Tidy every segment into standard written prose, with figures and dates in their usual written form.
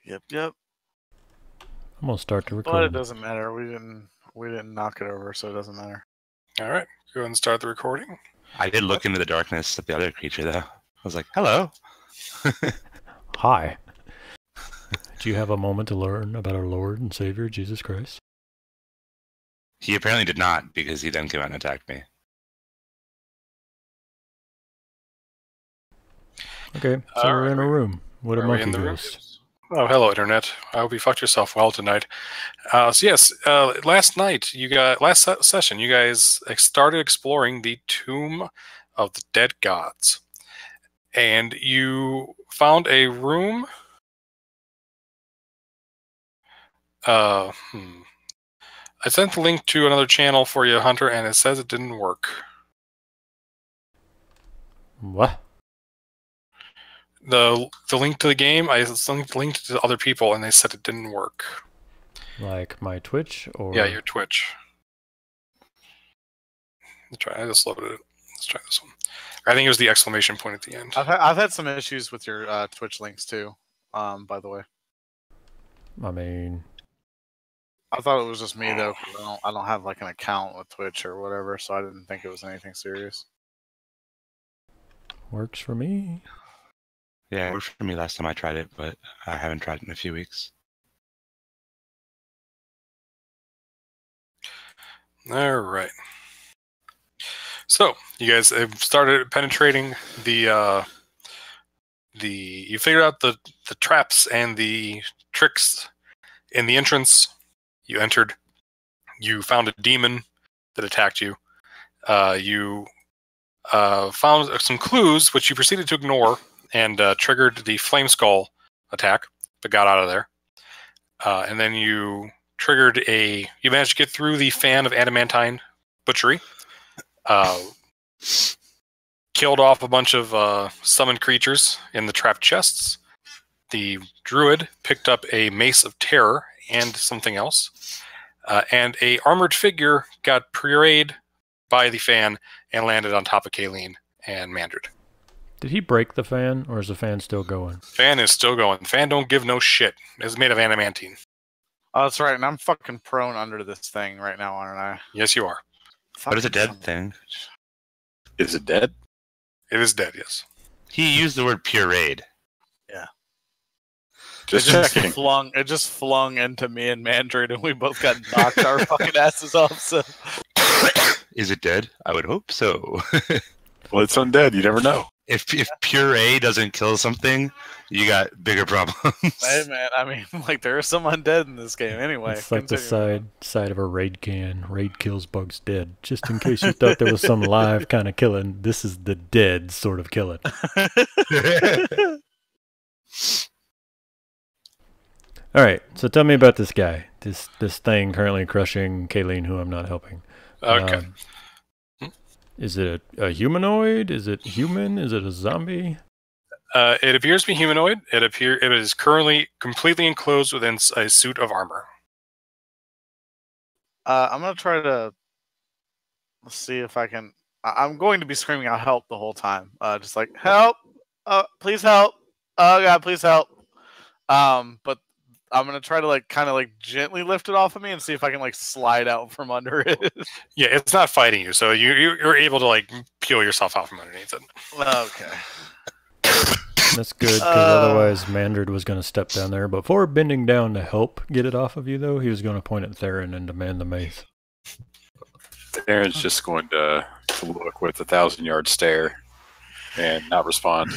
Yep. I'm gonna start the But recording. it doesn't matter. We didn't knock it over, so it doesn't matter. All right, go ahead and start the recording. I did look into the darkness of the other creature, though. I was like, hello. Hi. Do you have a moment to learn about our Lord and Savior, Jesus Christ? He apparently did not, because he then came out and attacked me. Okay, so we're in a room with a Are we monkey in the room? ghost. Oh, hello, Internet. I hope you fucked yourself well tonight. Last night, last session, you guys started exploring the Tomb of the Dead Gods. And you found a room. I sent the link to another channel for you, Hunter, and it says it didn't work. What? The link to the game, I linked to other people, and they said it didn't work. Like my Twitch or? Yeah, your Twitch. I just loaded it. Let's try this one. I think it was the exclamation point at the end. I've had some issues with your Twitch links too. By the way, I mean, I thought it was just me though. 'Cause I don't have like an account with Twitch or whatever, so I didn't think it was anything serious. works for me. Yeah, it worked for me last time I tried it, but I haven't tried it in a few weeks. All right. So you guys have started penetrating the. You figured out the traps and the tricks in the entrance. You entered. You found a demon that attacked you. You found some clues, which you proceeded to ignore, and triggered the flame skull attack, but got out of there. And then you triggered you managed to get through the fan of adamantine butchery. Killed off a bunch of summoned creatures in the trapped chests. The druid picked up a mace of terror and something else. And a armored figure got pureed by the fan and landed on top of Kayleen and Mandred. Did he break the fan, or is the fan still going? Fan is still going. Fan don't give no shit. It's made of adamantine. Oh, that's right. And I'm fucking prone under this thing right now, aren't I? Yes, you are. But it's a Fucking dead thing. Is it dead? It is dead, yes. He used the word pureed. Just It checking. just flung into me and Mandrid, and we both got knocked our fucking asses off. So Is it dead? I would hope so. Well, it's undead. You never know. If puree doesn't kill something, you got bigger problems. hey man, I mean, like there is some undead in this game anyway. It's like the Continue. side of a raid can. Raid kills bugs dead. Just in case you thought there was some live kind of killing, this is the dead sort of killing. All right, so tell me about this guy. This thing currently crushing Kayleen, who I'm not helping. Okay. Is it a humanoid? Is it human? Is it a zombie? It appears to be humanoid. It is currently completely enclosed within a suit of armor. I'm gonna try to see if I can. I'm going to be screaming out help the whole time. Just like help! Please help! Oh god, please help! But I'm gonna try to like kind of like gently lift it off of me and see if I can like slide out from under it. Yeah, it's not fighting you, so you're able to like peel yourself out from underneath it. Okay. That's good, because otherwise Mandred was going to step down there. Before bending down to help get it off of you, though, he was going to point at Theron and demand the mace. Aaron's just going to look with a 1,000-yard stare and not respond.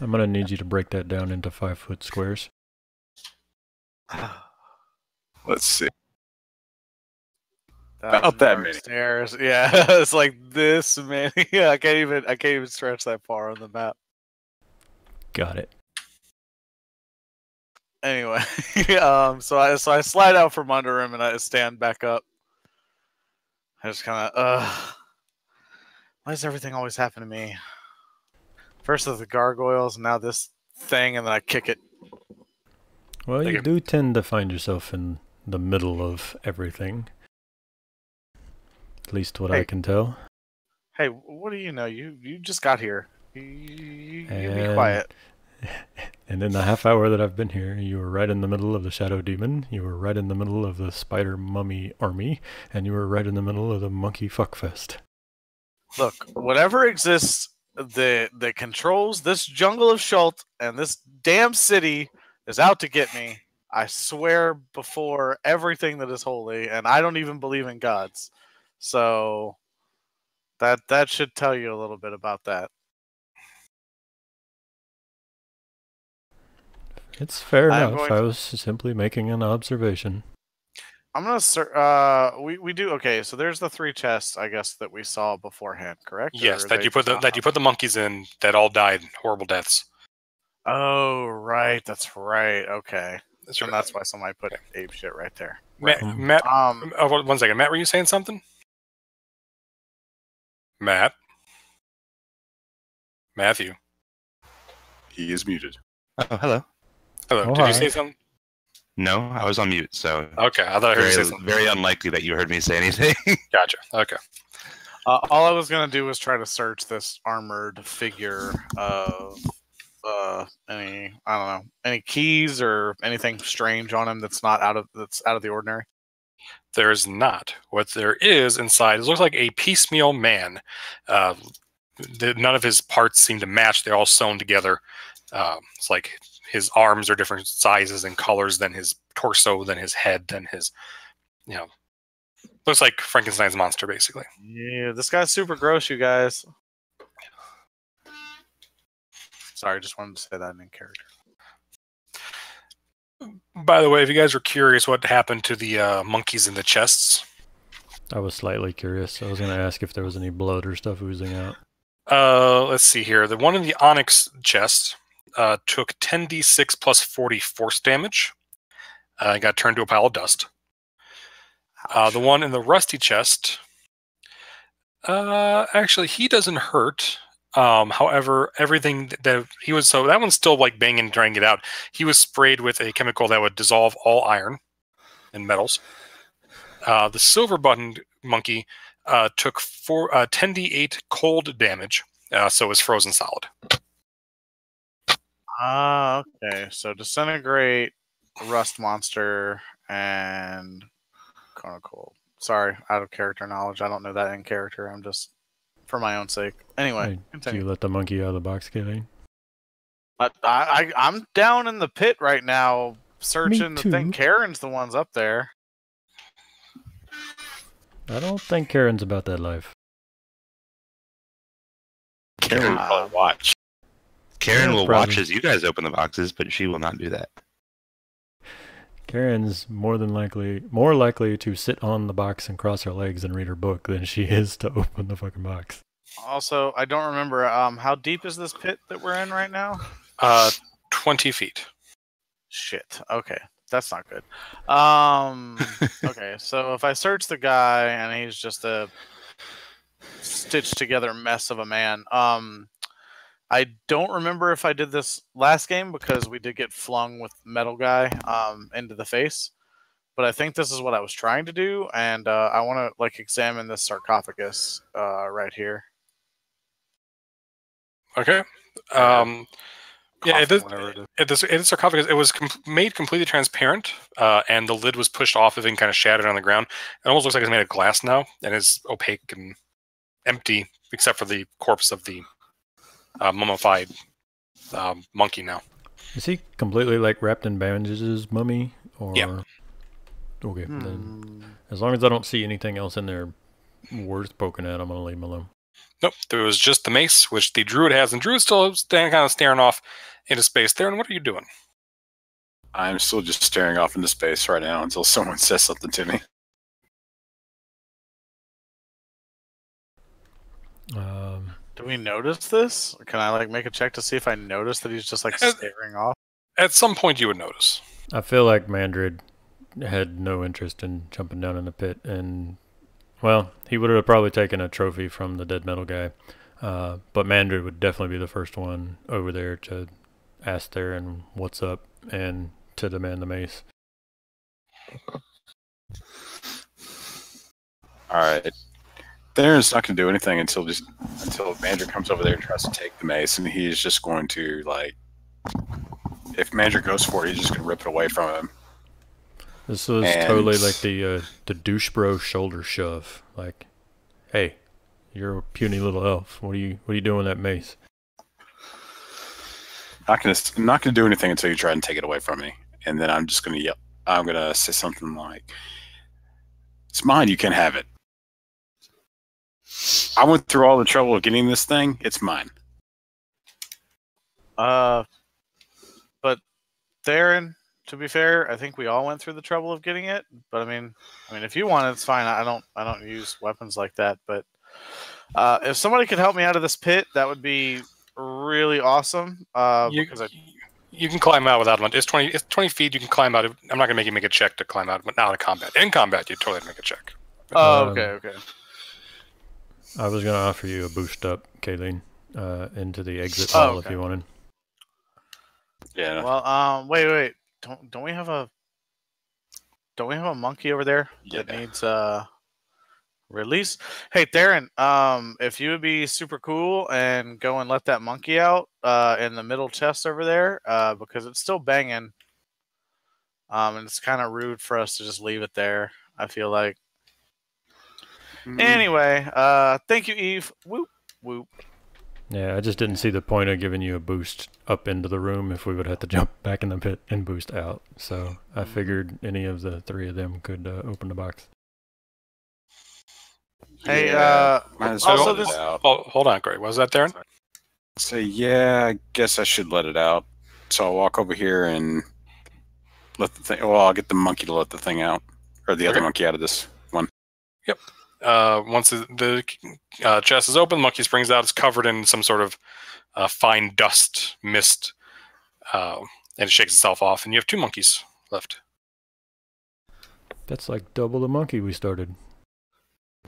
I'm going to need you to break that down into 5-foot squares. Let's see. About that many. stairs. Yeah, it's like this many. Yeah, I can't even stretch that far on the map. Got it. Anyway, so I slide out from under him and I stand back up. I just kind of, why does everything always happen to me? First the gargoyles, and now this thing, and then I kick it. Well, you do tend to find yourself in the middle of everything. At least what I can tell. Hey, what do you know? You just got here. You be quiet. And in the half hour that I've been here, you were right in the middle of the Shadow Demon, you were right in the middle of the Spider Mummy Army, and you were right in the middle of the Monkey Fuckfest. Look, whatever exists that controls this jungle of Schult and this damn city is out to get me. I swear before everything that is holy, and I don't even believe in gods. So that should tell you a little bit about that. It's fair enough. I was simply making an observation. I'm gonna we do okay. So there's the 3 chests, I guess, that we saw beforehand, correct? Yes, that you put the monkeys in that all died horrible deaths. Oh right, that's right. Okay, that's why somebody put ape shit right there. Matt, 1 second, Matt, were you saying something? Matt, Matthew, he is muted. Oh, hello. Hello. Oh, Did hi. you say something? No, I was on mute, so Okay, I thought I heard you say something. very unlikely that you heard me say anything. Gotcha. Okay. All I was gonna do was try to search this armored figure of any keys or anything strange on him that's out of the ordinary. There's not. What there is inside, it looks like a piecemeal man. None of his parts seem to match. They're all sewn together. It's like his arms are different sizes and colors than his torso, than his head, than his, looks like Frankenstein's monster, basically. Yeah, this guy's super gross, you guys. Sorry, just wanted to say that in character. By the way, if you guys were curious what happened to the monkeys in the chests. I was slightly curious. I was going to ask if there was any blood or stuff oozing out. Let's see here. The one in the Onyx chest took 10d6 plus 40 force damage. Got turned to a pile of dust. The one in the Rusty chest, actually, he doesn't hurt. However, everything that he was, so that one's still like banging, trying to get out. He was sprayed with a chemical that would dissolve all iron and metals. The silver buttoned monkey took 10d8 cold damage, so it was frozen solid. Okay. So disintegrate, rust monster, and cold. Sorry, out of character knowledge. I don't know that in character. I'm just for my own sake. Anyway, Do you let the monkey out of the box, Kayleen? I'm down in the pit right now, searching the thing. Karen's the one's up there. I don't think Karen's about that life. Karen will probably watch. Karen will watch as you guys open the boxes, but she will not do that. Karen's more likely to sit on the box and cross her legs and read her book than she is to open the fucking box. Also, I don't remember how deep is this pit that we're in right now? 20 feet. Shit. Okay, that's not good. Okay, so if I search the guy and he's just a stitched together mess of a man, I don't remember if I did this last game because we did get flung with metal guy into the face, but I think this is what I was trying to do, and I want to examine this sarcophagus right here. Okay. Yeah, the sarcophagus, it was made completely transparent, and the lid was pushed off of it and kind of shattered on the ground. It almost looks like it's made of glass now, and is opaque and empty, except for the corpse of the mummified monkey now. Is he completely wrapped in bandages, mummy? Or... Yeah. Okay, then as long as I don't see anything else in there worth poking at, I'm going to leave him alone. Nope, there was just the mace, which the druid has, and druid's still kind of staring off into space there. And what are you doing? I'm still just staring off into space right now until someone says something to me. Do we notice this? Can I make a check to see if I notice that he's just staring off? At some point, you would notice. I feel like Mandrid had no interest in jumping down in the pit, and well, he would have probably taken a trophy from the dead metal guy, but Mandrid would definitely be the first one over there to ask Theron what's up and to demand the mace. Alright. Theron's not going to do anything until Mandrid comes over there and tries to take the mace, and he's just going to if Manager goes for it, he's just gonna rip it away from him. This was totally like the douche bro shoulder shove. Like, hey, you're a puny little elf. What are you doing with that mace? I'm not gonna do anything until you try and take it away from me, and then I'm just gonna yell. I'm gonna say something like, "It's mine. You can have it. I went through all the trouble of getting this thing. It's mine." But Theron, to be fair, I think we all went through the trouble of getting it. But I mean, if you want it, it's fine. I don't use weapons like that. But if somebody could help me out of this pit, that would be really awesome. You can climb out without it. It's 20 feet. You can climb out. I'm not gonna make you make a check to climb out, but not in combat. In combat, you totally have to make a check. Oh, okay. I was gonna offer you a boost up, Kayleen, into the exit hall if you wanted. Yeah. Well, wait. Don't we have a monkey over there that needs release? Hey, Theron, if you would be super cool and go and let that monkey out in the middle chest over there, because it's still banging. And it's kind of rude for us to just leave it there, I feel like. Anyway, thank you, Eve. Whoop, whoop. Yeah, I just didn't see the point of giving you a boost up into the room if we would have to jump back in the pit and boost out. So I figured any of the three of them could open the box. Hey, also this. Oh, hold on, Greg. Was that Theron? Say, yeah, I guess I should let it out. So I'll walk over here and let the thing. Well, I'll get the monkey to let the thing out, or the other monkey out of this one. Yep. Once the chest is open, the monkey springs out. It's covered in some sort of fine dust mist, and it shakes itself off. And you have two monkeys left. That's like double the monkey we started.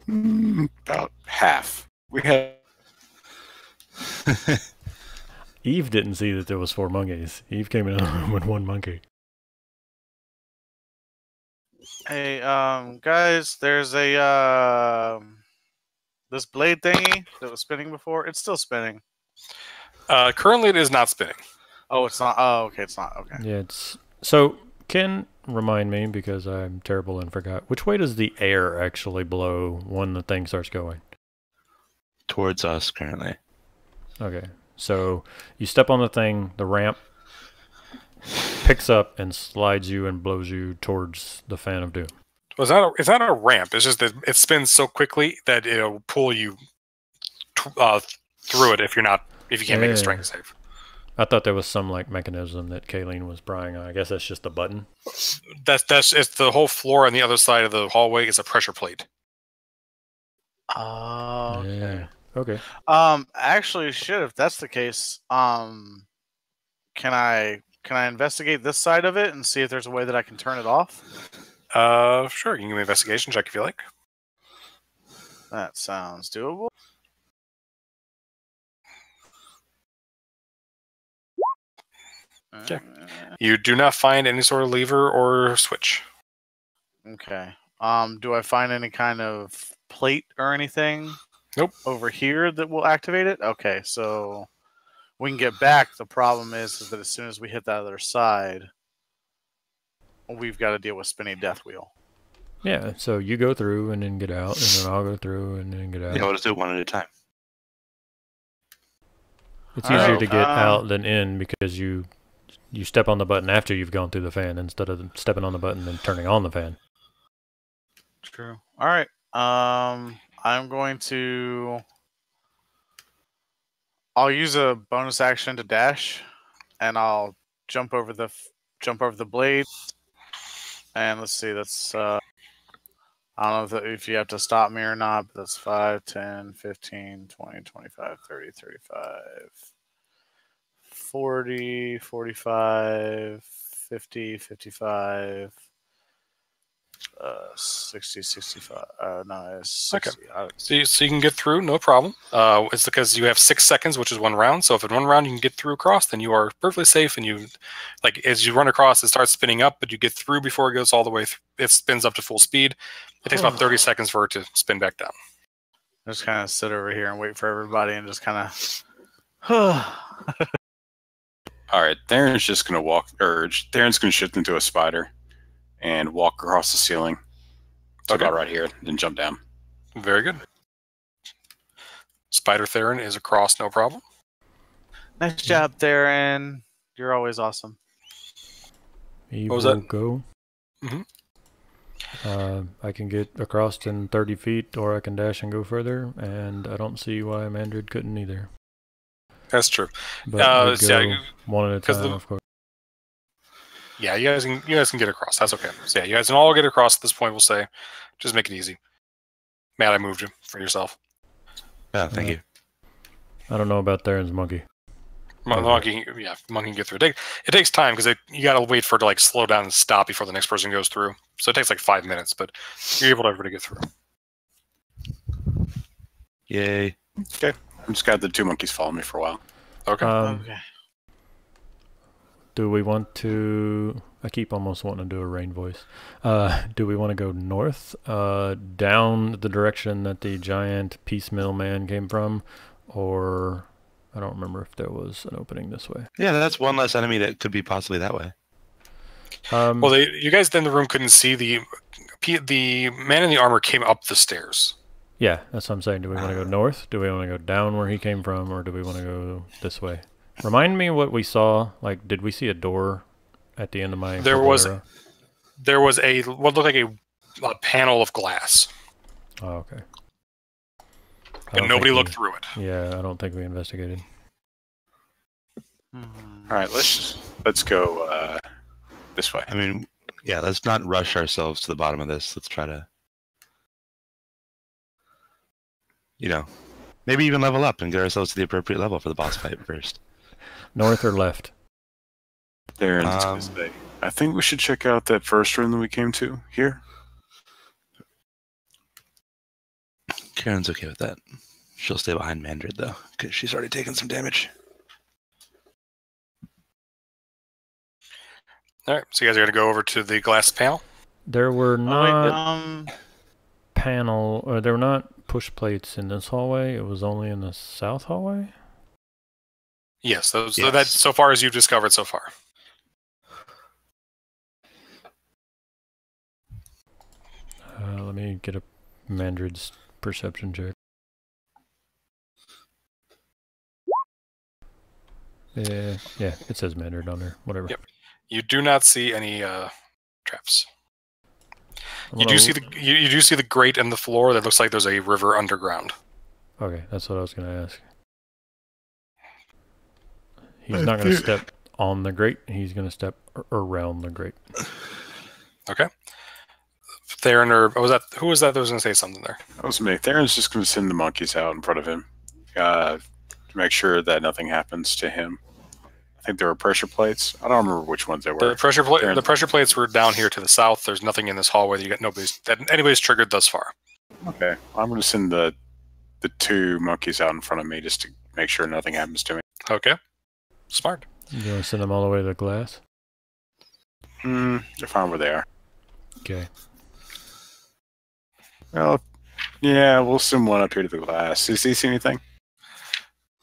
About half. We had. Eve didn't see that there was 4 monkeys. Eve came in the room with 1 monkey. Hey, guys, there's a this blade thingy that was spinning before. It's still spinning. Currently, it is not spinning. Oh, it's not. Oh, okay, it's not. Okay. Yeah, it's so. Ken, remind me because I'm terrible and forgot. Which way does the air actually blow when the thing starts going? Towards us currently. Okay, so you step on the thing, the ramp picks up and slides you and blows you towards the Fan of Doom. Well, it's not a ramp. It's just that it spins so quickly that it'll pull you through it if you can't make a strength save. I thought there was some like mechanism that Kayleen was prying on. I guess that's just the button. It's the whole floor on the other side of the hallway is a pressure plate. Oh, okay. Yeah. Okay. Actually, shit. If that's the case, can I investigate this side of it and see if there's a way that I can turn it off? Sure. You can give me an investigation check if you like. That sounds doable. Okay. You do not find any sort of lever or switch. Okay. Do I find any kind of plate or anything? Nope. Over here that will activate it? Okay, so we can get back. The problem is that as soon as we hit that other side, we've got to deal with spinning death wheel. Yeah, so you go through and then get out, and then I'll go through and then get out. Yeah, we'll just do it one at a time. It's easier to get out than in because you step on the button after you've gone through the fan instead of stepping on the button and turning on the fan. True. All right. I'm going to. I'll use a bonus action to dash, and I'll jump over the blade. And let's see. That's I don't know if you have to stop me or not. But that's 5, 10, 15, 20, 25, 30, 35, 40, 45, 50, 55. 60, 65. No, it's 60. Okay. So you can get through, no problem. It's because you have 6 seconds, which is 1 round. So if in 1 round you can get through across, then you are perfectly safe. And you, like, as you run across, it starts spinning up, but you get through before it goes all the way. It spins up to full speed. It takes about 30 seconds for it to spin back down. I just kind of sit over here and wait for everybody and just kind of. All right, Theron's just gonna Theron's gonna shift into a spider and walk across the ceiling. So Okay. about right here, then jump down. Very good. Spider Theron is across, no problem. Nice job, Theron. You're always awesome. He What was will that? go. Mhm. I can get across in 30 feet, or I can dash and go further, and I don't see why Mandrid couldn't either. That's true. But we'd so go yeah, one at a 'cause time, the- of course. Yeah, you guys can get across. That's okay. So yeah, you guys can all get across at this point. We'll say, just make it easy. Matt, I moved you for yourself. Oh, thank you. I don't know about Theron's monkey. The monkey, monkey can get through. It takes time because you got to wait for it to like slow down and stop before the next person goes through. So it takes like 5 minutes, but you're able to get through. Yay. Okay. I'm just got the 2 monkeys follow me for a while. Okay. Okay. Do we want to... I keep almost wanting to do a rain voice. Do we want to go north, down the direction that the giant piecemeal man came from, or... I don't remember if there was an opening this way. Yeah, that's one less enemy that could be possibly that way. Well, you guys in the room couldn't see the man in the armor came up the stairs. Yeah, that's what I'm saying. Do we want to go north? Do we want to go down where he came from, or do we want to go this way? Remind me what we saw. Like, did we see a door at the end of my... There was a what looked like a panel of glass, Oh, okay. and nobody looked through it. Yeah, I don't think we investigated. All right, let's go this way. I mean, yeah, let's not rush ourselves to the bottom of this. Let's try to, maybe even level up and get ourselves to the appropriate level for the boss fight first. North or left? Theron's gonna say, I think we should check out that first room that we came to here. Karen's okay with that. She'll stay behind Mandrid, though, because she's already taken some damage. All right, so you guys are going to go over to the glass panel. There were not Wait, there were not push plates in this hallway. It was only in the south hallway. Yes, Yes. that's so far as you've discovered so far. Let me get a Mandrid's perception check. Yeah, it says Mandrid on there. Whatever. Yep. You do not see any traps. You do see the grate in the floor that looks like there's a river underground. Okay, that's what I was gonna ask. He's not gonna step on the grate. He's gonna step around the grate. Okay. Theron, or who was that was going to say something there? That was me. Theron's just going to send the monkeys out in front of him to make sure that nothing happens to him. I think there were pressure plates. I don't remember which ones they were. The pressure plates were down here to the south. There's nothing in this hallway that anybody's triggered thus far. Okay. I'm going to send the 2 monkeys out in front of me just to make sure nothing happens to me. Okay. Smart. You want to send them all the way to the glass? They're fine where they are. Okay. Well, yeah, we'll send one up here to the glass. Does he see anything?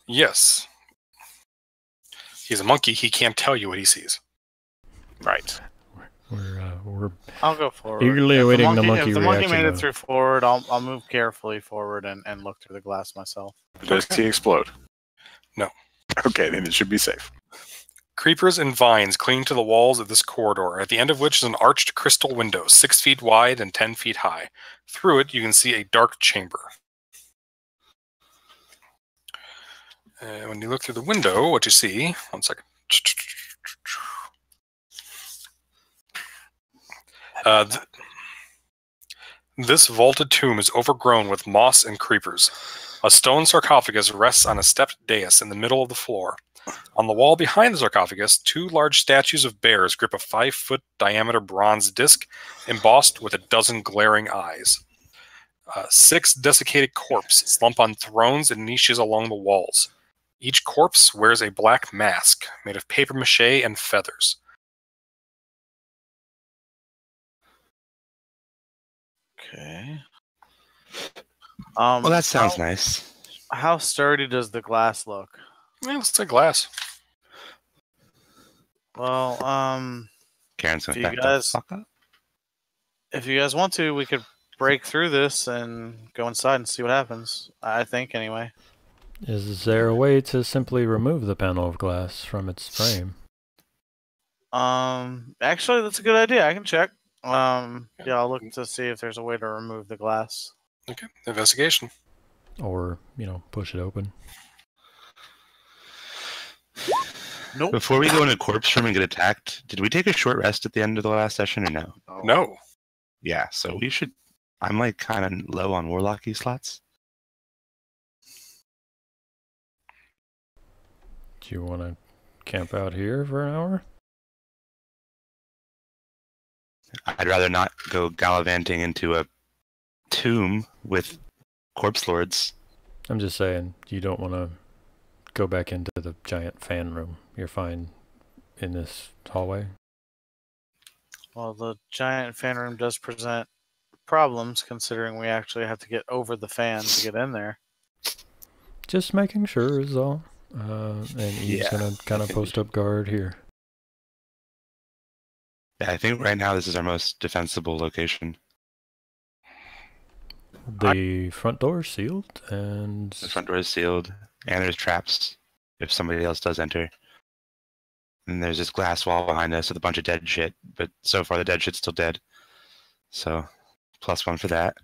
Yes. He's a monkey. He can't tell you what he sees. Right. We're I'll go forward. eagerly If awaiting the monkey If the monkey reaction, made it though. through forward, I'll move carefully forward and look through the glass myself. Does he explode? No. Okay, then it should be safe. Creepers and vines cling to the walls of this corridor, at the end of which is an arched crystal window, 6 feet wide and 10 feet high. Through it, you can see a dark chamber. When you look through the window, what you see... One second. This vaulted tomb is overgrown with moss and creepers. A stone sarcophagus rests on a stepped dais in the middle of the floor. On the wall behind the sarcophagus, 2 large statues of bears grip a 5-foot diameter bronze disc embossed with a 12 glaring eyes. 6 desiccated corpses slump on thrones and niches along the walls. Each corpse wears a black mask made of paper mache and feathers. Okay. Well, that sounds nice. How sturdy does the glass look? Yeah, let's take glass. Well, Karen's if going you to back guys- the fuck up. if you guys want to, we could break through this and go inside and see what happens. I think, anyway. Is there a way to simply remove the panel of glass from its frame? Actually, that's a good idea. I can check. Yeah, I'll look to see if there's a way to remove the glass. Okay, investigation. Or, push it open? Nope. Before we go into corpse room and get attacked, did we take a short rest at the end of the last session or no? No. Yeah, so we should. I'm like kind of low on warlocky slots. Do you want to camp out here for an hour? I'd rather not go gallivanting into a tomb with corpse lords. I'm just saying, you don't want to go back into the giant fan room. You're fine in this hallway. Well, the giant fan room does present problems, considering we actually have to get over the fan to get in there. Just making sure is all. And Eve's Yeah, gonna kind of post up guard here. Yeah, I think right now this is our most defensible location. The front door's sealed, and The front door is sealed, and there's traps if somebody else does enter. And there's this glass wall behind us with a bunch of dead shit, but so far the dead shit's still dead. So, +1 for that.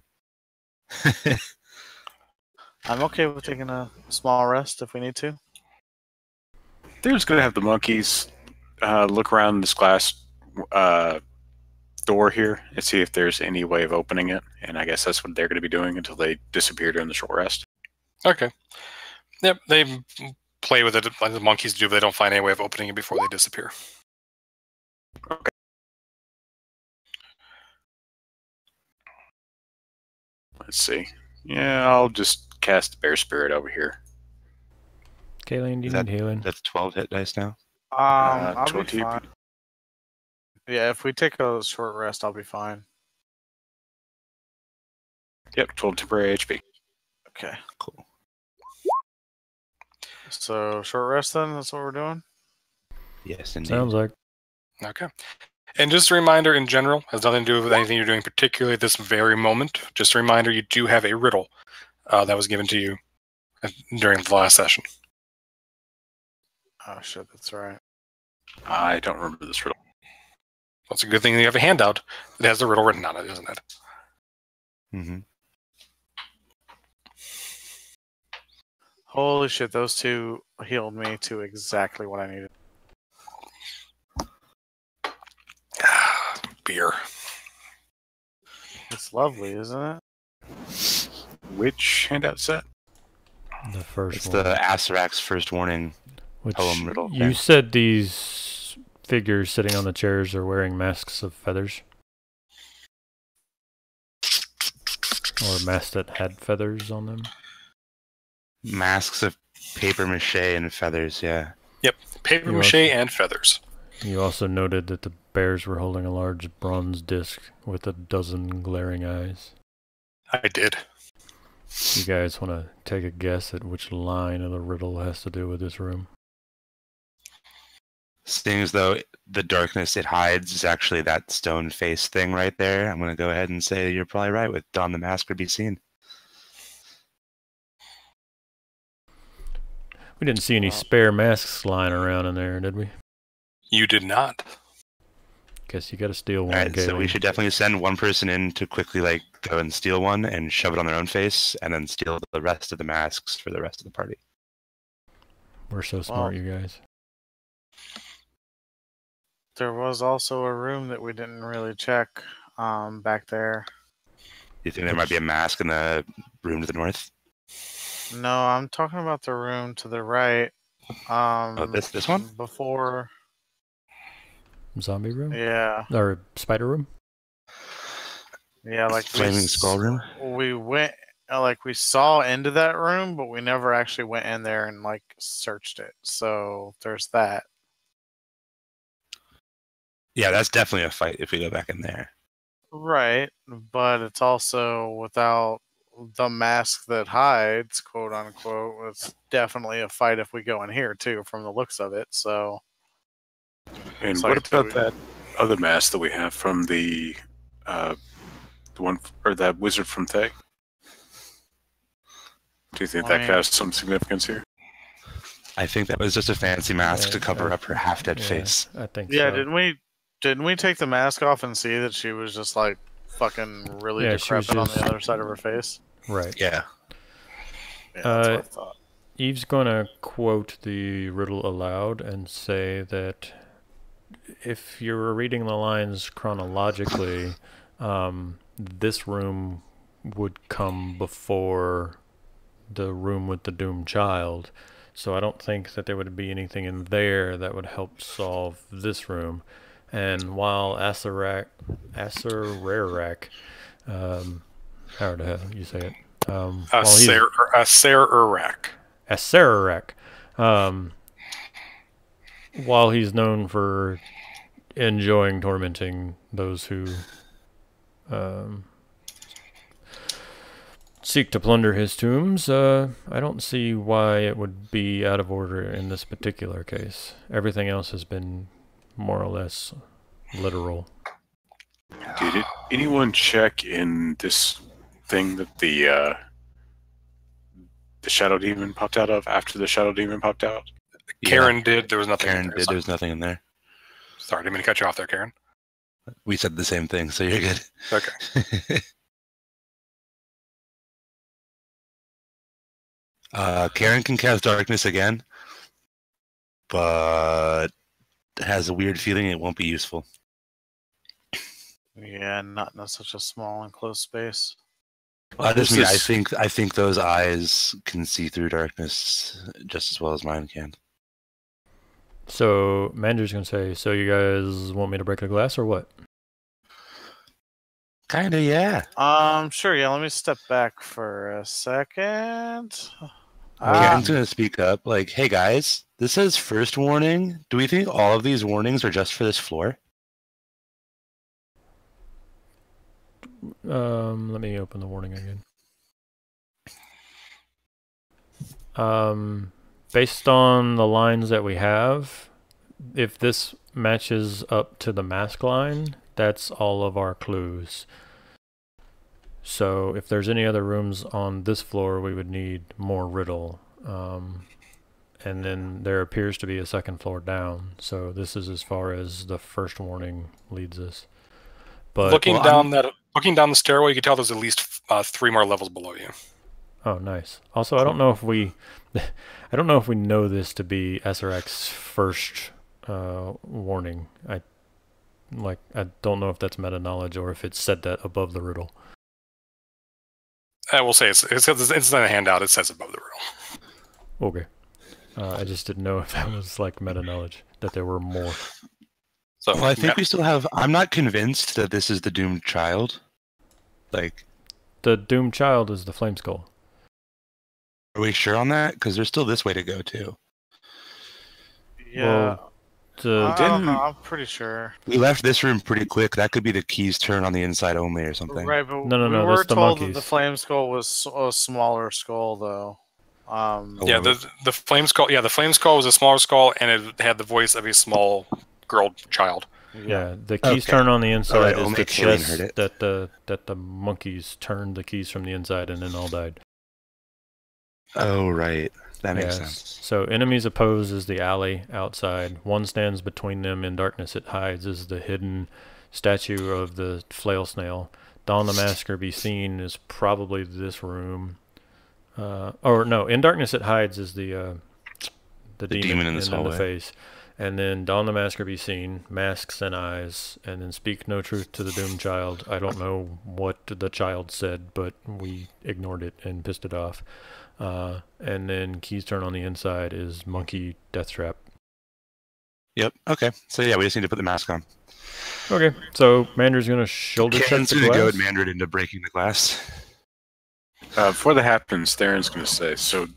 I'm okay with taking a small rest if we need to. They're just going to have the monkeys look around this glass door here and see if there's any way of opening it. And I guess that's what they're going to be doing until they disappear during the short rest. Okay. Yep, they play with it like the monkeys do, but they don't find any way of opening it before they disappear. Okay. Let's see. Yeah, I'll just cast Bear Spirit over here. Kayleen, do you Is that- need healing? That's 12 hit dice now. I'll be 20. fine. Yeah, if we take a short rest, I'll be fine. Yep, 12 temporary HP. Okay. Cool. So, short rest then? That's what we're doing? Yes, indeed. Sounds like. Okay. And just a reminder in general, has nothing to do with anything you're doing particularly at this very moment. Just a reminder, you do have a riddle that was given to you during the last session. Oh, shit, that's right. I don't remember this riddle. Well, it's a good thing that you have a handout that has the riddle written on it, isn't it? Mm-hmm. Holy shit, those two healed me to exactly what I needed. Beer. It's lovely, isn't it? Which handout set? The first It's one. the Asarak's first warning. Which poem riddle you thing. said these figures sitting on the chairs are wearing masks of feathers? Or masks that had feathers on them? Masks of paper mache and feathers, yeah. Paper You mache also- and feathers. You also noted that the bears were holding a large bronze disc with 12 glaring eyes. I did. You guys want to take a guess at which line of the riddle has to do with this room? Seeing as though the darkness it hides is actually that stone face thing right there, I'm going to go ahead and say you're probably right with Don the Mask would be seen. We didn't see any Well- spare masks lying around in there, did we? You did not. Guess you gotta steal one, Alright, so we Kaylee. should definitely send one person in to quickly go and steal one and shove it on their own face, and then steal the rest of the masks for the rest of the party. We're so smart, Well- you guys. There was also a room that we didn't really check back there. You think there might be a mask in the room to the north? No, I'm talking about the room to the right. This one? Before, Zombie room? yeah. Or spider room? Yeah, like Flaming Skull room? we went, we saw into that room, but we never actually went in there and, searched it. So there's that. Yeah, that's definitely a fight if we go back in there. Right, but it's also without the mask that hides, quote unquote. It's definitely a fight if we go in here too, from the looks of it. So And So what about that other mask that we have from the one or that wizard from Thay? Do you think that has some significance here? I think that was just a fancy mask to cover up her half-dead face. I think Yeah, so. didn't we take the mask off and see that she was just like fucking really Yeah, she was decrepit on just- the other side of her face? Right. Yeah. Yeah, that's what I thought. Eve's going to quote the riddle aloud and say that if you were reading the lines chronologically, this room would come before the room with the doomed child. So I don't think that there would be anything in there that would help solve this room. And while Asararak, how the hell you say it? Asararak. While he's known for enjoying tormenting those who seek to plunder his tombs, I don't see why it would be out of order in this particular case. Everything else has been more or less literal. Did anyone check in this thing that the Shadow Demon popped out of after the Shadow Demon popped out? Karen did. There was nothing. Karen did. There was nothing in there. Sorry, didn't mean to cut you off there, Karen. We said the same thing, so you're good. Okay. Karen can cast darkness again, but has a weird feeling it won't be useful. Yeah, not in such a small and close space. I think those eyes can see through darkness just as well as mine can. So Mandra's gonna say, "So you guys want me to break the glass or what?" Kinda, yeah. Sure. Yeah, let me step back for a second. Karen's gonna speak up, like, "Hey guys, this says first warning. Do we think all of these warnings are just for this floor?" Let me open the warning again. Based on the lines that we have, if this matches up to the mask line, that's all of our clues. So if there's any other rooms on this floor, we would need more riddle. And then there appears to be a second floor down. So this is as far as the first warning leads us. But looking down the stairway, you can tell there's at least 3 more levels below you. Oh, nice. Also, I don't know if we know this to be Asarak's first warning. I don't know if that's meta knowledge or if it's said that above the riddle. I will say it's in a handout. It says above the riddle. Okay. I just didn't know if that was like meta knowledge that there were more. So well, I think we still have. I'm not convinced that this is the doomed child. Like, the doomed child is the flame skull. Are we sure on that? Because there's still this way to go too. Yeah. Well, I don't know. I'm pretty sure. We left this room pretty quick. That could be the keys turn on the inside only or something. Right, but No, we were that's the told monkeys. that the flame skull was a smaller skull, though. Yeah, the flame skull. Yeah, the flame skull was a smaller skull, and it had the voice of a small girl child. Yeah, the keys turn on the inside is only the Killing chest heard it. that the monkeys turned the keys from the inside and then all died. Oh, right. That makes Yes. sense. So enemies opposed is the alley outside. One stands between them. In darkness it hides is the hidden statue of the flail snail. Dawn the Masker be seen is probably this room. Or no, in darkness it hides is the demon in the face. And then Dawn the Masker be seen, masks and eyes, and then speak no truth to the doomed child. I don't know what the child said, but we ignored it and pissed it off. And then keys turn on the inside is monkey deathtrap. Yep. Okay. So yeah, we just need to put the mask on. Okay. So Mandra's gonna shoulder check Karen's the gonna glass. goad Mandarin into breaking the glass. Before that happens, Theron's going to say, so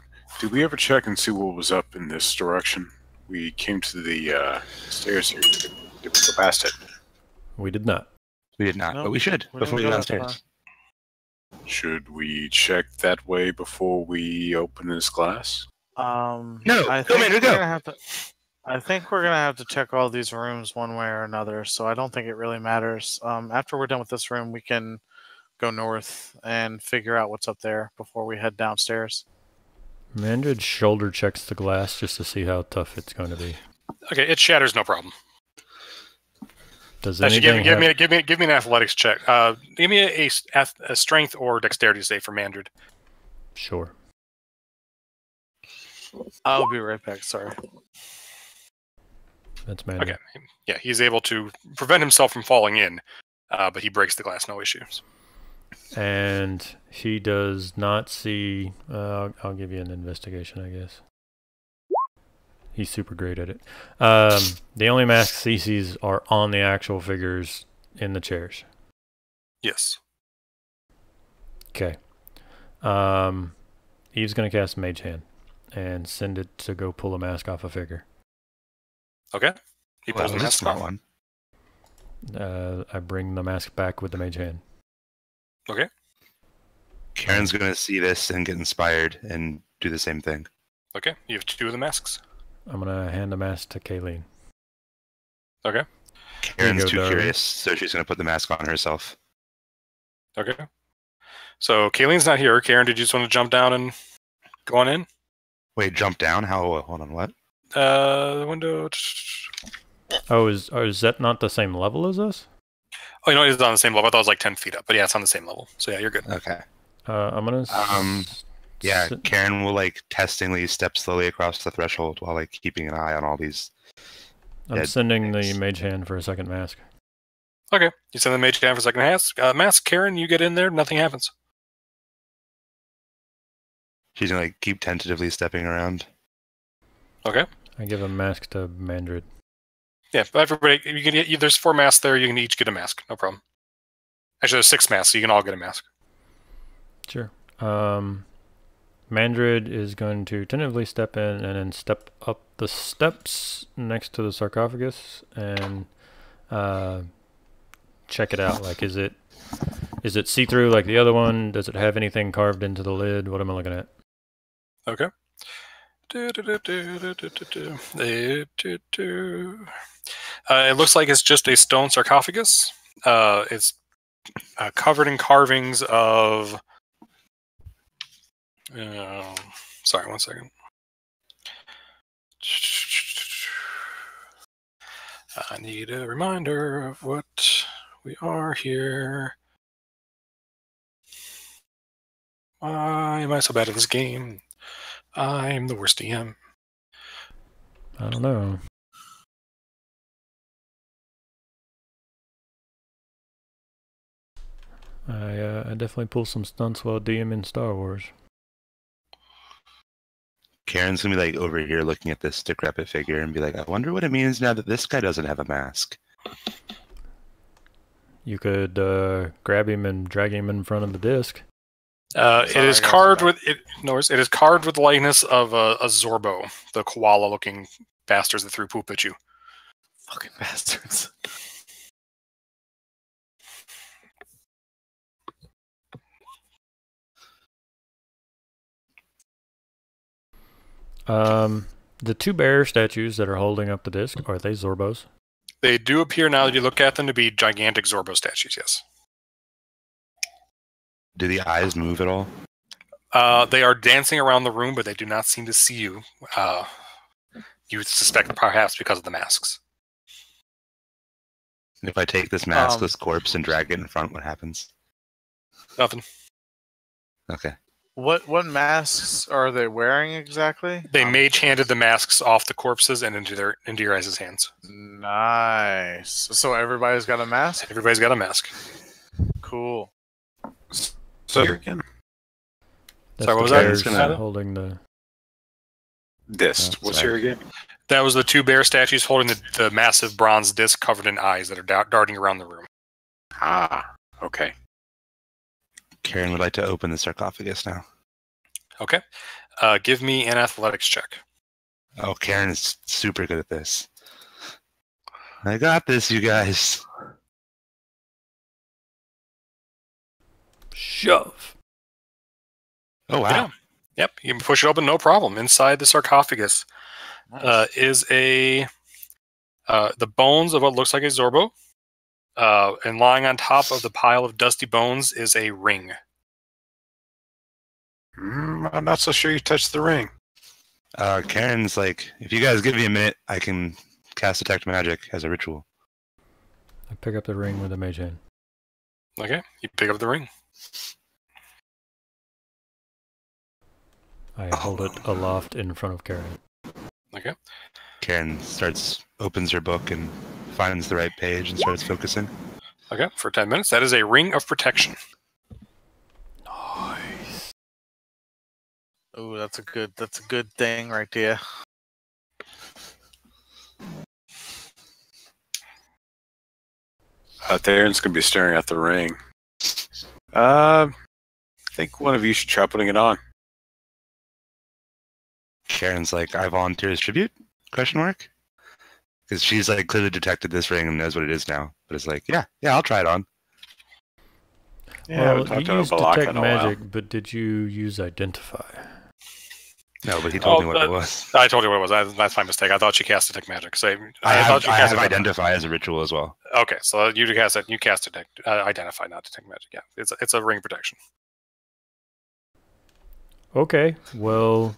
did we ever check and see what was up in this direction? We came to the stairs here. Did we go past it? We did not. We did not, No, but we should we before we didn't go go that downstairs. Should we check that way before we open this glass? No, go, Mandra, go. I think we're gonna have to check all these rooms one way or another, so I don't think it really matters. After we're done with this room, we can go north and figure out what's up there before we head downstairs. Mandrid shoulder checks the glass just to see how tough it's going to be. Okay, it shatters, no problem. Does Actually, anything give me an athletics check. Give me a strength or dexterity save for Mandrid. Sure. I'll be right back. Sorry. That's Mandrid. Okay. Yeah, he's able to prevent himself from falling in, but he breaks the glass, no issues. And he does not see... I'll give you an investigation, I guess. He's super great at it. The only masks he sees are on the actual figures in the chairs. Yes. Okay. Eve's going to cast Mage Hand and send it to go pull a mask off a figure. Okay. He pulls the mask off. one. I bring the mask back with the Mage Hand. Okay. Karen's going to see this and get inspired and do the same thing. Okay. You have 2 of the masks. I'm going to hand the mask to Kayleen. Okay. Karen's go, too darling. curious, so she's going to put the mask on herself. Okay. So Kayleen's not here. Karen, did you just want to jump down and go on in? Wait, jump down? How? Hold on, what? The window. Oh, is that not the same level as us? Oh, you know, it's on the same level. I thought it was like 10 feet up, but yeah, it's on the same level. So yeah, you're good. Okay. I'm going to... Yeah, Karen will like testingly step slowly across the threshold while like keeping an eye on all these. I'm dead sending things. the Mage Hand for a second mask. Okay. You send the mage down for a second mask. Karen, you get in there. Nothing happens. She's gonna like keep tentatively stepping around. Okay. I give a mask to Mandrid. Yeah, but everybody, you can get. There's 4 masks there. You can each get a mask. No problem. Actually, there's 6 masks, so you can all get a mask. Sure. Mandrid is going to tentatively step in and then step up the steps next to the sarcophagus and check it out. Like, is it see-through like the other one? Does it have anything carved into the lid? What am I looking at? Okay. It looks like it's just a stone sarcophagus. It's covered in carvings of... sorry, one second. I need a reminder of what we are here. Why am I so bad at this game? I'm the worst DM. I don't know. I definitely pull some stunts while DMing Star Wars. Karen's gonna be like over here looking at this decrepit figure and be like, I wonder what it means now that this guy doesn't have a mask. You could grab him and drag him in front of the disc. It is carved with it. No, it is carved with the likeness of a Zorbo, the koala-looking bastards that threw poop at you. Fucking bastards. The 2 bear statues that are holding up the disc, are they Zorbos? They do appear now that you look at them to be gigantic Zorbo statues. Yes. Do the eyes move at all? They are dancing around the room, but they do not seem to see you. You would suspect perhaps because of the masks. If I take this maskless corpse and drag it in front, what happens? Nothing. Okay. What masks are they wearing exactly? They mage-handed the masks off the corpses and into your guys' hands. Nice. So everybody's got a mask? Everybody's got a mask. Cool. So again, That's Sorry, what the was that? bears Gonna- holding the... disc. What's sorry. your again? That was the 2 bear statues holding the massive bronze disc covered in eyes that are darting around the room. Ah, okay. Karen would like to open the sarcophagus now. Okay. Give me an athletics check. Oh, Karen is super good at this. I got this, you guys. Shove! Oh, wow. Yeah. Yep, you can push it open, no problem. Inside the sarcophagus is the bones of what looks like a Zorbo. And lying on top of the pile of dusty bones is a ring. I'm not so sure you touched the ring. Karen's like, if you guys give me a minute, I can cast Detect Magic as a ritual. I pick up the ring with a mage hand. Okay, you pick up the ring. I hold it aloft in front of Karen. Okay. Karen opens her book and finds the right page and starts focusing. Okay, for 10 minutes. That is a ring of protection. Nice. Oh, that's a good thing right there. Theron's going to be staring at the ring. I think one of you should try putting it on. Karen's like, I volunteer as tribute? Question mark? Because she's like clearly detected this ring and knows what it is now. But it's like, yeah, I'll try it on. Yeah, well, you used Detect Magic, but did you use Identify? No, but he told me what it was. I told you what it was. That's my mistake. I thought she cast Detect Magic. So I have Identify as a ritual as well. Okay, so you cast it. You cast Detect Identify, not Detect Magic. Yeah, it's a ring protection. Okay, well,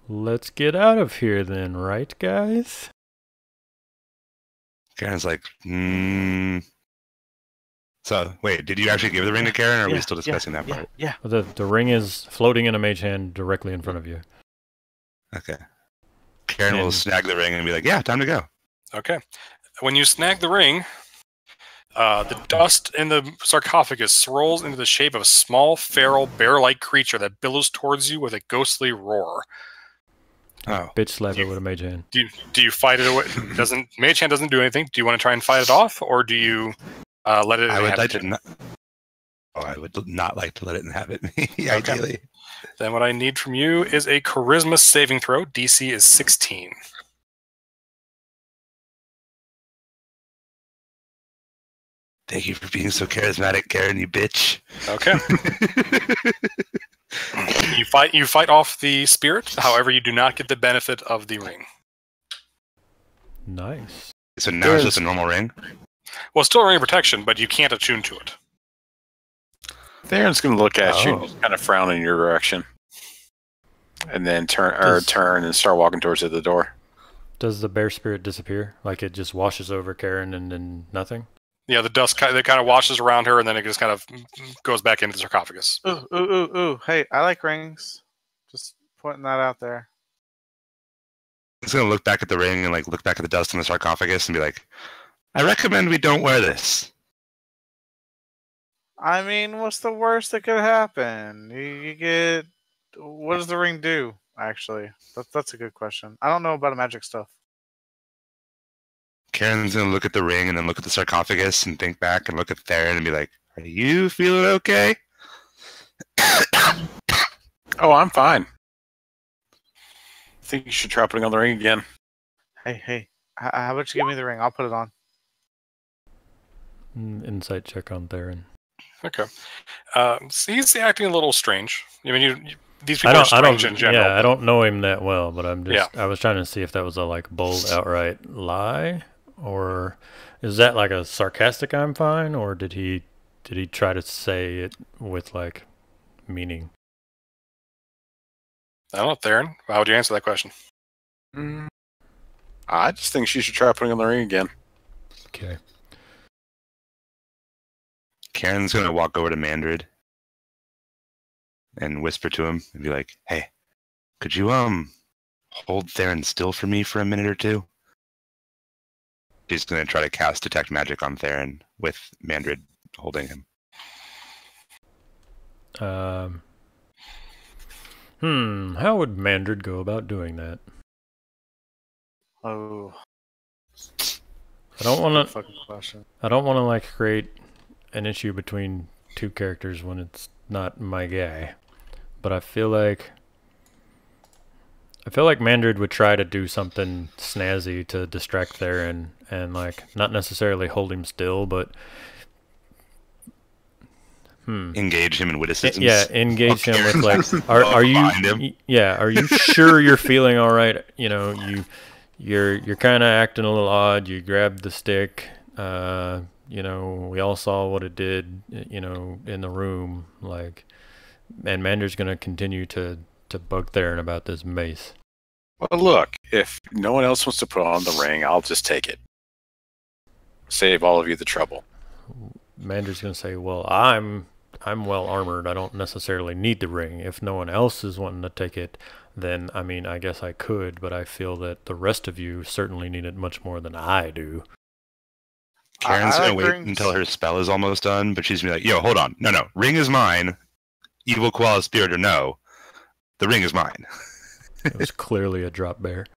let's get out of here then, right, guys? Karen's like, So, wait, did you actually give the ring to Karen, or are we still discussing that part? Yeah. Well, the ring is floating in a mage hand directly in front of you. Okay. Karen will snag the ring and be like, yeah, time to go. Okay. When you snag the ring, the dust in the sarcophagus swirls into the shape of a small, feral, bear-like creature that billows towards you with a ghostly roar. Oh. Bitch slap it with a mage hand. Do you fight it away? Mage hand doesn't do anything. Do you want to try and fight it off, or do you let it inhabit you? I would not like to let it inhabit me, ideally. Okay. Then what I need from you is a charisma saving throw. DC is 16. Thank you for being so charismatic, Karen, you bitch. Okay. You fight off the spirit. However, you do not get the benefit of the ring. Nice. So now it's just a normal ring? Well, it's still a ring of protection, but you can't attune to it. Theron's going to look at you and just kind of frown in your direction. And then turn and start walking towards the door. Does the bear spirit disappear? Like it just washes over Karen and then nothing? Yeah, the dust kind of washes around her, and then it just kind of goes back into the sarcophagus. Ooh. Hey, I like rings. Just pointing that out there. He's going to look back at the ring and like look back at the dust in the sarcophagus and be like, I recommend we don't wear this. I mean, what's the worst that could happen? You get... What does the ring do, actually? That's a good question. I don't know about magic stuff. Karen's going to look at the ring and then look at the sarcophagus and think back and look at Theron and be like, are you feeling okay? Oh, I'm fine. I think you should try putting on the ring again. Hey. How about you give me the ring? I'll put it on. Insight check on Theron. Okay. So he's acting a little strange. I mean, these people are strange in general. Yeah, I don't know him that well, but I was trying to see if that was a like bold, outright lie, or is that like a sarcastic "I'm fine," or did he try to say it with like meaning? I don't know, Theron. How would you answer that question? I just think she should try putting on the ring again. Okay. Karen's going to walk over to Mandrid and whisper to him and be like, hey, could you hold Theron still for me for a minute or two? She's going to try to cast Detect Magic on Theron with Mandrid holding him. How would Mandrid go about doing that? Oh. I don't want to Fucking question. I don't want to like create an issue between two characters when it's not my guy. But I feel like Mandrid would try to do something snazzy to distract Theron and like not necessarily hold him still, but engage him in witticisms. Yeah, engage him with like, are you? Yeah, are you sure you're feeling all right? You know, you're kind of acting a little odd. You grabbed the stick. You know, we all saw what it did. You know, in the room, like, and Mander's gonna continue to bug Theron about this mace. Well, look, if no one else wants to put on the ring, I'll just take it. Save all of you the trouble. Mander's gonna say, "Well, I'm well armored. I don't necessarily need the ring. If no one else is wanting to take it, then I mean, I guess I could. But I feel that the rest of you certainly need it much more than I do." Karen's gonna wait until her spell is almost done, but she's gonna be like, "Yo, hold on, no, ring is mine. Evil koala spirit or no, the ring is mine." It was clearly a drop bear.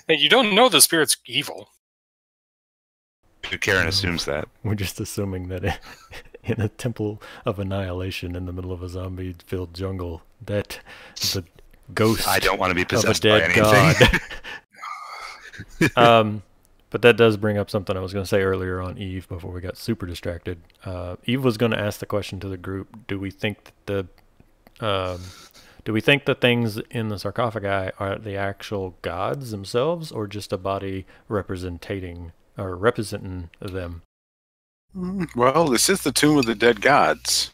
Hey, you don't know the spirit's evil. Karen assumes that. We're just assuming that in a temple of annihilation in the middle of a zombie-filled jungle, that the ghost I don't want to be possessed of a dead by god. But that does bring up something I was going to say earlier on Eve before we got super distracted. Eve was going to ask the question to the group: Do we think that the things in the sarcophagi are the actual gods themselves, or just a body representing them? Well, this is the tomb of the dead gods.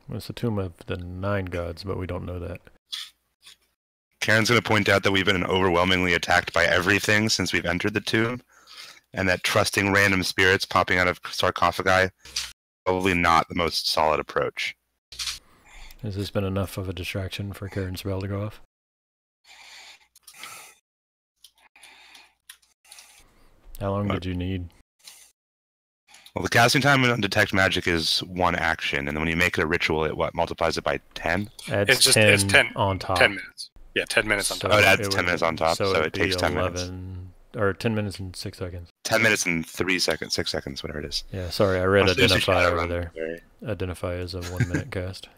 Well, it's the tomb of the 9 gods, but we don't know that. Karen's going to point out that we've been overwhelmingly attacked by everything since we've entered the tomb, and that trusting random spirits popping out of sarcophagi probably not the most solid approach. Has this been enough of a distraction for Karen's spell to go off? How long did you need? Well, the casting time on Detect Magic is 1 action, and then when you make it a ritual, it multiplies it by 10? Adds It's 10 on top. 10 minutes. Yeah, 10 minutes on top. So it adds 10 minutes on top, so it takes 10 minutes. Or 10 minutes and 6 seconds. 10 minutes and 3 seconds, 6 seconds, whatever it is. Yeah, sorry, I read Identify over run there. there. Identify is a 1 minute cast.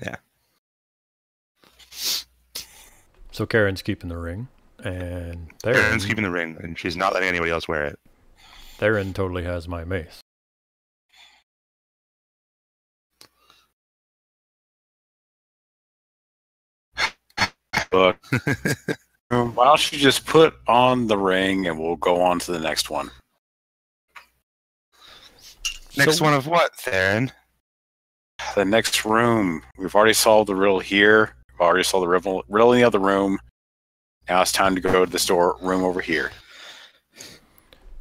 Yeah. So Karen's keeping the ring, and Karen's keeping the ring, and she's not letting anybody else wear it. Theron totally has my mace. But why don't you just put on the ring and we'll go on to the next one. Next one of what, Theron? The next room. We've already solved the riddle here. We've already solved the riddle in the other room. Now it's time to go to the storeroom over here.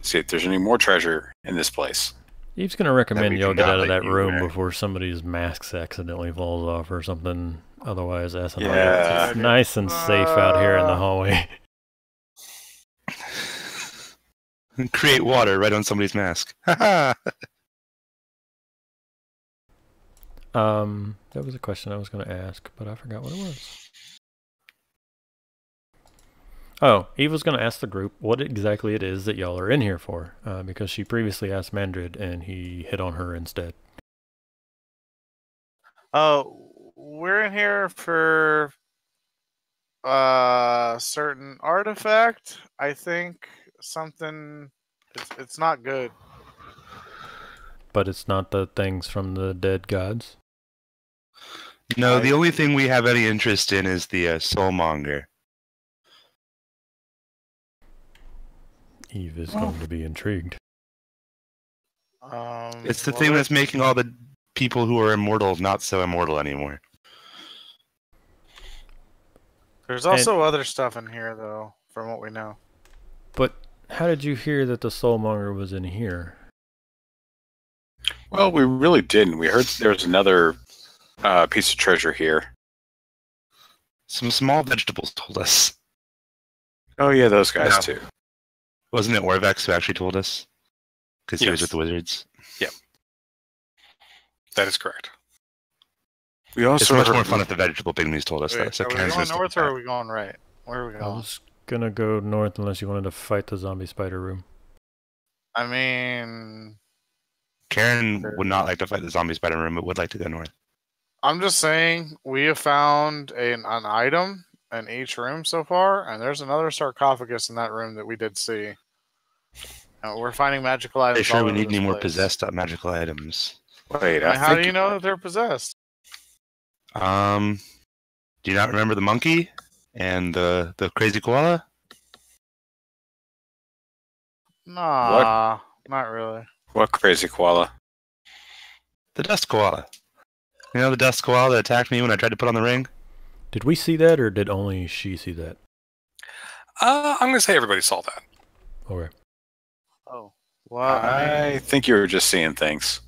See if there's any more treasure in this place. Eve's going to recommend y'all get out of that room before somebody's mask accidentally falls off or something. Otherwise, asinine. Yeah. It's nice and safe out here in the hallway. Create water right on somebody's mask. That was a question I was going to ask, but I forgot what it was. Oh, Eve was going to ask the group what exactly it is that y'all are in here for, because she previously asked Mandrid, and he hit on her instead. Oh, we're in here for a certain artifact. I think something. It's not good. But it's not the things from the dead gods? No, the only thing we have any interest in is the soulmonger. Eve is going to be intrigued. It's the thing that's making all the people who are immortal not so immortal anymore. There's also other stuff in here, though, from what we know. But how did you hear that the soulmonger was in here? Well, we really didn't. We heard there was another piece of treasure here. Some small vegetables told us. Oh yeah, those guys too. Wasn't it Orvex who actually told us? Because he was Yes. with the wizards. Yep. That is correct. We also It's much heard more fun if the vegetable pygmies told us that. Wait, So are we Karen's going gonna north stick or with are we going right? Where are we I going? was going to go north unless you wanted to fight the zombie spider room. I mean, that. Karen would not like to fight the zombie spider room, but would like to go north. I'm just saying we have found an item in each room so far, and there's another sarcophagus in that room that we did see. We're finding magical Are you items. sure all we over need this any more place. possessed magical items? Wait, I mean, how do you know that they're possessed? Do you not remember the monkey and the crazy koala? Nah, not really. What crazy koala? The dust koala. You know the dust koala that attacked me when I tried to put on the ring? Did we see that, or did only she see that? I'm gonna say everybody saw that. Okay. Oh, well, I think you were just seeing things.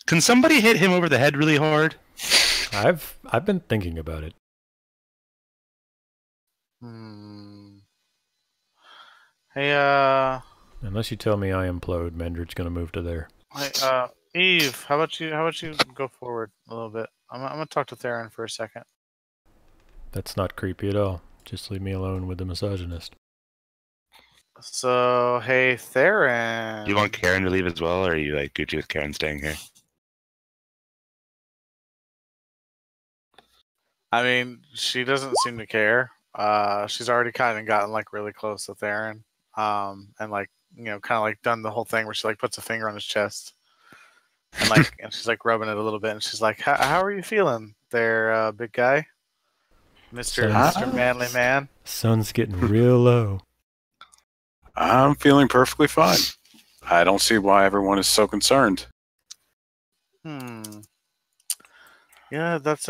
Can somebody hit him over the head really hard? I've been thinking about it. Hey, Unless you tell me I implode, Mandrid's gonna move to there. Eve, how about you go forward a little bit? I'm gonna talk to Theron for a second. That's not creepy at all. Just leave me alone with the misogynist. So, hey, Theron. Do you want Karen to leave as well, or are you like Gucci with Karen staying here? I mean, she doesn't seem to care. She's already kind of gotten like really close to Theron, and like kind of like done the whole thing where she like puts a finger on his chest, and like and she's like rubbing it a little bit, and she's like, "How are you feeling, there, big guy, Mister Manly Man?" Sun's getting real low. I'm feeling perfectly fine. I don't see why everyone is so concerned. Yeah, that's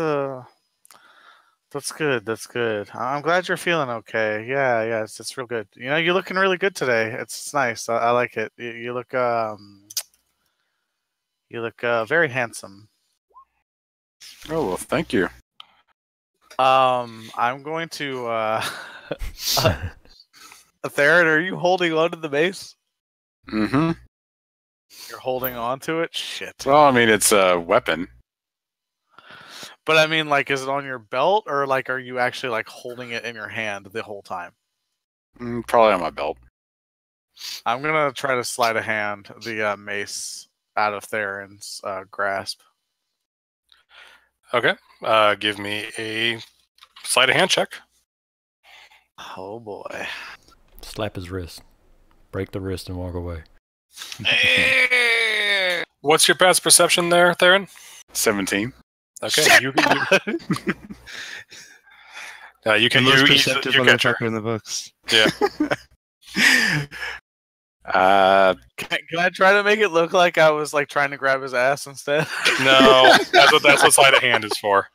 good. That's good. I'm glad you're feeling okay. Yeah, it's real good. You're looking really good today. It's nice. I like it. You look very handsome. Oh, well, thank you. I'm going to Theron, are you holding on to the mace? Mm-hmm. You're holding on to it? Shit. Well, I mean, it's a weapon. But I mean, like, is it on your belt, or like, are you actually like holding it in your hand the whole time? Probably on my belt. I'm gonna try to sleight of hand the mace out of Theron's grasp. Okay. Give me a sleight of hand check. Oh boy. Slap his wrist. Break the wrist and walk away. What's your past perception there, Theron? 17. Okay. You can The most you perceptive catch her. motherfucker in the books. Yeah. Can I try to make it look like I was like trying to grab his ass instead? No, that's what sleight of hand is for.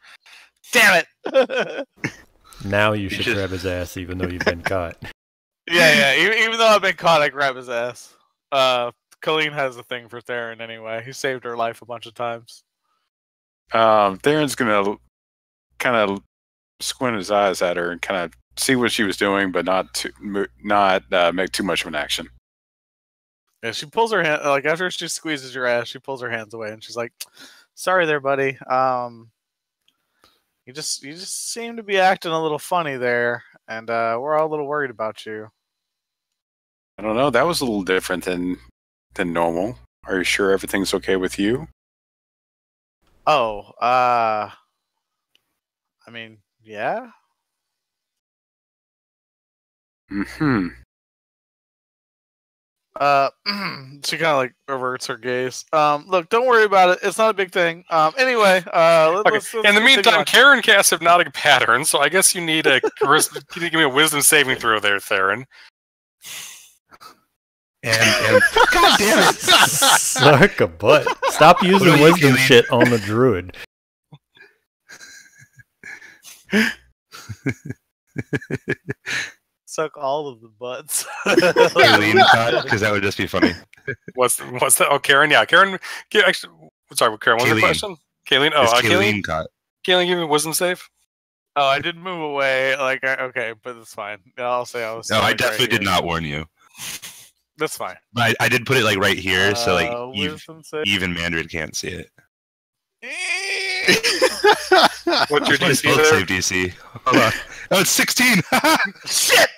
Damn it! Now you should grab his ass, even though you've been caught. Yeah. Even though I've been caught, I grab his ass. Colleen has a thing for Theron anyway. He saved her life a bunch of times. Theron's gonna kind of squint his eyes at her and kind of see what she was doing, but not make too much of an action. Yeah, she pulls her hand, like after she squeezes your ass, she pulls her hands away and she's like, "Sorry there, buddy. You just seem to be acting a little funny there, and we're all a little worried about you." I don't know. That was a little different than normal. Are you sure everything's okay with you? Oh, I mean, yeah. Mm-hmm. She kind of like reverts her gaze. Look, don't worry about it. It's not a big thing. Anyway, let's In the meantime, Karen casts hypnotic pattern, so I guess you need a can you give me a wisdom saving throw there, Theron. And God damn it! Suck a butt. Stop using wisdom shit on the druid. Suck all of the butts. Aileen caught, because that would just be funny. What's that? Oh, Karen. Yeah, Karen. Actually, sorry, Karen. What's your question? Kayleen. Oh, Kayleen caught. Kayleen, give me a wisdom save. Oh, I did move away. Like, okay, but it's fine. I'll say I was. No, I definitely did not warn you. That's fine. But I did put it like right here, so like even Mandrid can't see it. What's your What's my DC spell there? save DC? Hold on. Oh, it's 16. Shit.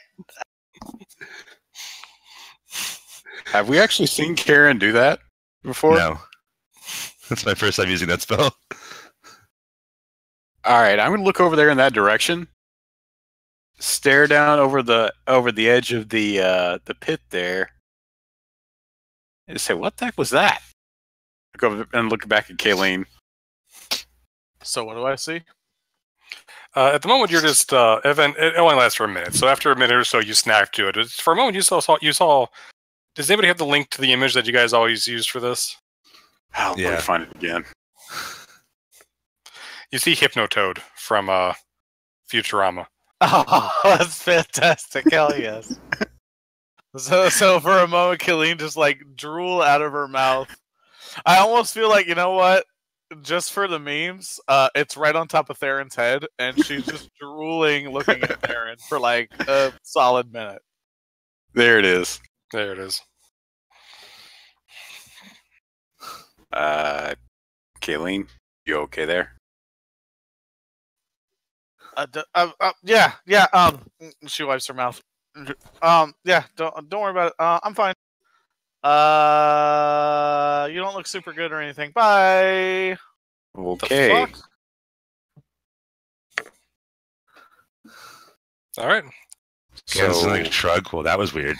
Have we actually seen Karen do that before? No. That's my first time using that spell. All right, I'm gonna look over there in that direction. Stare down over the edge of the pit there, and say, "What the heck was that?" Look over and look back at Kayleen. So what do I see? At the moment, you're just event. It only lasts for a minute. So after a minute or so, you snap to it. For a moment, you saw. Does anybody have the link to the image that you guys always used for this? Let me find it again. You see Hypnotoad from Futurama. Oh, that's fantastic! Hell yes. So for a moment, Killeen just like drool out of her mouth. I almost feel like, you know what? Just for the memes, it's right on top of Theron's head, and she's just drooling, looking at Theron for like a solid minute. There it is. There it is. Kayleen, you okay there? Yeah. She wipes her mouth. Yeah. Don't worry about it. I'm fine. You don't look super good or anything. Bye. Okay. All right. So like a shrug. Well, that was weird.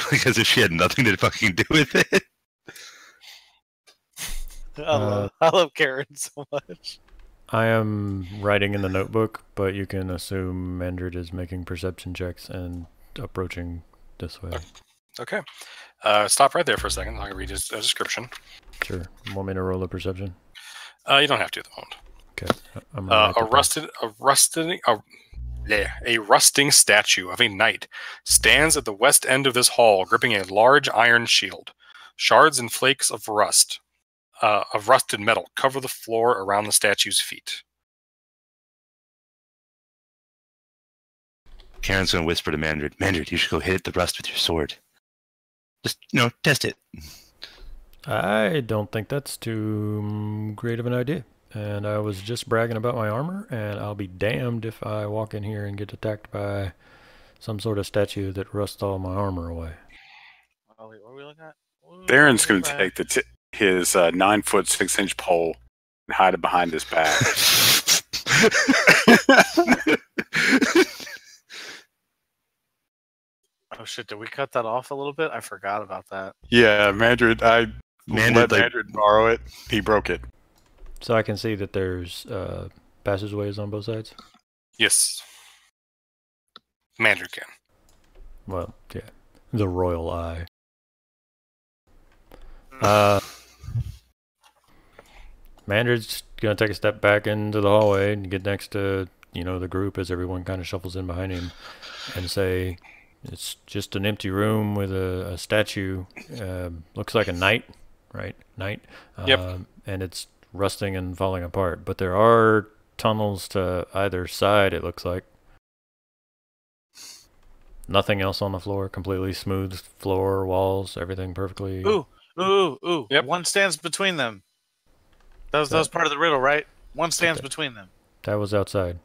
Because if she had nothing to fucking do with it. I love Karen so much. I am writing in the notebook, but you can assume Mandrid is making perception checks and approaching this way. Okay. Stop right there for a second. I'll read his description. Sure. Want me to roll a perception? You don't have to at the moment. Okay. I'm a rusting statue of a knight stands at the west end of this hall, gripping a large iron shield. Shards and flakes of rusted metal cover the floor around the statue's feet. Karen's going to whisper to Mandrid, "Mandrid, you should go hit the rust with your sword. Just, test it." I don't think that's too great of an idea. And I was just bragging about my armor, and I'll be damned if I walk in here and get attacked by some sort of statue that rusts all my armor away. Oh, wait, what are we looking at? Theron's going to take his 9-foot 6-inch pole and hide it behind his back. Oh shit! Did we cut that off a little bit? I forgot about that. Yeah, Mandrid. I let Mandrid borrow it. He broke it. So I can see that there's passageways on both sides? Yes. Mandrid can. Well, yeah. The royal eye. Mandrid's going to take a step back into the hallway and get next to, the group as everyone kind of shuffles in behind him and say, "It's just an empty room with a statue. Looks like a knight, right? Knight. Yep. And it's rusting and falling apart. But there are tunnels to either side, it looks like. Nothing else on the floor. Completely smooth floor, walls, everything perfectly. Ooh. Yep. One stands between them. That was part of the riddle, right? One stands between them. That was outside.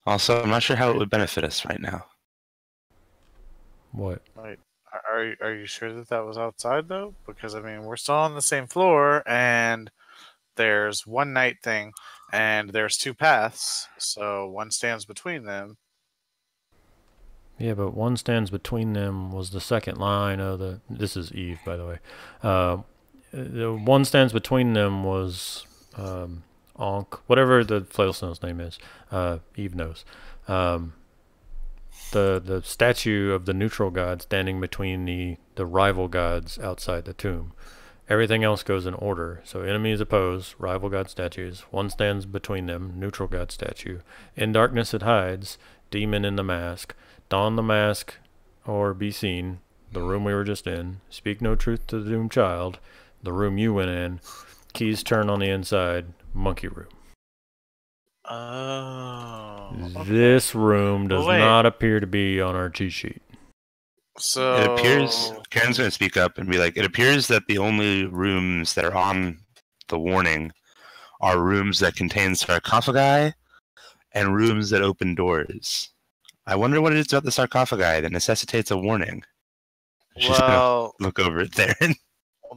Also, I'm not sure how it would benefit us right now. What? Wait, are you sure that was outside though? Because I mean, we're still on the same floor, and there's one night thing, and there's two paths, so one stands between them. Yeah, but one stands between them was the second line of the... This is Eve, by the way. The one stands between them was Ankh, whatever the flail snail's name is. Eve knows. The statue of the neutral god standing between the rival gods outside the tomb. Everything else goes in order. So enemies oppose, rival god statues. One stands between them, neutral god statue. In darkness it hides, demon in the mask. Don the mask or be seen, the room we were just in. Speak no truth to the doomed child, the room you went in. Keys turn on the inside, monkey room. Oh. Okay. This room does not appear to be on our cheat sheet. So it appears, Karen's going to speak up and be like, "It appears that the only rooms that are on the warning are rooms that contain sarcophagi and rooms that open doors. I wonder what it is about the sarcophagi that necessitates a warning." She's going to look over at Theron.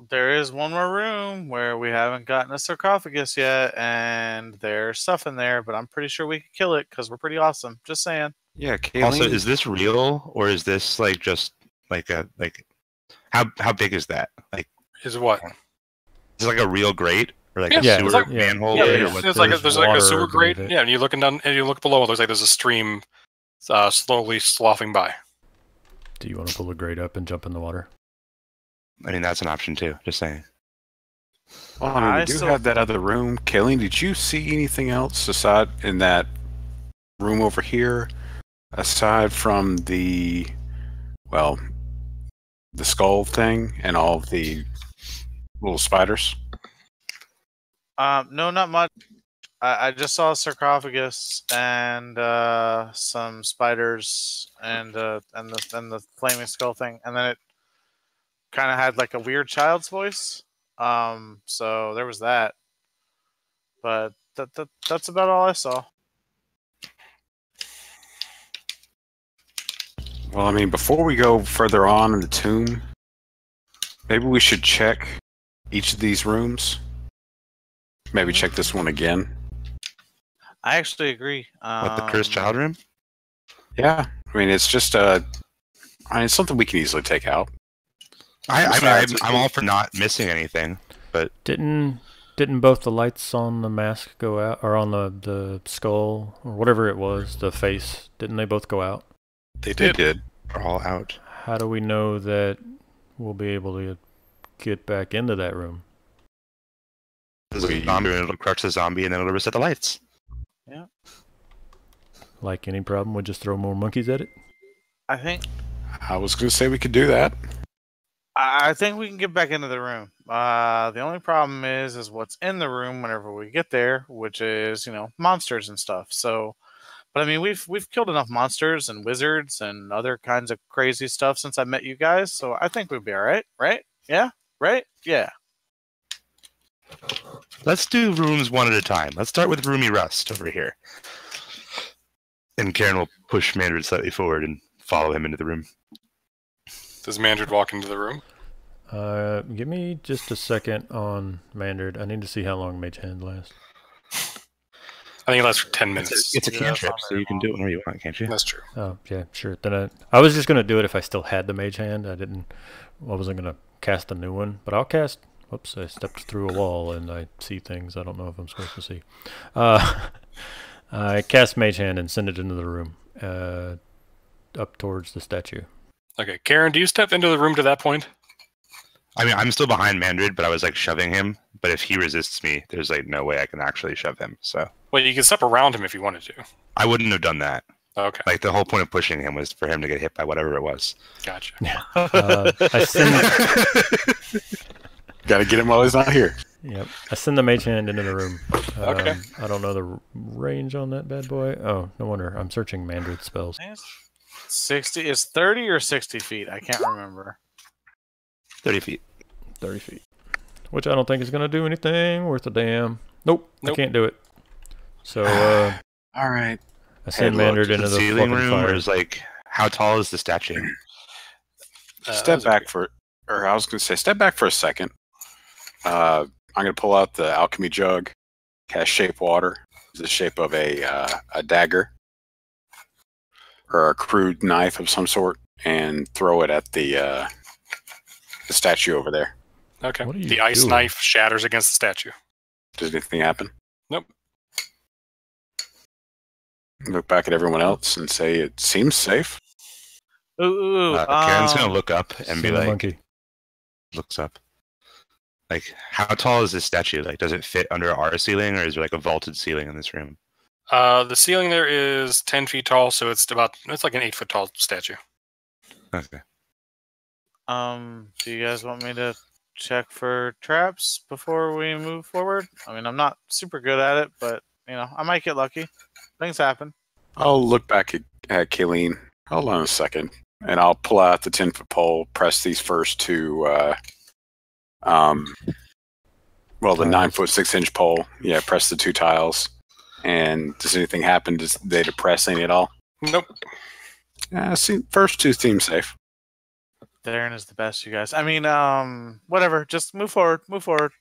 There is one more room where we haven't gotten a sarcophagus yet, and there's stuff in there, but I'm pretty sure we could kill it because we're pretty awesome. Just saying. Yeah, Kayleen. Also, is this real or is this like just like a how big is that? Like, Is what? is it like a real grate or like Yeah, a yeah, sewer it's like- manhole? Yeah, grate, or it's what? like There's there's like a water sewer grate. beneath it. Yeah, and you looking down and you look below. It looks like there's a stream slowly sloughing by. Do you want to pull a grate up and jump in the water? I mean, that's an option too. Just saying. Well, I mean, I we do still- have that other room. Kayleen, did you see anything else aside in that room over here, aside from the skull thing and all of the little spiders? No, not much. I just saw a sarcophagus and some spiders and the flaming skull thing, and then it kind of had like a weird child's voice. So there was that, but that's about all I saw. Well, I mean, before we go further on in the tomb, maybe we should check each of these rooms. Maybe check this one again. I actually agree. What, the cursed child room? Yeah, I mean, it's just it's something we can easily take out. I'm all for not missing anything, but Didn't both the lights on the mask go out, or on the skull, or whatever it was, the face? Didn't they both go out? They They did. did. we're all out. How do we know that we'll be able to get back into that room? There's a zombie, and it'll crush the zombie, and then it'll reset the lights. Like any problem, we'll just throw more monkeys at it? I think I was going to say we could do that. I think we can get back into the room. The only problem is what's in the room whenever we get there, which is monsters and stuff. So, but I mean we've killed enough monsters and wizards and other kinds of crazy stuff since I met you guys. So I think we'd be all right, right? Yeah, right? Yeah. Let's do rooms one at a time. Let's start with Roomy Rust over here. And Karen will push Mandrid slightly forward and follow him into the room. Does Mandrid walk into the room? Give me just a second on Mandrid. I need to see how long Mage Hand lasts. I think it lasts for 10 minutes. It's a Yeah, cantrip, that's not so you can very do it whenever you want, can't you? That's true. Oh, yeah, sure. Then I was just going to do it if I still had the Mage Hand. I wasn't going to cast a new one, but I'll cast... Whoops, I stepped through a wall and I see things I don't know if I'm supposed to see. I cast Mage Hand and send it into the room, up towards the statue. Okay, Karen, do you step into the room to that point? I mean, I'm still behind Mandrid, but I was like shoving him. But if he resists me, there's like no way I can actually shove him. So Well, you can step around him if you wanted to. I wouldn't have done that. Okay, Like the whole point of pushing him was for him to get hit by whatever it was. gotcha. I send... Got to get him while he's not here. Yep. I send the Mage Hand into the room. Okay. I don't know the range on that bad boy. Oh, no wonder. I'm searching Mandrid spells. 60 is 30 or 60 feet. I can't remember. 30 feet. 30 feet. Which I don't think is going to do anything worth a damn. Nope. I Nope. can't do it. So, All right. I send Hey, look, Mandrid into the ceiling fucking room, fire. or is like, how tall is the statue? Step back I was going to say, step back for a second. I'm going to pull out the alchemy jug, cast shape water. It's the shape of a dagger or a crude knife of some sort, and throw it at the statue over there. Okay. What are you The ice doing? knife shatters against the statue. Does anything happen? Nope. Look back at everyone else and say it seems safe. Ooh, Karen's gonna look up and be Send the like, monkey. looks up. Like, how tall is this statue? Like, does it fit under our ceiling, or is there like a vaulted ceiling in this room? The ceiling there is 10 feet tall, so it's like an 8-foot tall statue. Okay. Do you guys want me to check for traps before we move forward? I mean, I'm not super good at it, but I might get lucky. Things happen. I'll look back at Kayleen. Hold on a second. And I'll pull out the 10-foot pole, press these first two, the 9-foot 6-inch pole. Yeah, press the two tiles. And does anything happen? Does they depress any at all? Nope. See, first two seem safe. Theron is the best, you guys. I mean, whatever. Just move forward. Move forward.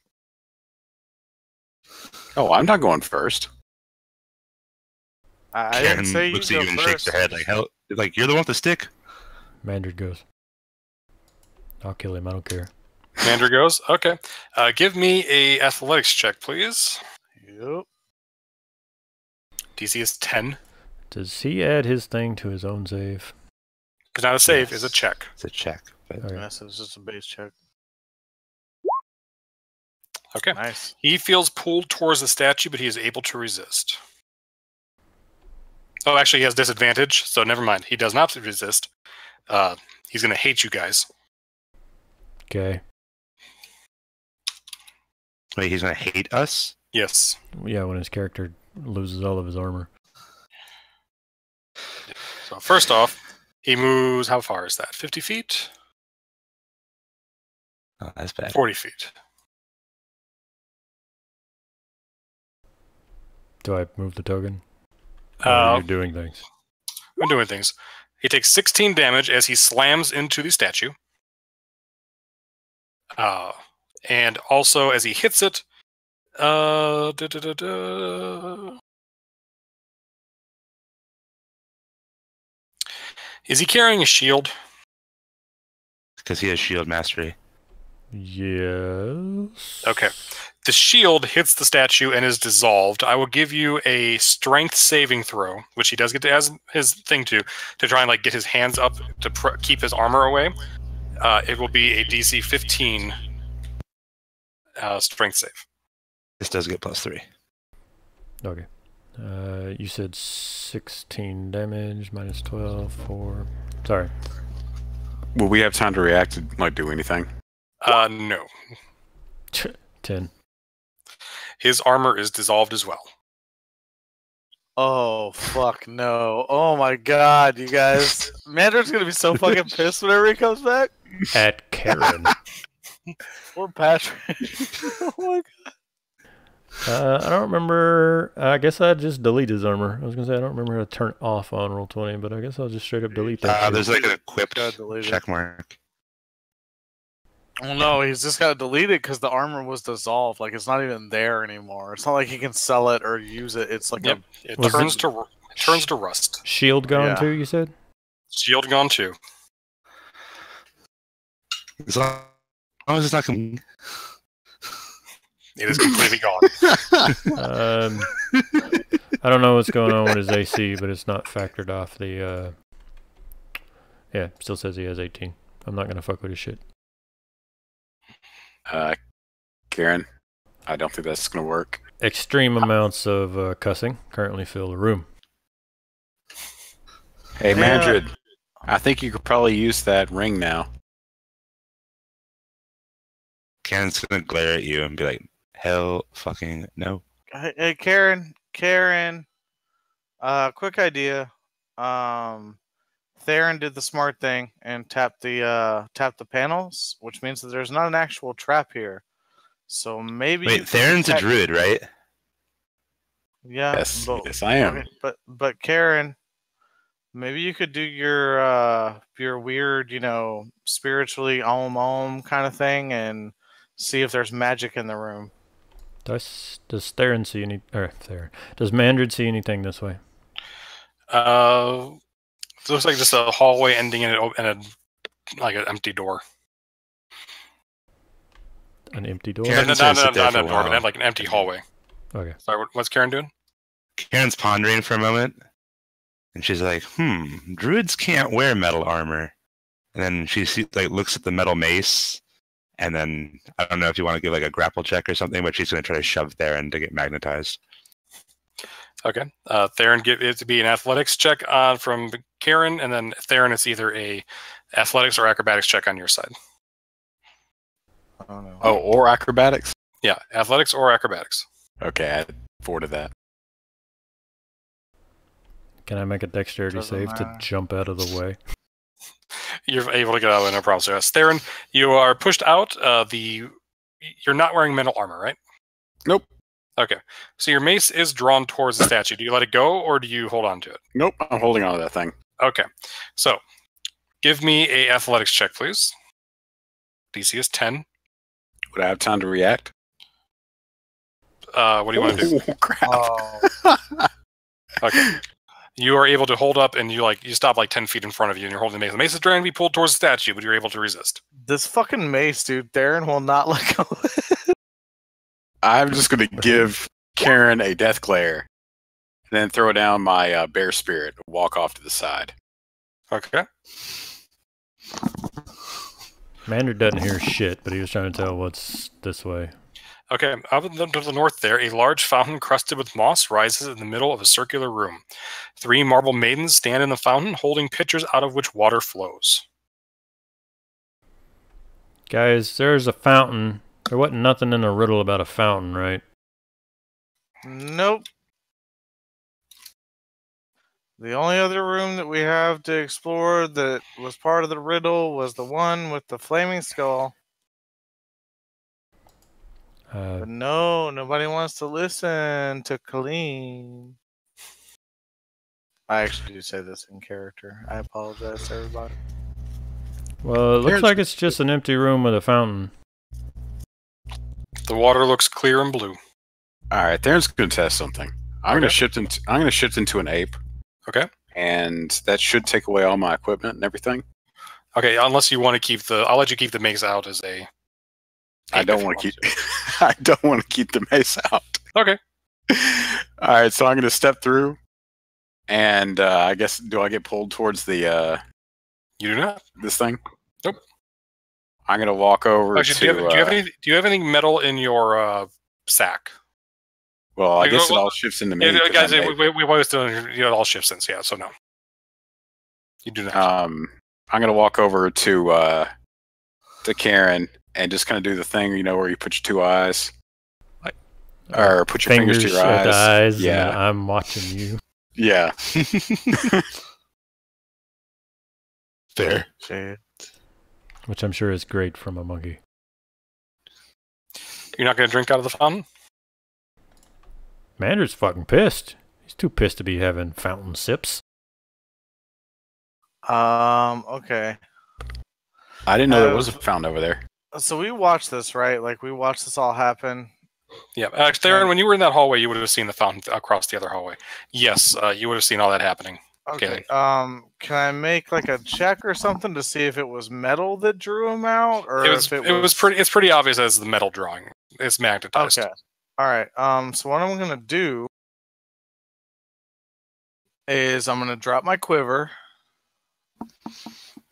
Oh, I'm not going first. I didn't say you looks go at you and shakes first. her head like, hell, like you're the one with the stick. Mandrid goes. I'll kill him. I don't care. Commander goes. Okay. Give me a athletics check, please. Yep. DC is 10. Does he add his thing to his own save? Because now a save Yes. is a check. It's a check. But Okay. Yes, it's just a base check. Okay. Nice. He feels pulled towards the statue, but he is able to resist. Oh, actually, he has disadvantage, so never mind. He does not resist. He's going to hate you guys. Okay. wait, he's gonna hate us? Yes. Yeah, when his character loses all of his armor. So first off, he moves, how far is that? 50 feet? Oh, that's bad. 40 feet. Do I move the token? Or are you doing things? I'm doing things. He takes 16 damage as he slams into the statue. And also as he hits it, Is he carrying a shield? Because he has shield mastery. Yes. Okay. The shield hits the statue and is dissolved. I will give you a strength saving throw, which he does get to as his thing to try and like get his hands up to keep his armor away. It will be a DC 15 strength save. This does get +3. Okay. You said 16 damage, minus 12, 4. Sorry. Will we have time to react and like do anything? No. 10. His armor is dissolved as well. Oh, fuck no. Oh my god, you guys. Mandrid's gonna be so fucking pissed whenever he comes back. At Karen. Poor Patrick. Oh my god. I don't remember. I guess I just delete his armor. I was gonna say I don't remember how to turn off on Roll20, but I guess I'll just straight up delete that. shit. There's like an equipped Gotta delete it. check mark. Well, no, he's just got to delete it because the armor was dissolved. Like, it's not even there anymore. It's not like he can sell it or use it. It's like Yep. It Was turns it- to rust. Shield gone Yeah. too, you said? Shield gone too. As long as it's not coming. It is completely gone. I don't know what's going on with his AC, but it's not factored off the. Yeah, still says he has 18. I'm not gonna fuck with his shit. Karen, I don't think that's gonna work. Extreme amounts of cussing currently fill the room. Hey, Yeah. Mandrid, I think you could probably use that ring now. Karen's gonna glare at you and be like, "Hell, fucking no." Hey, Karen, quick idea. Theron did the smart thing and tapped the panels, which means that there's not an actual trap here. So maybe you Wait, could Theron's a detect- druid, right? Yeah. Yes, but- yes, I am. okay, but Karen, maybe you could do your weird, spiritually om kind of thing and see if there's magic in the room. Does Theron see any? Or Theron. Does Mandrid see anything this way? It looks like just a hallway ending in an empty door. An empty door? Karen- No, Karen's gonna sit there not for a a door, but while. like an empty hallway. Okay. Sorry, what's Karen doing? Karen's pondering for a moment, and she's like, druids can't wear metal armor." And then she looks at the metal mace, and then I don't know if you want to give like a grapple check or something, but she's going to try to shove Theron to get magnetized. Okay. Theron, get it to be an athletics check from Karen, and then Theron, it's either a athletics or acrobatics check on your side. Oh no. Oh, or acrobatics? Yeah, athletics or acrobatics. Okay, I had 4 to that. Can I make a dexterity Doesn't save matter. to jump out of the way? You're able to get out of it, no problem. So, yes, Theron, you are pushed out. You're not wearing metal armor, right? Nope. Okay. So your mace is drawn towards the statue. Do you let it go, or do you hold on to it? Nope, I'm holding on to that thing. Okay. So Give me a athletics check, please. DC is 10. Would I have time to react? What do you want to do? Oh, crap. Oh, Okay. You are able to hold up, and you stop like 10 feet in front of you, and you're holding the mace. The mace is trying to be pulled towards the statue, but you're able to resist. this fucking mace, dude. Darren will not let go. I'm just going to give Karen a death glare and then throw down my bear spirit and walk off to the side. Okay. Mander doesn't hear shit, but he was trying to tell what's this way. Okay, up to the north there, a large fountain crusted with moss rises in the middle of a circular room. 3 marble maidens stand in the fountain, holding pitchers out of which water flows. Guys, there's a fountain. There wasn't nothing in the riddle about a fountain, right? Nope. The only other room that we have to explore that was part of the riddle was the one with the flaming skull. But no, nobody wants to listen to Colleen. I actually do say this in character. I apologize to everybody. Well, it looks like it's just an empty room with a fountain. The water looks clear and blue. All right, Theron's going to test something. I'm going to shift into an ape. Okay. And that should take away all my equipment and everything. Okay, unless you want to keep I'll let you keep the mace out as a... I don't want to keep... I don't want to keep the mace out. Okay. All right, so I'm going to step through. And I guess, do I get pulled towards the... You do not. This thing? Nope. I'm going to walk over Actually, to... do you have any metal in your sack? Well, I guess it all shifts into me. Yeah, guys, we always do it all shifts in, yeah, so no. You do not. I'm going to walk over to Karen and just kind of do the thing, where you put your 2 eyes. Or put your fingers to your at eyes. the eyes. Yeah. And I'm watching you. Yeah. There. Which I'm sure is great from a monkey. You're not going to drink out of the fountain? Mander's fucking pissed. He's too pissed to be having fountain sips. Okay. I didn't know there was a fountain over there. So we watched this, right? Like, we watched this all happen. Yeah. Actually, Theron, when you were in that hallway, you would have seen the fountain across the other hallway. Yes, you would have seen all that happening. Okay. Can I make like a check or something to see if it was metal that drew him out, or it's pretty obvious as the metal drawing. It's magnetized. Okay. All right. So what I'm gonna do is I'm gonna drop my quiver,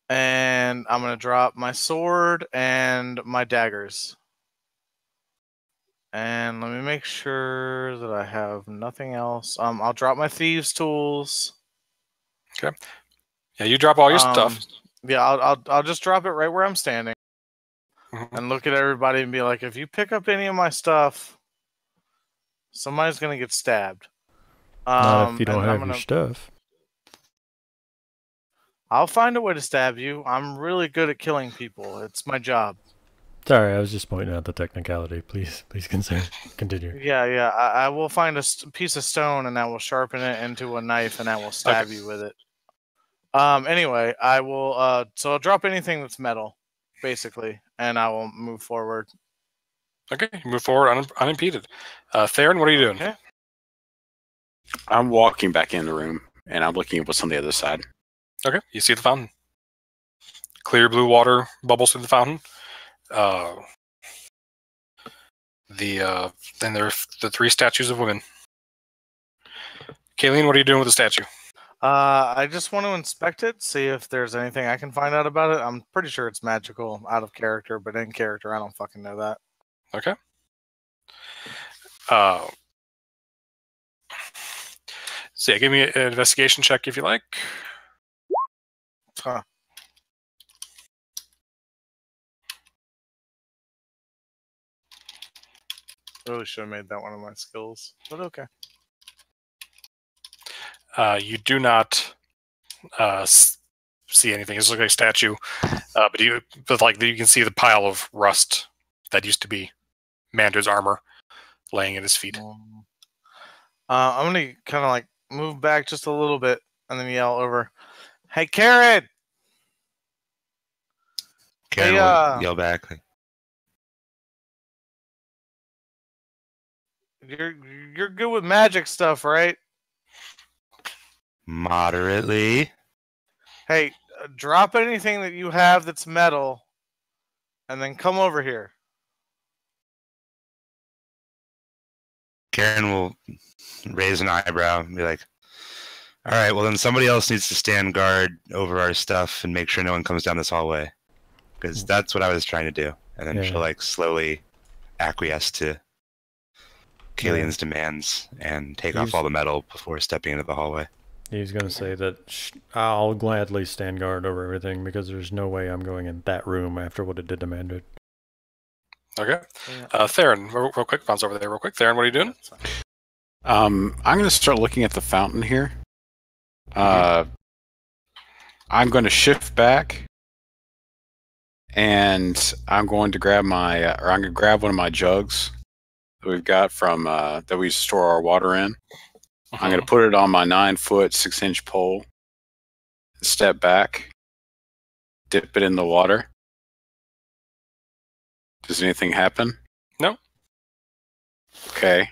and I'm gonna drop my sword and my daggers. And let me make sure that I have nothing else. I'll drop my thieves' tools. Okay. Yeah, you drop all your stuff. Yeah, I'll just drop it right where I'm standing, and look at everybody and be like, if you pick up any of my stuff, somebody's gonna get stabbed. Not if you don't have your stuff. I'll find a way to stab you. I'm really good at killing people. It's my job. Sorry, I was just pointing out the technicality. Please continue. Yeah. I will find a piece of stone, and I will sharpen it into a knife, and I will stab you with it. Anyway, I will. So I'll drop anything that's metal, basically, and I will move forward. Okay, you move forward unimpeded. Theron, what are you doing? Okay. I'm walking back in the room, and I'm looking at what's on the other side. Okay, you see the fountain. Clear blue water bubbles through the fountain. Then there are the 3 statues of women. Kayleen, what are you doing with the statue? I just want to inspect it, see if there's anything I can find out about it. I'm pretty sure it's magical out of character, but in character, I don't fucking know that. Okay. So yeah, give me an investigation check if you like. Huh. Really should have made that one of my skills, but okay. You do not see anything. It's like a statue, but you can see the pile of rust that used to be Mander's armor laying at his feet. I'm gonna kind of like move back just a little bit and then yell over, "Hey, Karen! Karen will yell back. Like, you're good with magic stuff, right? moderately. Hey, drop anything that you have that's metal, and then come over here. Karen will raise an eyebrow and be like, all right, well then somebody else needs to stand guard over our stuff and make sure no one comes down this hallway. Because that's what I was trying to do. And then she'll like slowly acquiesce to Killian's demands and take off all the metal before stepping into the hallway. He's going to say that I'll gladly stand guard over everything because there's no way I'm going in that room after what it did to Mandrid. Okay. Theron, real quick. Bounce over there real quick. Theron, what are you doing? I'm going to start looking at the fountain here. I'm going to shift back, and I'm going to grab my, I'm going to grab one of my jugs that we've got from that we store our water in. I'm going to put it on my 9-foot 6-inch pole. Step back, dip it in the water. Does anything happen? No. Okay.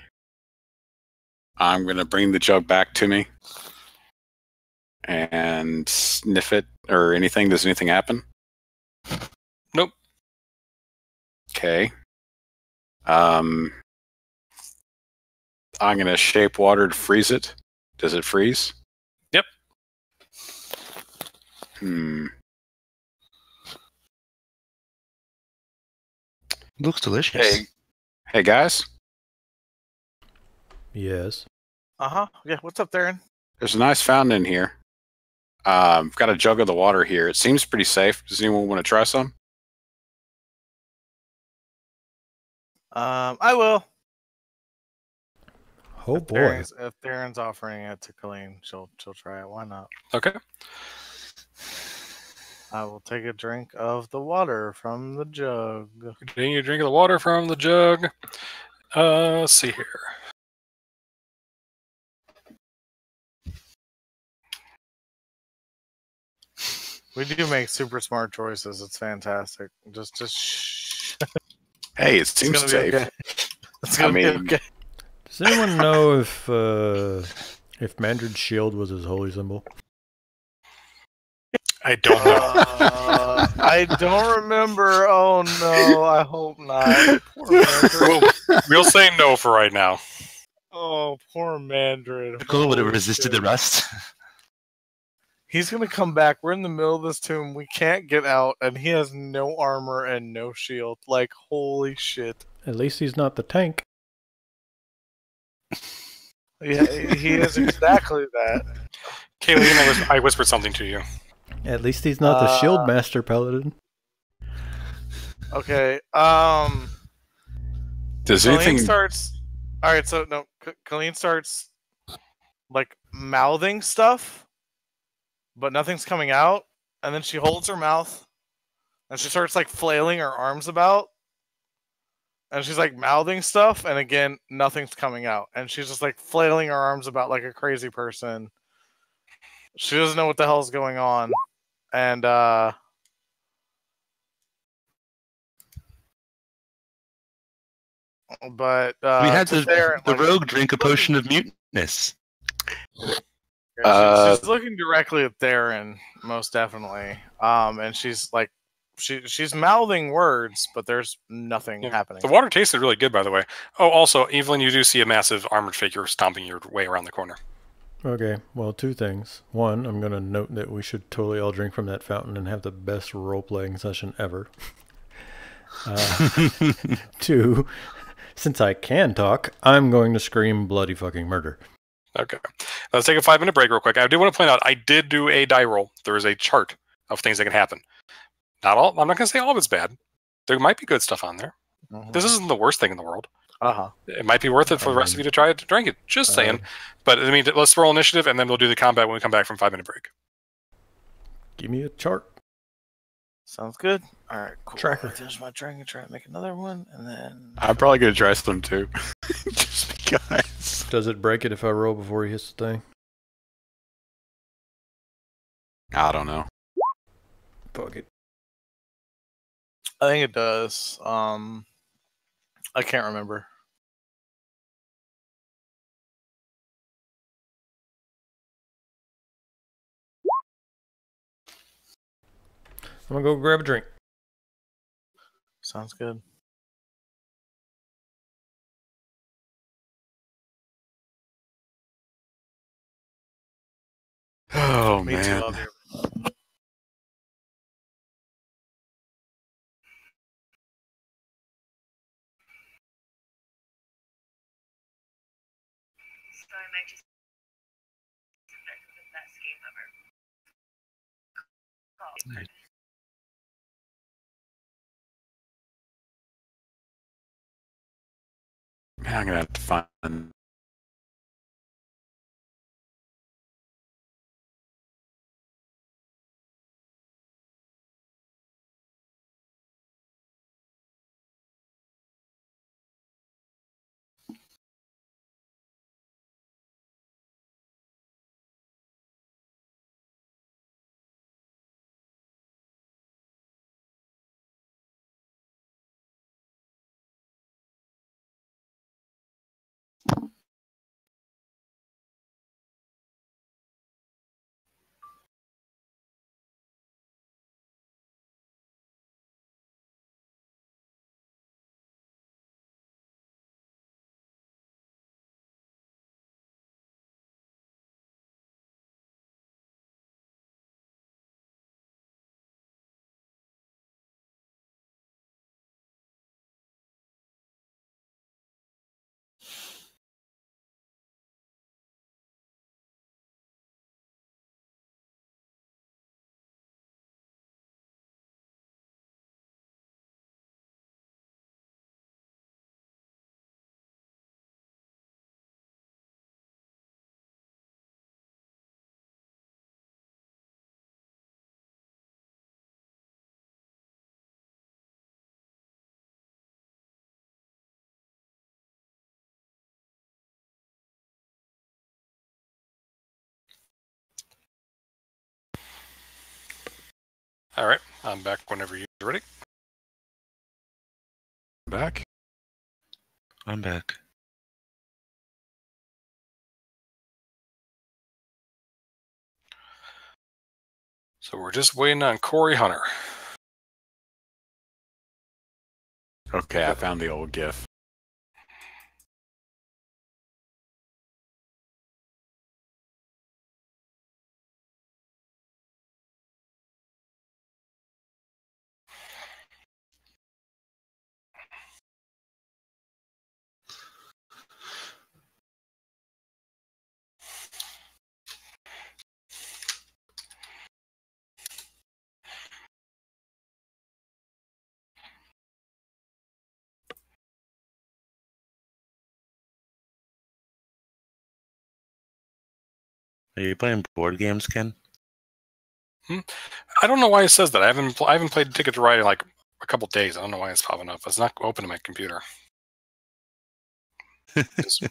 I'm going to bring the jug back to me and sniff it or anything. Does anything happen? Nope. Okay. I'm going to shape water to freeze it. Does it freeze? Yep. Looks delicious. Hey guys. Yes. Yeah, what's up, Theron? There's a nice fountain in here. I've got a jug of the water here. It seems pretty safe. Does anyone want to try some? I will. Oh boy. If Theron's offering it to Colleen, she'll try it. Why not? Okay. I will take a drink of the water from the jug. Continue to drink the water from the jug. Let's see here. We do make super smart choices. It's fantastic. Just shh. Hey, it seems safe. Okay. It's gonna be okay. Does anyone know if Mandrid's shield was his holy symbol? I don't know. I don't remember. Oh no, I hope not. Poor Mandrid. We'll say no for right now. Oh, poor Mandrid. Cool, would have resisted the rust. He's gonna come back. We're in the middle of this tomb. We can't get out, and he has no armor and no shield. Like, holy shit. At least he's not the tank. Yeah, he is exactly that. Kayleen, I whispered something to you. At least he's not the shield master paladin. Okay. Does Colleen anything starts? All right. So no, Colleen starts like mouthing stuff, but nothing's coming out. And then she holds her mouth, and she starts like flailing her arms about, and she's like mouthing stuff, and again, nothing's coming out, and she's just like flailing her arms about like a crazy person. She doesn't know what the hell's going on, and but we had the rogue drink a potion of muteness. She's looking directly at Theron, most definitely. And she's like, she's mouthing words, but there's nothing happening. The water tasted really good, by the way. Oh, also, Evelyn, you do see a massive armored figure stomping your way around the corner. Okay, well, two things. One, I'm going to note that we should totally all drink from that fountain and have the best role-playing session ever. Two, since I can talk, I'm going to scream bloody fucking murder. Okay. Let's take a 5-minute break real quick. I do want to point out, I did do a die roll. There is a chart of things that can happen. Not all. I'm not going to say all of it's bad. There might be good stuff on there. This isn't the worst thing in the world. It might be worth it for the rest of you to try to drink it. Just saying. But I mean, let's roll initiative, and then we'll do the combat when we come back from 5-minute break. Give me a chart. Sounds good. All right, cool. Tracker. Finish my drink and try to make another one, and then I'm probably gonna try some too, just because. Does it break it if I roll before he hits the thing? I don't know. Fuck it. I think it does. I can't remember. I'm gonna go grab a drink. Sounds good. Oh, Me too. man. I'll be Man, I'm going to have to find... All right, I'm back whenever you're ready. Back? I'm back. So we're just waiting on Corey Hunter. Okay, I found the old GIF. Are you playing board games, Ken? I don't know why it says that. I haven't played Ticket to Ride in like a couple days. I don't know why it's popping up. It's not open to my computer. Just-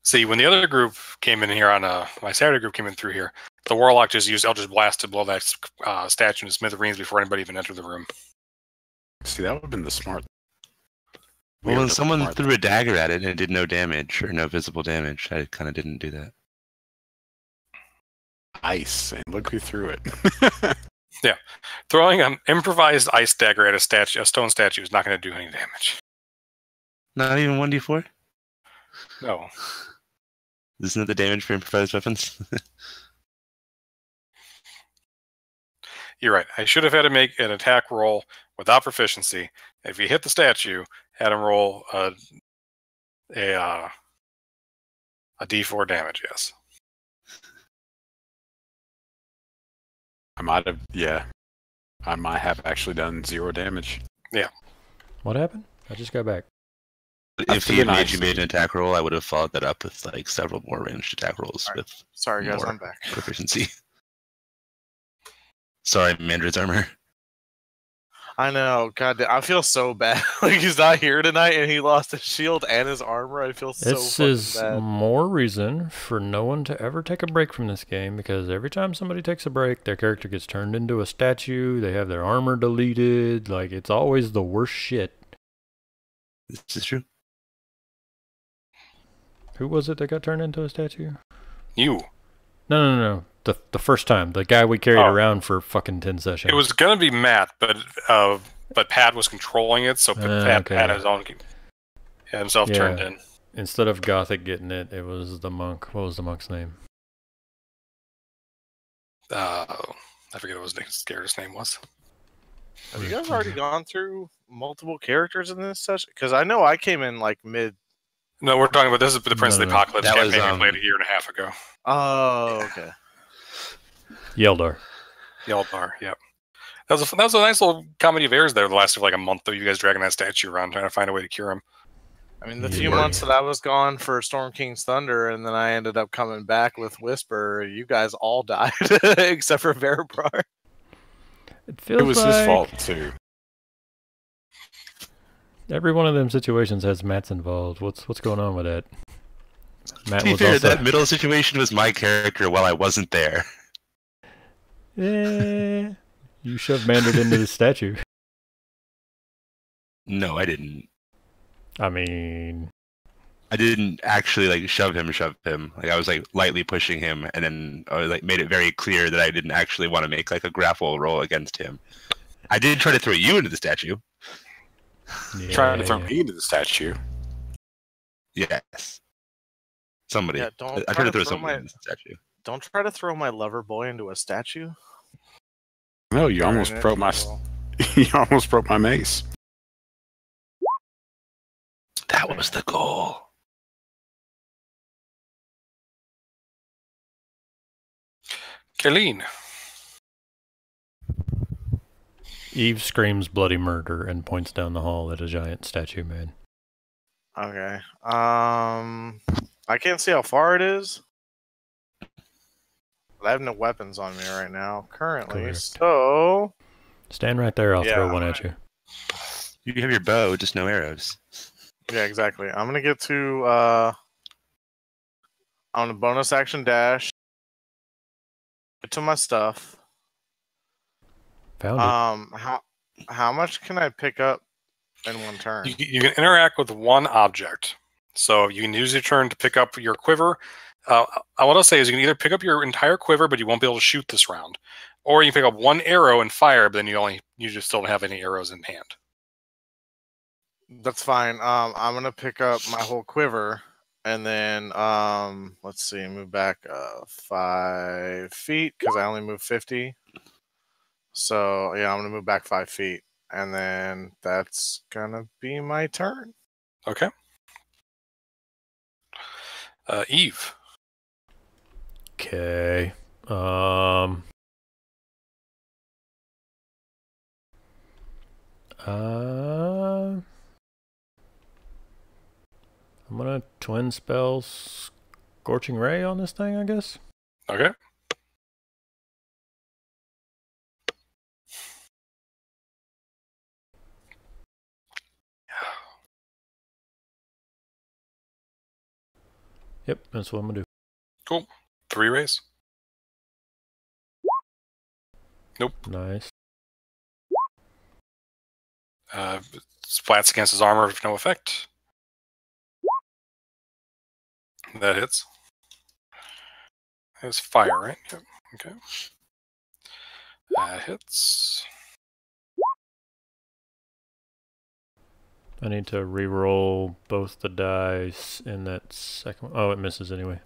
See, when the other group came in here on my Saturday group came in through here, the warlock just used Eldritch Blast to blow that statue in smithereens before anybody even entered the room. See, that would have been the smart. Well, when someone threw a dagger at it and it did no damage or no visible damage, I kind of didn't do that. Ice, and look who threw it. Yeah, throwing an improvised ice dagger at a stone statue is not going to do any damage. Not even 1d4? No. Isn't it the damage for improvised weapons? You're right. I should have had to make an attack roll without proficiency. If you hit the statue, had him roll a D4 damage. Yes. I might have actually done 0 damage. Yeah. What happened? I just got back. If he had made you made an attack roll, I would have followed that up with like several more ranged attack rolls with Sorry guys, more I'm back. proficiency. Sorry, Mandrid's armor. I know, God, I feel so bad. Like he's not here tonight, and he lost his shield and his armor. I feel so This fucking is bad. more reason for no one to ever take a break from this game, because every time somebody takes a break, their character gets turned into a statue, they have their armor deleted, like, it's always the worst shit. This is true. Who was it that got turned into a statue? You. No. The first time. The guy we carried around for fucking 10 sessions. It was going to be Matt, but Pat was controlling it, so Pat had his own. Had himself turned in. Instead of Gothic getting it, it was the monk. What was the monk's name? I forget what his character's name was. Have you guys already gone through multiple characters in this session? Because I know I came in like mid. No, we're talking about this is the Prince of the Apocalypse That campaign was, we played a year and a half ago. Oh, okay. Yeldar. Yeldar, yep. That was a nice little comedy of errors there the last like a month though. You guys dragging that statue around trying to find a way to cure him. I mean, the few months that I was gone for Storm King's Thunder, and then I ended up coming back with Whisper, you guys all died except for Verabrar. It was his fault too. Every one of them situations has Matt's involved. What's going on with that? Matt To be was fair, also... that middle situation was my character while I wasn't there. You shoved Mandrid into the statue. No, I didn't. I mean... I didn't actually like shove him. Like I was like lightly pushing him, and then I like made it very clear that I didn't actually want to make like a grapple roll against him. I did try to throw you into the statue. Yeah. Trying to throw me into the statue. Yes. Somebody. Yeah, I tried to throw somebody into the statue. Don't try to throw my lover boy into a statue. No, you almost broke my. You almost broke my mace. That was the goal. Kaleen. Eve screams bloody murder and points down the hall at a giant statue man. Okay. I can't see how far it is. I have no weapons on me right now, currently. Correct. So Stand right there, I'll throw one at you. You have your bow, just no arrows. yeah, exactly. I'm gonna get to on a bonus action dash. Get to my stuff. Found it. How much can I pick up in one turn? You can interact with one object. So you can use your turn to pick up your quiver. What I'll say is you can either pick up your entire quiver, but you won't be able to shoot this round. Or you can pick up one arrow and fire, but then you just don't have any arrows in hand. That's fine. I'm gonna pick up my whole quiver, and then let's see, move back 5 feet because I only move 50. So yeah, I'm gonna move back 5 feet, and then that's gonna be my turn. Okay. Eve. Okay. I'm gonna twin spell Scorching Ray on this thing, I guess. Okay. Yep, that's what I'm gonna do. Cool. 3 rays. Nope. Nice. Splats against his armor with no effect. That hits. That's fire, right? Yep. Okay. That hits. I need to re-roll both the dice in that second one. Oh, it misses anyway.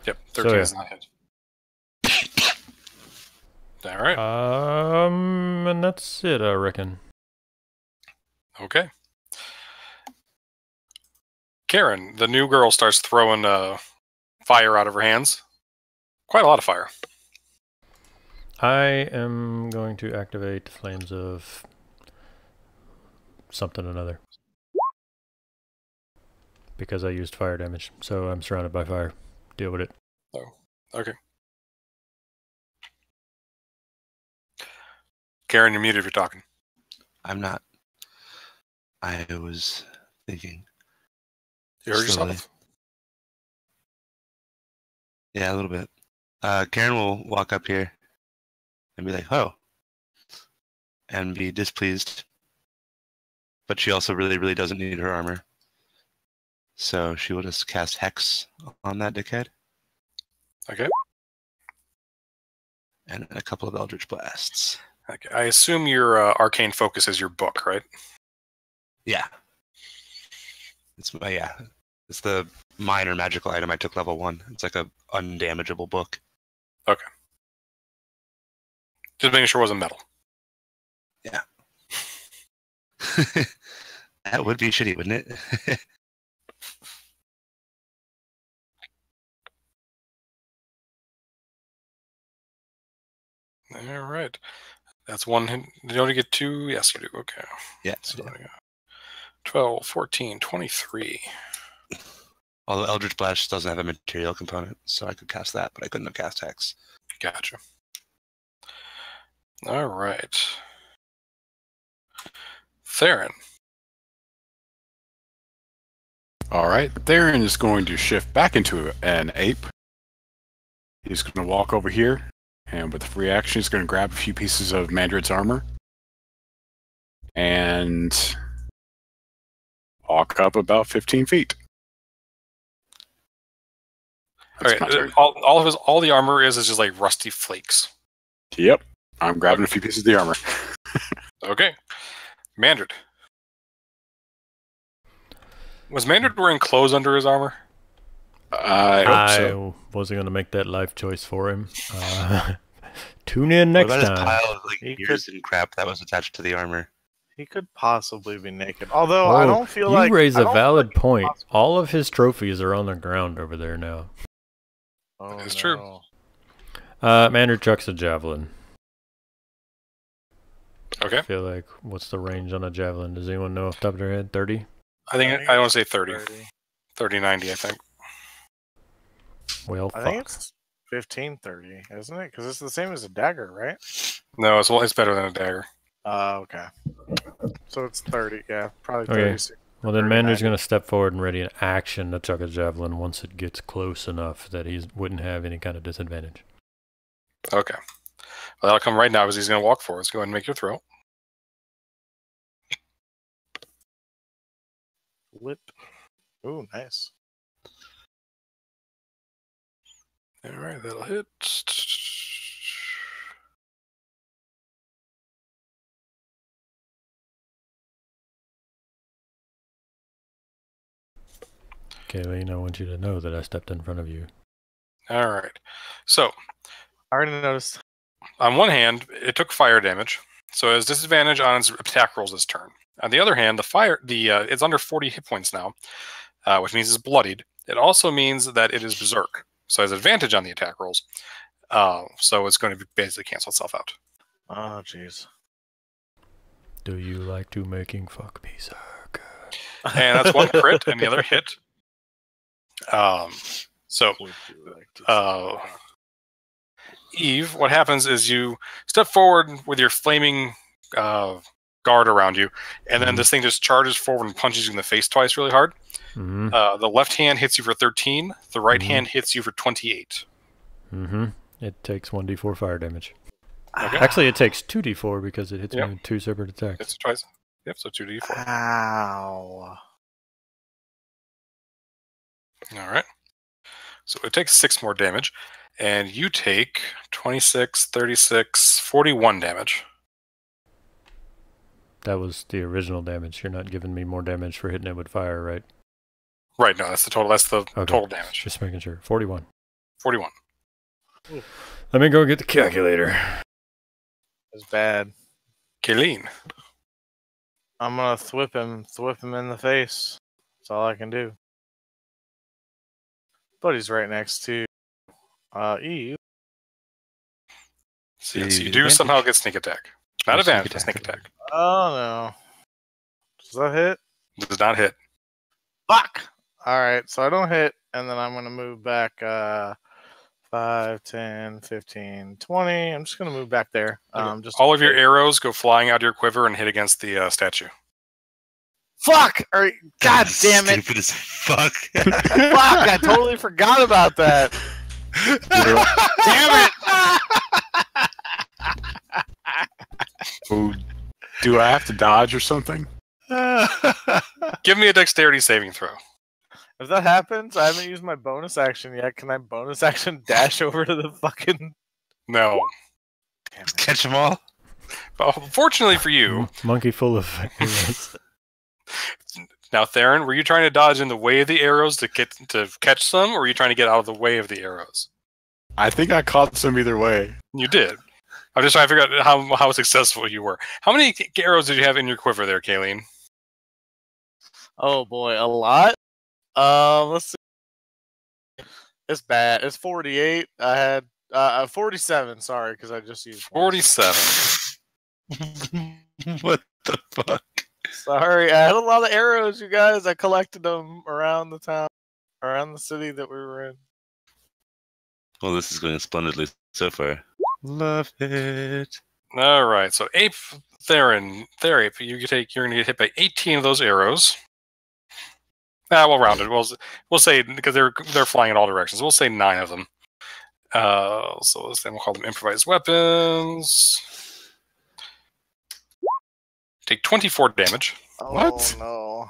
Yep, 13 is not hit. All right. And that's it, I reckon. Okay. Karen, the new girl, starts throwing fire out of her hands. Quite a lot of fire. I am going to activate Flames of something or another. Because I used fire damage, so I'm surrounded by fire. Deal with it. Oh, okay. Karen, you're muted if you're talking. I'm not. I was thinking. You heard Slowly. yourself? Yeah, a little bit. Karen will walk up here and be like, "Oh," and be displeased. But she also really, really doesn't need her armor. So she will just cast Hex on that dickhead. Okay. And a couple of Eldritch Blasts. Okay. I assume your arcane focus is your book, right? Yeah. It's the minor magical item I took level 1. It's like a undamageable book. Okay. Just making sure it wasn't metal. Yeah. That would be shitty, wouldn't it? All right. That's one hit. You only get 2? Yes, you do. Okay. Yeah. So 12, 14, 23. Although Eldritch Blast doesn't have a material component, so I could cast that, but I couldn't have cast Hex. Gotcha. All right. Theron. All right, Theron is going to shift back into an ape. He's going to walk over here, and with a free action, he's going to grab a few pieces of Mandrid's armor and walk up about 15 feet. That's my turn. All the armor is just like rusty flakes. Yep, I'm grabbing a few pieces of the armor. Okay. Mandrid. Was Mandrid wearing clothes under his armor? I hope so. wasn't going to make that life choice for him. Tune in next what about time. his pile of gears and crap that was attached to the armor? He could possibly be naked. Although I don't feel you like... raise I a don't valid feel like point. it's possible. All of his trophies are on the ground over there now. Oh, It's true. Mandrid chucks a javelin. Okay. I feel like, what's the range on a javelin? Does anyone know off the top of their head? 30? I want to say 30. 30, 90, I think. Well, I think it's 1530, isn't it? Because it's the same as a dagger, right? No, it's better than a dagger. Okay. So it's 30, yeah. Probably Okay. 36. Well, then 39. Mandrid's going to step forward and ready an action to chuck a javelin once it gets close enough that he wouldn't have any kind of disadvantage. Okay. Well, that'll come right now because he's going to walk forward. So go ahead and make your throw. Whip. Ooh, nice. All right, that'll hit. Okay, Lane, I want you to know that I stepped in front of you. All right. So, I already noticed. on one hand, it took fire damage, so it has disadvantage on its attack rolls this turn. On the other hand, it's under 40 hit points now, which means it's bloodied. It also means that it is berserk, so it has advantage on the attack rolls. So it's going to basically cancel itself out. Oh, jeez. Do you like to making fuck me, sir? And that's one crit, and the other hit. So, Would you like to Eve, what happens is you step forward with your flaming guard around you, and then this thing just charges forward and punches you in the face twice really hard. The left hand hits you for 13. The right hand hits you for 28. It takes 1d4 fire damage. Okay. Actually, it takes 2d4 because it hits Yep. me with 2 separate attacks. It's twice. Yep, so 2d4. Ow. All right. So it takes 6 more damage, and you take 26, 36, 41 damage. That was the original damage. You're not giving me more damage for hitting it with fire, right? Right, no, that's the total. That's the Okay. total damage. Just making sure. 41. 41. Let me go get the calculator. It's bad. Kayleen. I'm gonna thwip him in the face. That's all I can do. But he's right next to EU. So yes, you do somehow get sneak attack. Not advantage, but sneak attack. Oh no. Does that hit? Does not hit. Fuck! Alright, so I don't hit, and then I'm gonna move back 5, 10, 15, 20. I'm just gonna move back there. Just all of your arrows go flying out of your quiver and hit against the statue. Fuck! Alright, God damn it! Stupid as fuck. Fuck! I totally forgot about that. Damn it! Oh, do I have to dodge or something? Give me a dexterity saving throw. If that happens, I haven't used my bonus action yet. Can I bonus action dash over to the fucking... No. Damn it. Catch them all. But fortunately for you... Monkey full of arrows. Now, Theron, were you trying to dodge in the way of the arrows to catch some, or were you trying to get out of the way of the arrows? I think I caught some either way. You did. I'm just trying to figure out how successful you were. How many arrows did you have in your quiver there, Kayleen? Oh boy, a lot? Let's see. It's bad. It's 48. I had 47, sorry, because I just used 47. What the fuck? Sorry, I had a lot of arrows, you guys. I collected them around the town, around the city that we were in. Well, this is going splendidly so far. Love it. All right, so Ape, Theron, you're going to get hit by 18 of those arrows. We'll round it. We'll say, because they're flying in all directions, we'll say 9 of them. So then we'll call them improvised weapons. Take 24 damage. What? Oh no.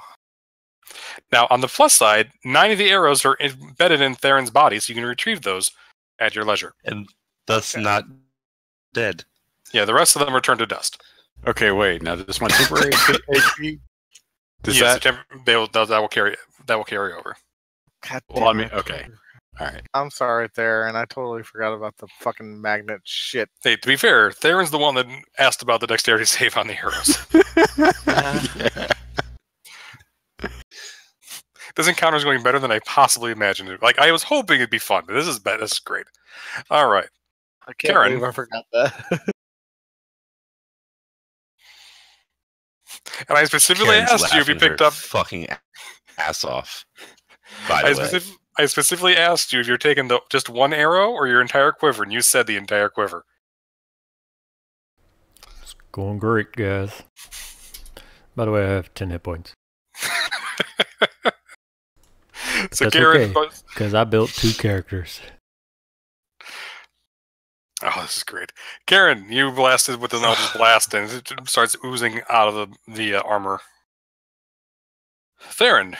Now, on the plus side, 9 of the arrows are embedded in Theron's body, so you can retrieve those at your leisure. And thus not dead. Yeah, the rest of them are turned to dust. Okay, wait. Now, this one temporary HP? Yes, that will carry over. God Well, I damn mean, it. okay. All right. I'm sorry there, and I totally forgot about the fucking magnet shit. Hey, to be fair, Theron's the one that asked about the dexterity save on the arrows. This encounter is going better than I possibly imagined it. Like, I was hoping it'd be fun, but this is bad. This is great. All right. I can't Karen. believe I forgot that. And I specifically Karen's asked you if you laughing picked her up... fucking ass off. By the way. I specifically asked you if you're taking just one arrow or your entire quiver, and you said the entire quiver. It's going great, guys. By the way, I have 10 hit points. So That's Karen... okay, because I built 2 characters. Oh, this is great. Karen, you blasted with an Eldritch Blast, and it starts oozing out of the armor. Theron,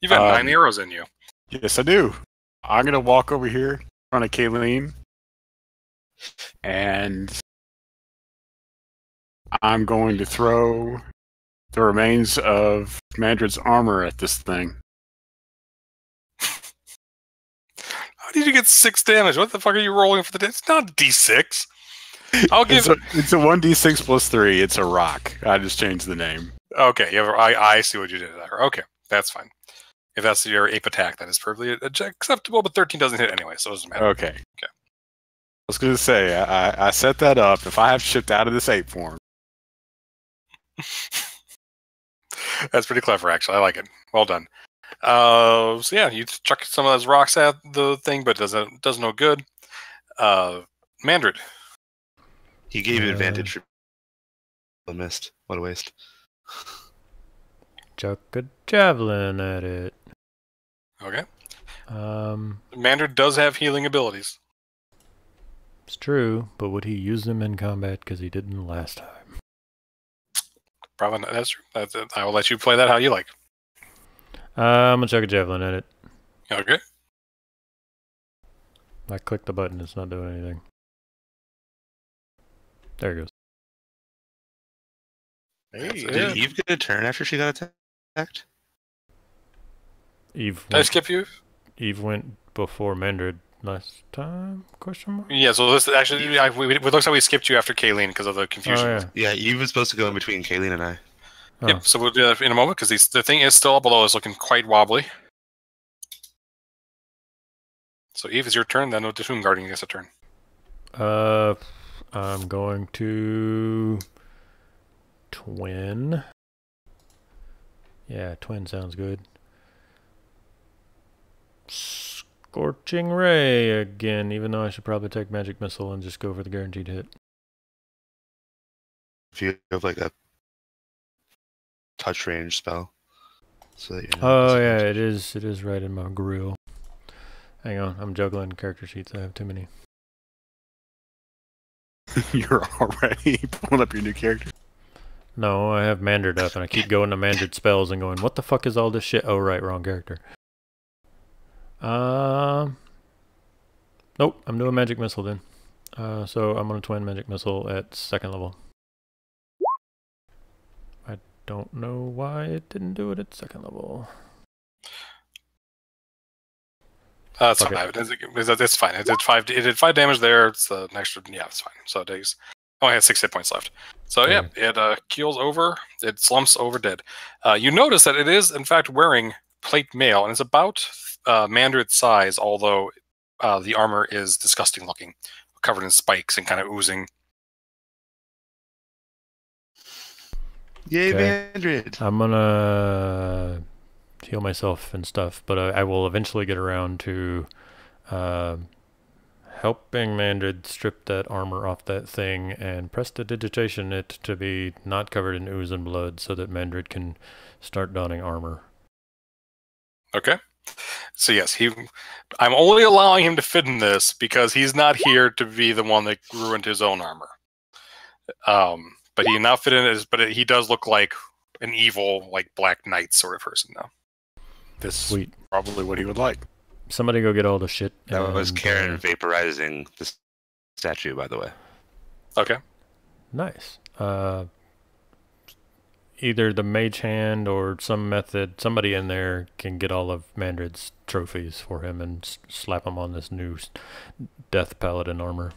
you've got 9 arrows in you. Yes, I do. I'm going to walk over here in front of Kayleen. And I'm going to throw the remains of Mandred's armor at this thing. How did you get 6 damage? What the fuck are you rolling for the damage? It's not D6. I'll give It's a 1d6 plus 3. It's a rock. I just changed the name. Okay, I see what you did there. Okay, that's fine. If that's your ape attack, that is perfectly acceptable, but 13 doesn't hit anyway, so it doesn't matter. Okay. Okay. I was going to say, I set that up. If I have shipped out of this ape form. That's pretty clever, actually. I like it. Well done. So yeah, you chuck some of those rocks at the thing, but it does no good. Mandred. He gave you advantage for missed. What a waste. Chuck a javelin at it. Okay. Um, Mandred does have healing abilities. it's true, but would he use them in combat? Because he didn't last time. Probably not. That's true. I will let you play that how you like. I'm gonna chuck a javelin at it. Okay. I clicked the button, it's not doing anything. There it goes. Hey, So did Eve get a turn after she got attacked? Eve Did I went, skip you? Eve went before Mandred last time? Question mark? Yeah, so this actually, it looks like we skipped you after Kayleen because of the confusion. Oh, yeah. Yeah, Eve was supposed to go in between Kayleen and I. Oh. Yep, so we'll do that in a moment because the thing is still up, although it's looking quite wobbly. So Eve, it's your turn, then the Tomb Guardian gets a turn. I'm going to twin. Yeah, twin sounds good. Scorching Ray again, even though I should probably take Magic Missile and just go for the guaranteed hit. If you have like a touch range spell. So that you're not Oh yeah, disadvantaged. it is right in my grill. Hang on, I'm juggling character sheets. I have too many. You're already pulling up your new character. No, I have Mandred up, and I keep going to Mandred spells and going, what the fuck is all this shit? Oh right, wrong character. Nope, I'm doing Magic Missile then. So I'm gonna twin Magic Missile at 2nd level. I don't know why it didn't do it at 2nd level. That's Okay. fine. It's fine. It did 5 damage there. It's the next. Yeah, it's fine. So it takes. Only has 6 hit points left. So yeah, it keels over. It slumps over dead. You notice that it is in fact wearing plate mail, and it's about Mandred's size, although the armor is disgusting looking, covered in spikes and kind of oozing. Yay, Okay. Mandred! I'm gonna heal myself and stuff, but I will eventually get around to helping Mandred strip that armor off that thing and prestidigitation it to be not covered in ooze and blood so that Mandred can start donning armor. Okay. So yes, I'm only allowing him to fit in this because he's not here to be the one that ruined his own armor. But he now fit in as, but he does look like an evil, like Black Knight sort of person now. This Sweet. is probably what he would like. Somebody go get all the shit. That was and, Karen vaporizing the statue, by the way. Okay. Nice. Either the mage hand or some method, somebody in there can get all of Mandred's trophies for him and slap him on this new Death Paladin armor.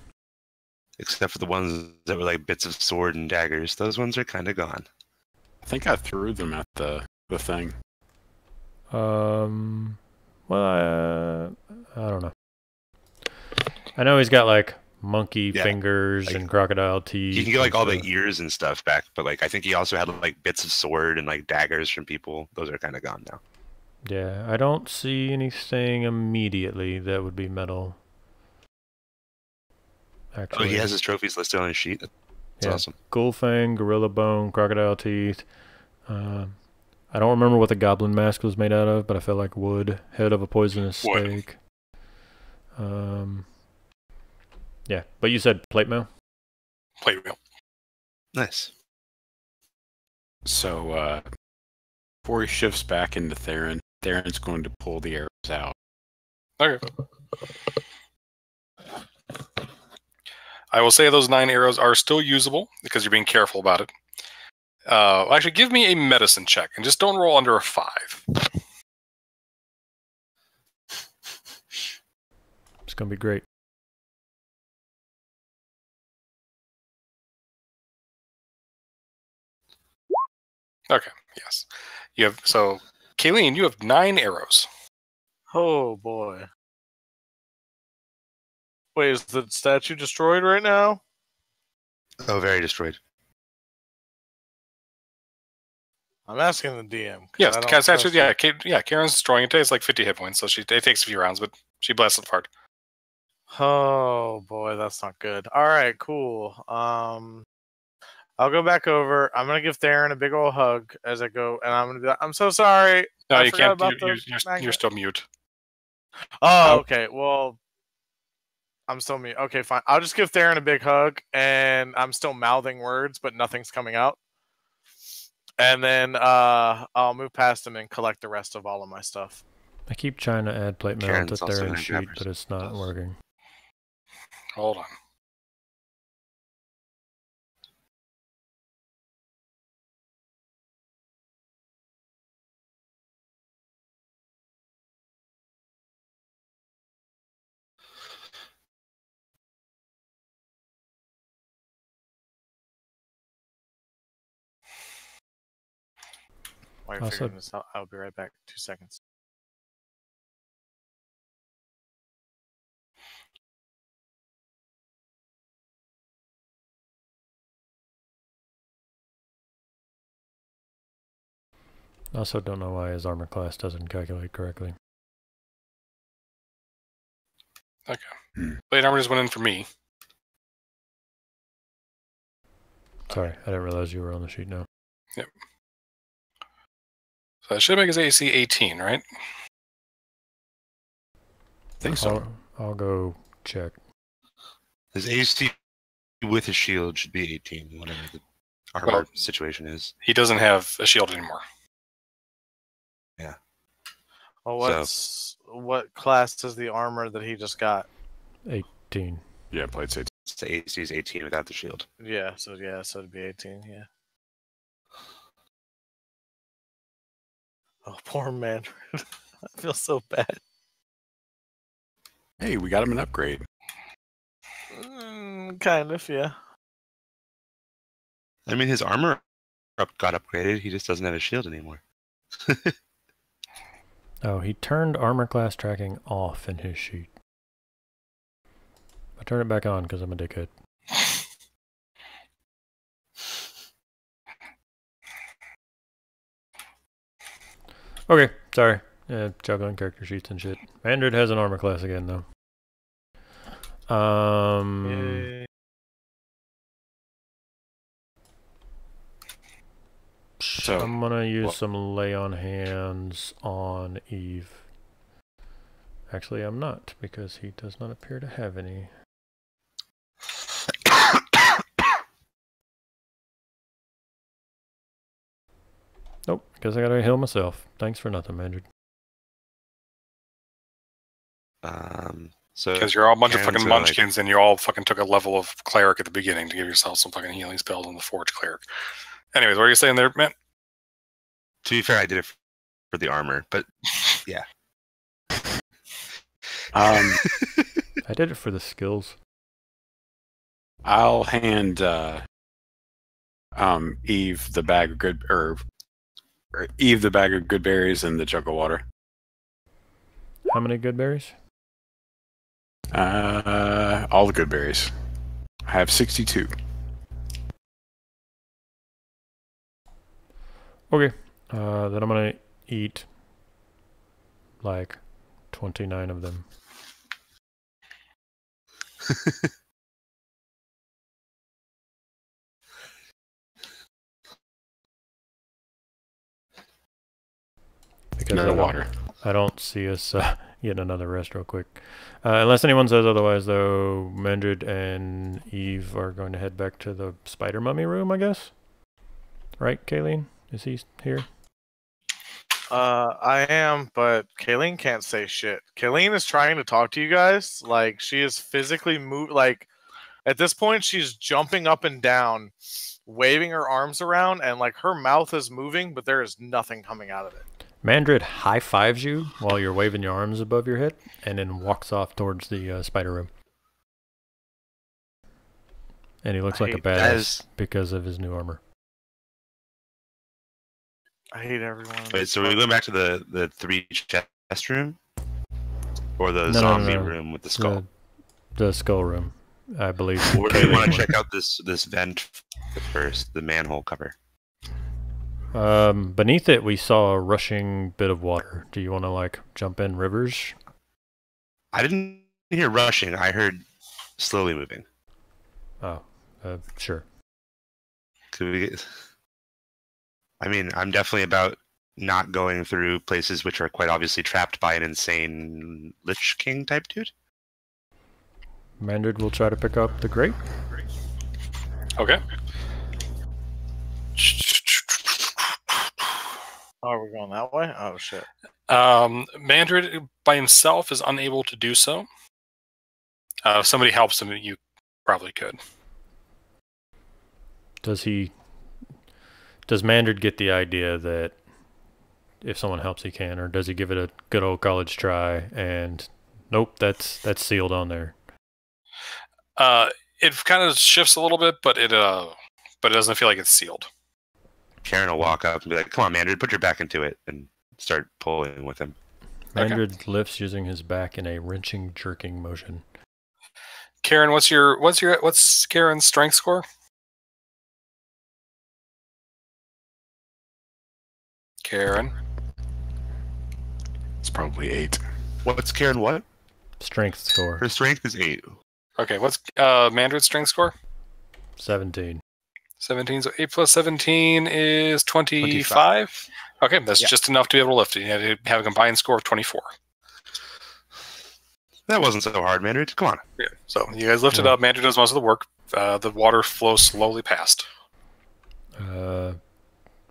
Except for the ones that were like bits of sword and daggers. Those ones are kind of gone. I think I threw them at the thing. Well, I don't know. I know he's got like monkey Yeah, fingers like, and crocodile teeth. You can get like and all the stuff. ears and stuff back, but like I think he also had like bits of sword and like daggers from people. Those are kind of gone now. Yeah, I don't see anything immediately that would be metal. Actually, Oh, he has his trophies listed on his sheet. That's Yeah. awesome. Ghoulfang, gorilla bone, crocodile teeth. I don't remember what the goblin mask was made out of, but I feel like wood. Head of a poisonous Wood. snake. Yeah, but you said plate mail? Plate wheel. Nice. So before he shifts back into Theron, Theron's going to pull the arrows out. Okay. I will say those 9 arrows are still usable because you're being careful about it. Actually, give me a medicine check and just don't roll under a 5. It's gonna be great. Okay, yes. You have so Kayleen, you have 9 arrows. Oh boy. Wait, is the statue destroyed right now? Oh, very destroyed. I'm asking the DM. 'cause Yes, I the don't cat statue. trust Yeah, Karen's destroying it. It takes like 50 hit points, so it takes a few rounds, but she blasts it hard. Oh boy, that's not good. All right, cool. I'll go back over. I'm gonna give Theron a big old hug as I go, and I'm gonna be like, I'm so sorry. No, I you forgot can't. about the You're magnet. still mute. Oh, okay. Well, I'm still mute. Okay, fine. I'll just give Theron a big hug, and I'm still mouthing words, but nothing's coming out. And then I'll move past him and collect the rest of all of my stuff. I keep trying to add plate mail Karen's to also Theron's gonna grab sheet, her but it's not stuff. working. Hold on. While you're Also- figuring this out, I'll be right back. 2 seconds. I also don't know why his armor class doesn't calculate correctly. Okay. Plate armor just went in for me. Sorry, I didn't realize you were on the sheet now. So that should make his AC 18, right? I think so. I'll go check. His AC with his shield should be 18, whatever the armor Well- situation is. He doesn't have a shield anymore. Well, what class is the armor that he just got? 18. Yeah, plate 18. The AC is 18 without the shield. Yeah, so it'd be 18. Yeah. Oh, poor man. I feel so bad. Hey, we got him an upgrade. Kind of, yeah. I mean, his armor got upgraded. He just doesn't have a shield anymore. Oh, he turned armor class tracking off in his sheet. I turned it back on because I'm a dickhead. Okay, sorry. Juggling character sheets and shit. Andred has an armor class again, though. Yay. So, I'm gonna use what- some lay on hands on Eve. Actually, I'm not, because he does not appear to have any. Nope, guess I gotta heal myself. Thanks for nothing, Andred. So Because you're all a bunch of Karen's fucking are like- munchkins and you all fucking took a level of cleric at the beginning to give yourself some fucking healing spells on the forge cleric. Anyways, what are you saying there, man? To be fair, I did it for the armor, but yeah. Um, I did it for the skills. I'll hand Eve the bag of good or Eve the bag of good berries and the jug of water. How many good berries? All the good berries. I have 62. Okay, then I'm gonna eat like 29 of them. Because No water. I don't see us getting another rest real quick. Unless anyone says otherwise, though, Mandred and Eve are going to head back to the spider mummy room, I guess? Right, Kayleen? Is he here? I am, but Kayleen can't say shit. Kayleen is trying to talk to you guys. Like, she is physically like, at this point, she's jumping up and down, waving her arms around, and like her mouth is moving, but there is nothing coming out of it. Mandred high-fives you while you're waving your arms above your head, and then walks off towards the spider room. And he looks like a badass because of his new armor. I hate everyone. Wait, so we're going back to the 3 chest room? Or the No, zombie no. room with the skull? The skull room, I believe. Or do we Kayleen want to went. check out this vent first, the manhole cover? Beneath it, we saw a rushing bit of water. Do you want to, like, jump in rivers? I didn't hear rushing. I heard slowly moving. Oh, sure. Could we? I mean, I'm definitely about not going through places which are quite obviously trapped by an insane Lich King type dude. Mandred will try to pick up the grate. Okay. Oh, are we going that way? Oh shit. Mandred by himself is unable to do so. If somebody helps him, you probably could. Does Mandred get the idea that if someone helps he can, or does he give it a good old college try and nope, that's sealed on there? It kind of shifts a little bit, but it doesn't feel like it's sealed. Karen will walk up and be like, "Come on, Mandred, put your back into it," and start pulling with him. Mandred lifts using his back in a wrenching, jerking motion. Karen, what's Karen's strength score? Karen. It's probably 8. What's Karen? What? Strength score. Her strength is 8. Okay, what's Mandred's strength score? 17. 17. So 8 plus 17 is 25. Okay, that's just enough to be able to lift it. You have a combined score of 24. That wasn't so hard, Mandred. Come on. Yeah. So you guys lift it up. Mandred does most of the work. The water flows slowly past.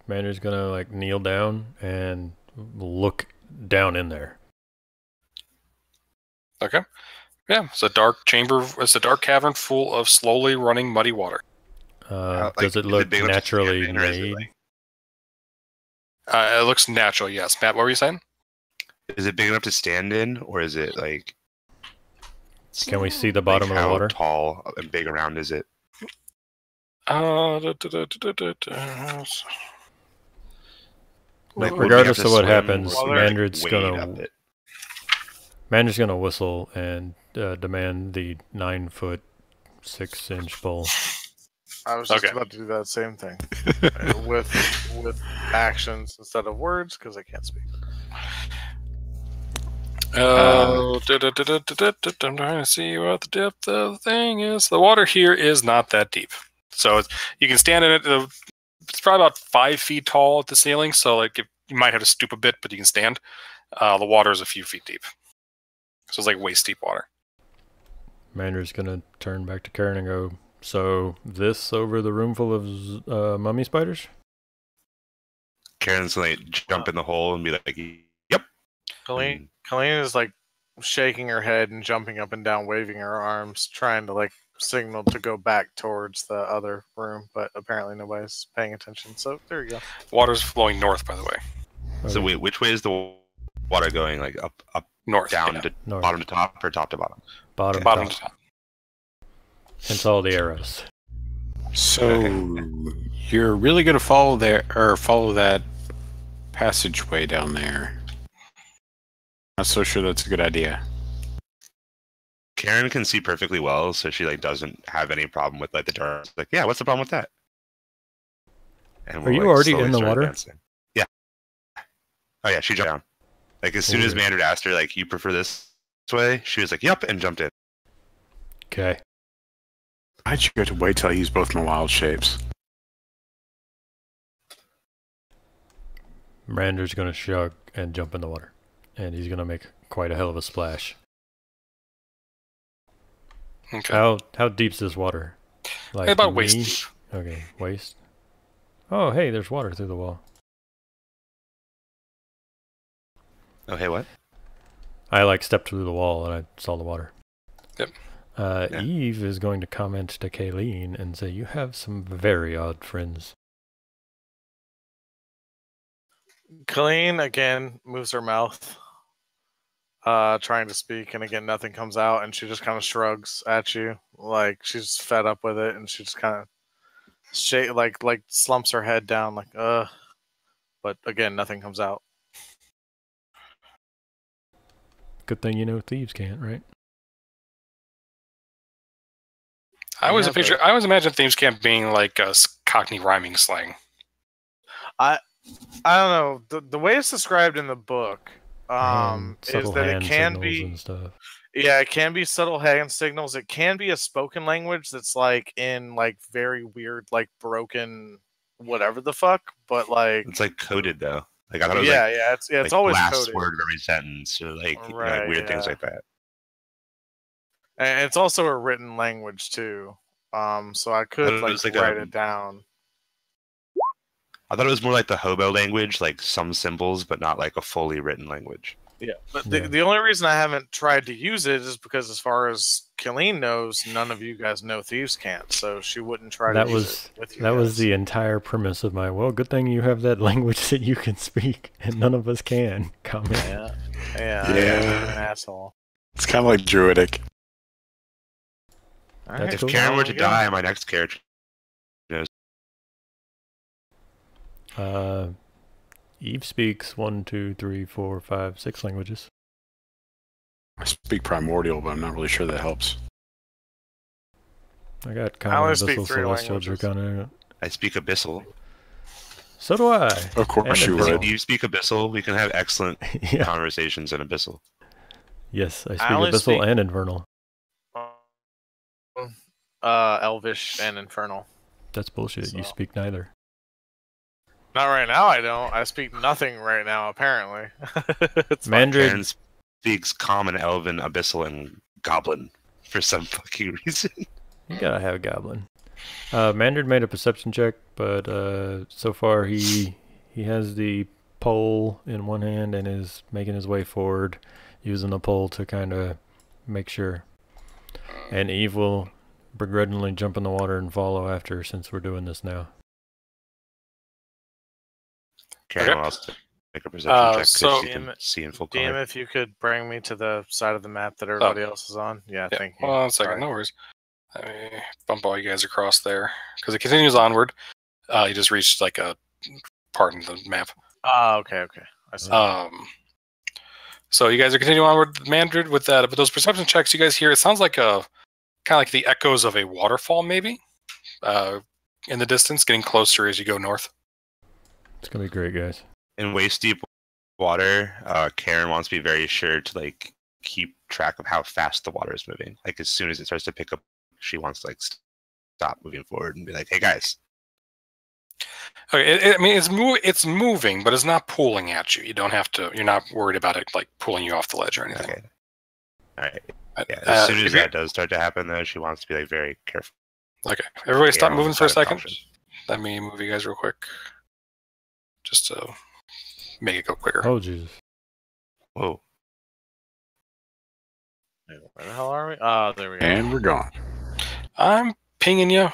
Mandred's gonna like kneel down and look down in there. Okay. Yeah, it's a dark chamber. It's a dark cavern full of slowly running muddy water. Does it look naturally made? It looks natural. Yes, Matt. What were you saying? Is it big enough to stand in, or is it like? Can we see the bottom of the water? How tall and big around is it? Like, regardless of what happens, Mandred's gonna whistle and demand the 9'6" bull. I was just about to do that same thing with actions instead of words because I can't speak. I'm trying to see what the depth of the thing is. The water here is not that deep, so you can stand in it. It's probably about 5 feet tall at the ceiling, so like you might have to stoop a bit, but you can stand. The water is a few feet deep, so it's like waist deep water. Mandred's gonna turn back to Karen and go, "So this over the room full of mummy spiders?" Karen's gonna jump in the hole and be like, "Yep." Colleen is like shaking her head and jumping up and down, waving her arms, trying to like signal to go back towards the other room, but apparently nobody's paying attention. So there you go. Water's flowing north, by the way. Okay. So wait, which way is the water going? Like up, North, down yeah. to North. bottom to top, or top to bottom? Bottom Bottom top. to top. Hence all the arrows. So you're really going to follow that passageway down there? Not so sure that's a good idea. Karen can see perfectly well, so she like doesn't have any problem with like the dark. Like, yeah, what's the problem with that? And Are you like, already slowly in the start water? advancing. Yeah. Oh yeah, she jumped down. Like as soon as Mandred asked her, like, you prefer this way, she was like, yep, and jumped in. Okay. Why'd you have to wait till I use both my wild shapes? Mandred's gonna shrug and jump in the water, and he's gonna make quite a hell of a splash. Okay. How deep's this water? Like about waist deep. Okay, waist. Oh, hey, there's water through the wall. Oh, hey, what? I like stepped through the wall and I saw the water. Yep. Yeah. Eve is going to comment to Kayleen and say, "You have some very odd friends." Colleen again moves her mouth, trying to speak, and again nothing comes out, and she just kind of shrugs at you, like she's fed up with it, and she just kind of like slumps her head down, like but again nothing comes out. Good thing you know thieves can't, right? I always imagine thieves camp being like a Cockney rhyming slang. I don't know. The way it's described in the book, Subtle is that it hand can signals be and stuff. yeah, it can be subtle hand signals. It can be a spoken language that's like in like very weird, like broken whatever the fuck. But like It's like coded though. Like I thought it was it's like always last coded. word of every sentence, or like Right, like weird things yeah. like that. And it's also a written language too. So I could it was like write it down. I thought it was more like the hobo language, like some symbols, but not like a fully written language. Yeah, but Yeah. the only reason I haven't tried to use it is because, as far as Colleen knows, none of you guys know Thieves' Cant, so she wouldn't try That to was use it with you that guys. was the entire premise of my. Well, good thing you have that language that you can speak, and none of us can. Comment. Yeah. I'm an asshole. It's kind of like druidic. All right, If cool. Karen were there to we go. die, my next character Eve speaks 1, 2, 3, 4, 5, 6 languages. I speak primordial, but I'm not really sure that helps. I got I common, only speak abyssal, 3 celestial, languages. draconic. I speak Abyssal. So do I. Of course you And would. If you speak Abyssal, we can have excellent Yeah. conversations in Abyssal. Yes, I speak only abyssal speak- and infernal. Elvish and Infernal. That's bullshit. You So- speak neither. Not right now, I don't. I speak nothing right now, apparently. It's fine. Mandrid. Karen speaks Common, Elven, Abyssal, and Goblin for some fucking reason. You gotta have a goblin. Mandrid made a perception check, but so far he has the pole in one hand and is making his way forward, using the pole to kind of make sure. And Eve will begrudgingly jump in the water and follow after, since we're doing this now. Karen Okay. will also make a perception check so- because she can see in full DM, color. if you could bring me to the side of the map that everybody else is on. Yeah, Yeah, thank you. hold on a second, Sorry. no worries. Let me bump all you guys across there. Because it continues onward. You just reached like a part in the map. Okay. I see. So you guys are continuing onward, Mandrid, with that. But those perception checks you guys hear, it sounds like a kind of like the echoes of a waterfall, maybe, in the distance, getting closer as you go north. It's gonna be great, guys. In waist deep water, Karen wants to be very sure to like keep track of how fast the water is moving. Like as soon as it starts to pick up, she wants to like stop moving forward and be like, "Hey guys." Okay, I mean it's moving, but it's not pulling at you. You don't have to. You're not worried about it like pulling you off the ledge or anything. Okay. All right. Yeah. As soon as if you- that does start to happen, though, she wants to be like very careful. Okay, everybody stop Yeah, moving for a side of second. caution. Let me move you guys real quick, just to make it go quicker. Oh Jesus! Whoa. Where the hell are we? Oh, there we go. And we're gone. I'm pinging you.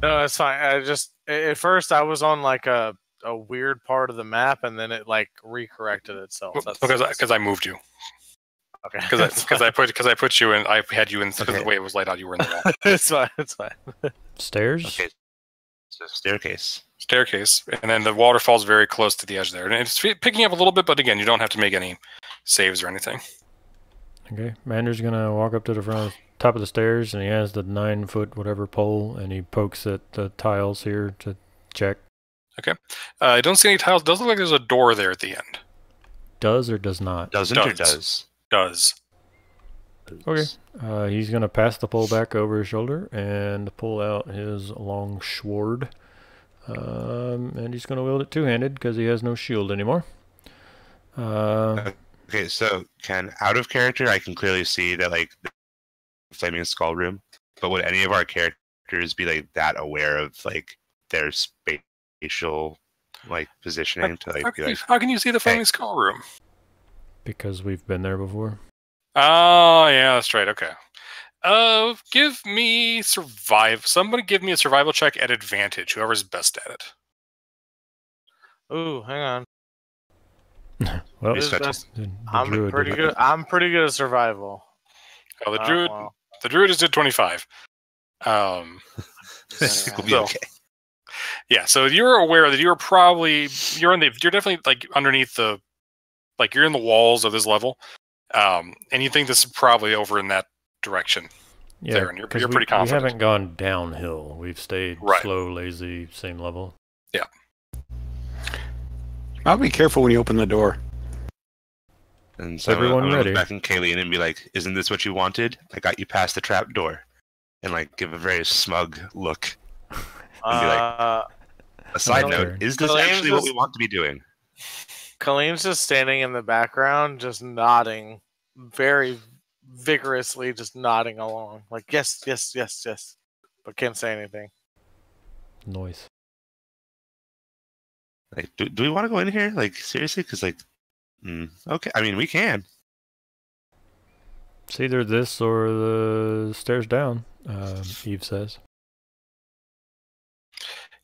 No, that's fine. I just at first I was on like a weird part of the map, and then it like recorrected itself. Because I moved you. Okay. Because I put you in. I had you in because Okay. the way it was laid out, you were in the wall. It's fine. It's fine. Stairs. Okay. So staircase. Staircase, and then the waterfall's very close to the edge there, and it's picking up a little bit, but again, you don't have to make any saves or anything. Okay, Mandrid's gonna walk up to the front, top of the stairs, and he has the 9-foot whatever pole, and he pokes at the tiles here to check. I don't see any tiles. Does look like there's a door there at the end. Does or does not? Doesn't or Does. does? Okay. He's gonna pass the pole back over his shoulder and pull out his long sword. And he's gonna wield it two-handed because he has no shield anymore. Okay, so out of character, I can clearly see that like the flaming skull room. But would any of our characters be like that aware of like their spatial like positioning to like be like? How can you see the flaming skull room? Because we've been there before. Oh yeah, that's right. Okay. Give me survive. Somebody give me a survival check at advantage. Whoever's best at it. Ooh, hang on. Well, Who's Research. best? the I'm druid pretty did- good. I'm pretty good at survival. Oh, the druid. Well, The druid just did 25. We'll be So- okay. Yeah, so you're aware that you're definitely like underneath the, like you're in the walls of this level, and you think this is probably over in that direction. Yeah, there, and you're 'cause pretty confident. We haven't gone downhill. We've stayed Right. slow, lazy, same level. I'll be careful when you open the door. And so Everyone I'm gonna ready? look back at Kayleen and be like, "Isn't this what you wanted? I got you past the trap door," and like give a very smug look. And be like, a side note: turn. is this Colleen's actually what we just- want to be doing? Colleen's just standing in the background, just nodding very vigorously, just nodding along. Like, yes, yes, yes, yes. But can't say anything. Noise. Like, do we want to go in here? Like, seriously? Because like, okay. I mean, we can. It's either this or the stairs down, Eve says.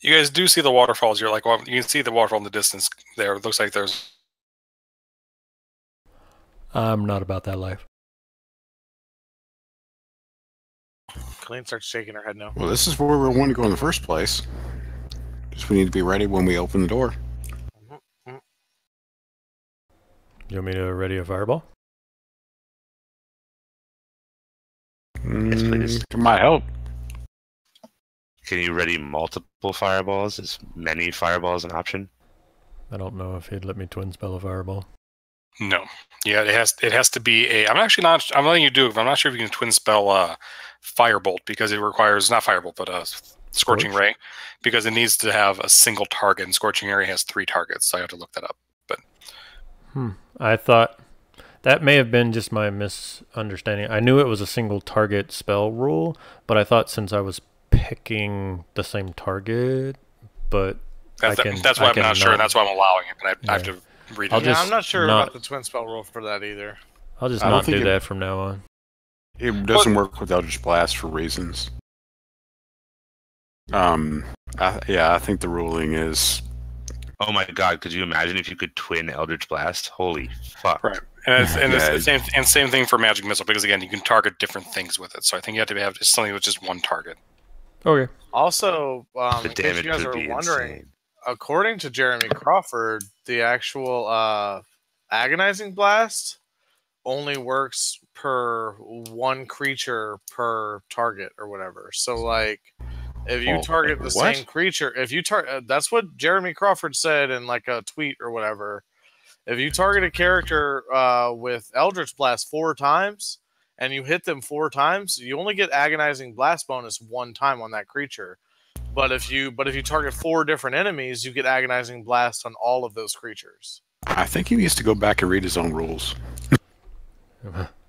You guys do see the waterfalls. You're like, well, you can see the waterfall in the distance there. It looks like there's... I'm not about that life. Colleen starts shaking her head no. Well, this is where we want to go in the first place. Just we need to be ready when we open the door. You want me to ready a fireball? Yes, please. It might help. Can you ready multiple fireballs? Is many fireballs an option? I don't know if he'd let me twin spell a fireball. No. Yeah, it has to be a... I'm actually not... I'm letting you do it, but I'm not sure if you can twin spell Firebolt, because it requires... Not Firebolt, but Scorching Ray. Because it needs to have a single target, and Scorching Ray has 3 targets, so I have to look that up. But I thought... That may have been just my misunderstanding. I knew it was a single target spell rule, but I thought since I was picking the same target, but that's why I'm not sure, and that's why I'm allowing it, and I have to read it. Yeah, I'm not sure about the twin spell rule for that either. I'll just not do that from now on. It doesn't work with Eldritch Blast for reasons. I think the ruling is... Oh my god, could you imagine if you could twin Eldritch Blast? Holy fuck. Right. And it's the same thing for Magic Missile, because again, you can target different things with it. So I think you have to have something with just one target. Okay. Also, The in case damage you guys would are be wondering, insane. according to Jeremy Crawford, the actual agonizing blast only works per one creature per target or whatever. So like, if you target the same creature, if you target, that's what Jeremy Crawford said in like a tweet or whatever. If you target a character with Eldritch Blast 4 times and you hit them 4 times, you only get agonizing blast bonus 1 time on that creature. But if you target 4 different enemies, you get agonizing blast on all of those creatures. I think he needs to go back and read his own rules.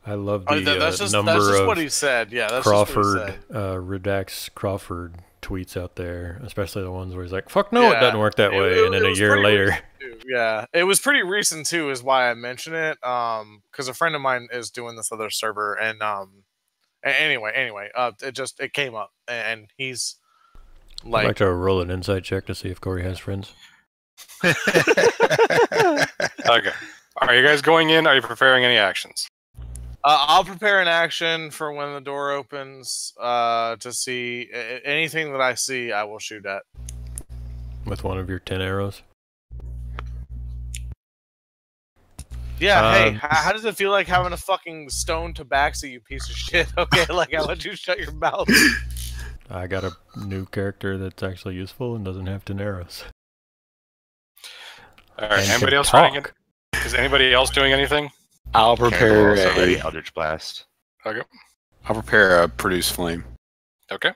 I love the that's just number what of he said. Yeah, that's Crawford, just what he said. Redacts Crawford tweets out there, especially the ones where he's like, "Fuck no, it doesn't work that way," and then a year later. Yeah, it was pretty recent too, is why I mention it. Because a friend of mine is doing this other server, and anyway, it came up, and he's like, I'd like to roll an insight check to see if Corey has friends. Okay. Are you guys going in? Are you preparing any actions? I'll prepare an action for when the door opens. To see anything that I see, I will shoot at. With one of your 10 arrows. Yeah, hey, how does it feel like having a fucking stone tabaxi, you piece of shit? Okay, like, I'll let you shut your mouth. I got a new character that's actually useful and doesn't have 10 arrows. Alright, anybody else running it? Is anybody else doing anything? I'll prepare a Eldritch Blast. Okay. I'll prepare a Produce Flame. Okay.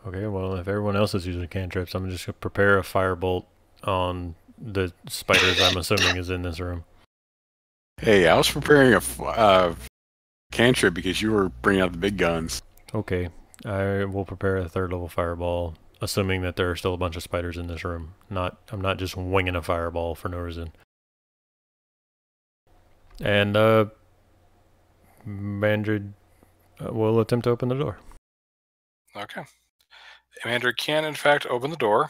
Okay, well, if everyone else is using cantrips, I'm just going to prepare a firebolt on the spiders I'm assuming is in this room. Hey, I was preparing a cantrip because you were bringing out the big guns. Okay, I will prepare a 3rd level fireball, assuming that there are still a bunch of spiders in this room. I'm not just winging a fireball for no reason. And Mandrid will attempt to open the door. Okay. Mandrid can, in fact, open the door.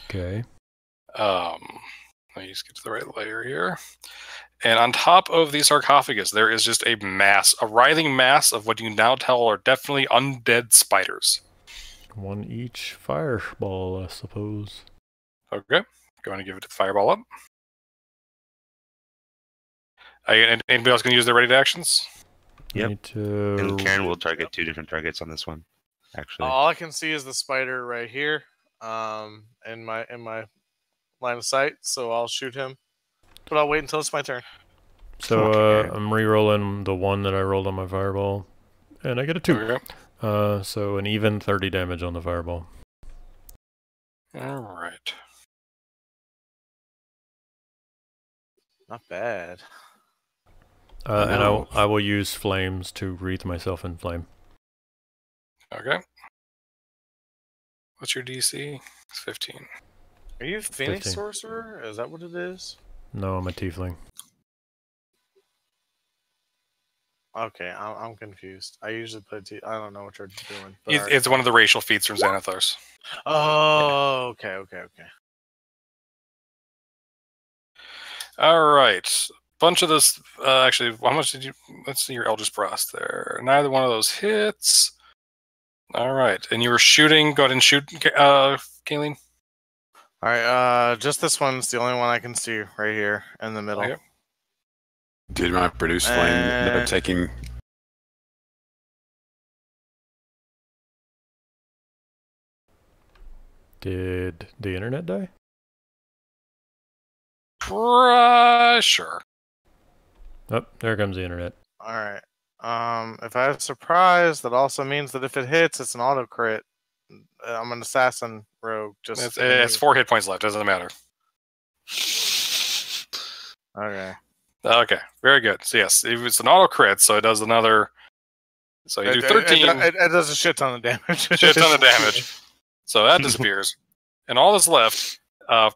Okay. Let me just get to the right layer here. And on top of the sarcophagus, there is just a writhing mass of what you can now tell are definitely undead spiders. One each fireball, I suppose. Okay. Going to give it the fireball up. Anybody else going to use their ready to actions? Yep. And Karen will target 2 different targets on this one, actually. All I can see is the spider right here, in my line of sight. So I'll shoot him, but I'll wait until it's my turn. So Okay. I'm re-rolling the 1 that I rolled on my fireball, and I get a 2. There we go. So an even 30 damage on the fireball. All right. Not bad. And No. I will use flames to wreath myself in flame. Okay. What's your DC? It's 15. Are you a Phoenix 15. Sorcerer? Is that what it is? No, I'm a tiefling. Okay, I'm confused. I usually play I don't know what you're doing. But It's one of the racial feats from Xanathars. Oh, okay. All right. Bunch of this. Actually, how much did you? Let's see your Eldritch Blast there. Neither one of those hits. All right. And you were shooting. Go ahead and shoot, Kayleen. All right, just this one's the only one I can see right here in the middle. Okay. Did my produce flame end up taking? Did the internet die? Sure. Oh, there comes the internet. All right. If I have surprise, that also means that if it hits, it's an auto crit. I'm an assassin rogue. It's 4 hit points left. Doesn't matter. Okay. Okay. Very good. So yes, it's an auto crit, so it does another. So you do 13. It does a shit ton of damage. Shit ton of damage. So that disappears, and all that's left,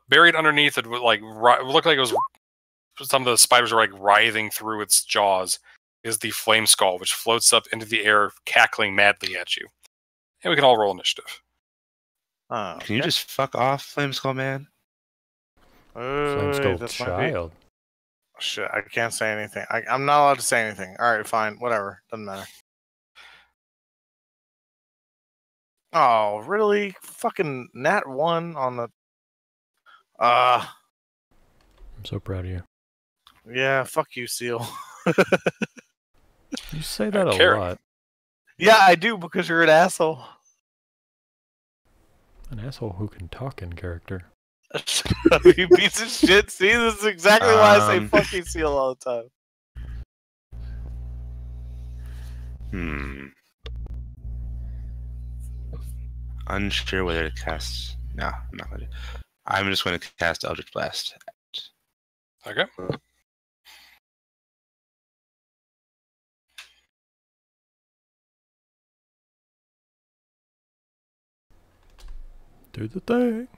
buried underneath it, would looked like it was some of the spiders were like writhing through its jaws. Is the flame skull, which floats up into the air, cackling madly at you. And we can all roll initiative. Oh, Can you just fuck off, Flame Skull Man? Flame Skull this Child. Shit, I can't say anything. I'm not allowed to say anything. All right, fine, whatever. Doesn't matter. Oh, really? Fucking nat 1 on the. I'm so proud of you. Yeah, fuck you, Seal. You say that a Karen. lot. Yeah, I do because you're an asshole. An asshole who can talk in character. You piece of shit. See, this is exactly why I say fuck you, Seal all the time. Unsure whether to cast. No, I'm not going to. I'm just going to cast Eldritch Blast. Okay. Do the thing.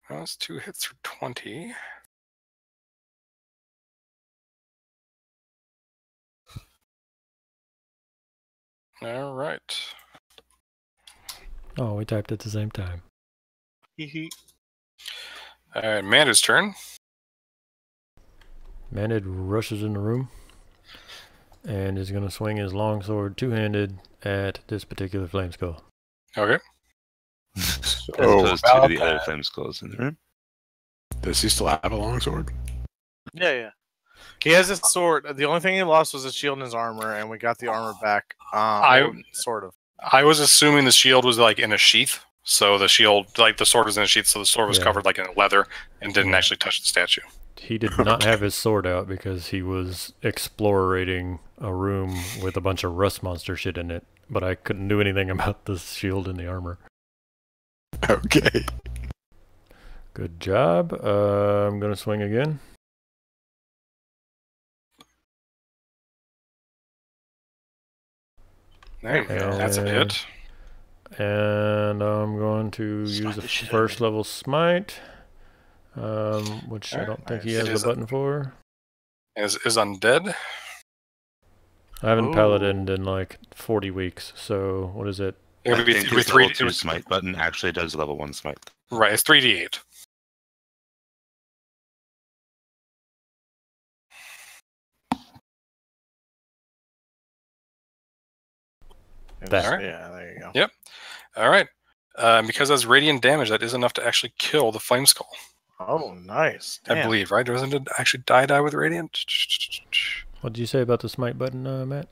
Well, that's 2 hits for 20. All right. Oh, we typed at the same time. All right, Amanda's turn. Manid rushes in the room and is going to swing his longsword two-handed at this particular flame skull. Okay. As opposed to the other Flame Skulls in the room. Does he still have a longsword? Yeah. He has his sword. The only thing he lost was his shield and his armor, and we got the armor back. Sort of. I was assuming the shield was like in a sheath, so the shield, like the sword was in a sheath, so the sword was covered like in leather and didn't actually touch the statue. He did not have his sword out because he was explorating a room with a bunch of rust monster shit in it, but I couldn't do anything about the shield and the armor. Okay. Good job. I'm going to swing again. There you go. That's a hit. And I'm going to use a first level smite, which I don't think he has a button for. Is undead? I haven't paladined in like 40 weeks, so what is it? It would be his 3 level 2 smite button actually does level 1 smite. Right, it's 3d8. That. All right. Yeah, there you go. Yep. All right. Because that's radiant damage, that is enough to actually kill the flame skull. Oh, nice. I believe, right? Doesn't it actually die with radiant? What did you say about the smite button, Matt?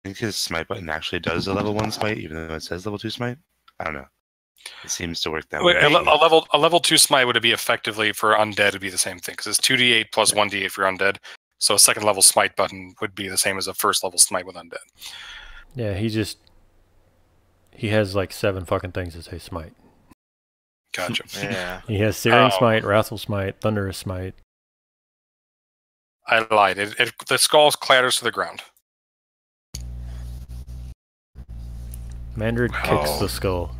I think his smite button actually does a level 1 smite, even though it says level 2 smite. I don't know. It seems to work that way. A level 2 smite would be effectively for undead would be the same thing because it's 2d8 plus 1d8 for undead. So a second level smite button would be the same as a first level smite with undead. Yeah, he has like 7 fucking things that say smite. Gotcha. Yeah. He has Searing Oh. Smite, Wrathful Smite, Thunderous Smite. I lied. The skull clatters to the ground. Mandrid kicks the skull.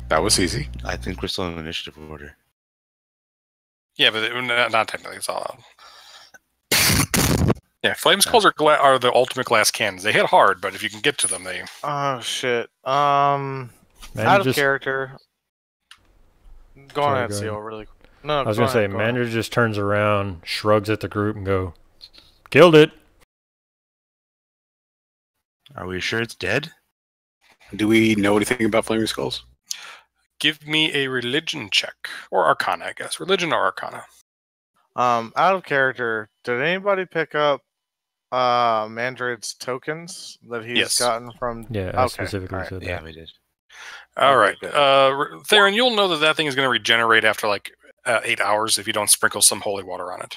That was easy. I think we're still in initiative order. Yeah, but not technically. It's all out. Yeah, flame skulls are the ultimate glass cannons. They hit hard, but if you can get to them, they. Oh shit. Out of character. Go on ahead, Seal. Really. No, I was gonna say, Mandrid just turns around, shrugs at the group, and go, "Killed it." Are we sure it's dead? Do we know anything about flaming skulls? Give me a religion check or arcana, I guess. Religion or arcana. Out of character. Did anybody pick up Mandrid's tokens that he's gotten from? Yeah, I specifically said that. Yeah, we did. All right, Theron, you'll know that thing is going to regenerate after like 8 hours if you don't sprinkle some holy water on it.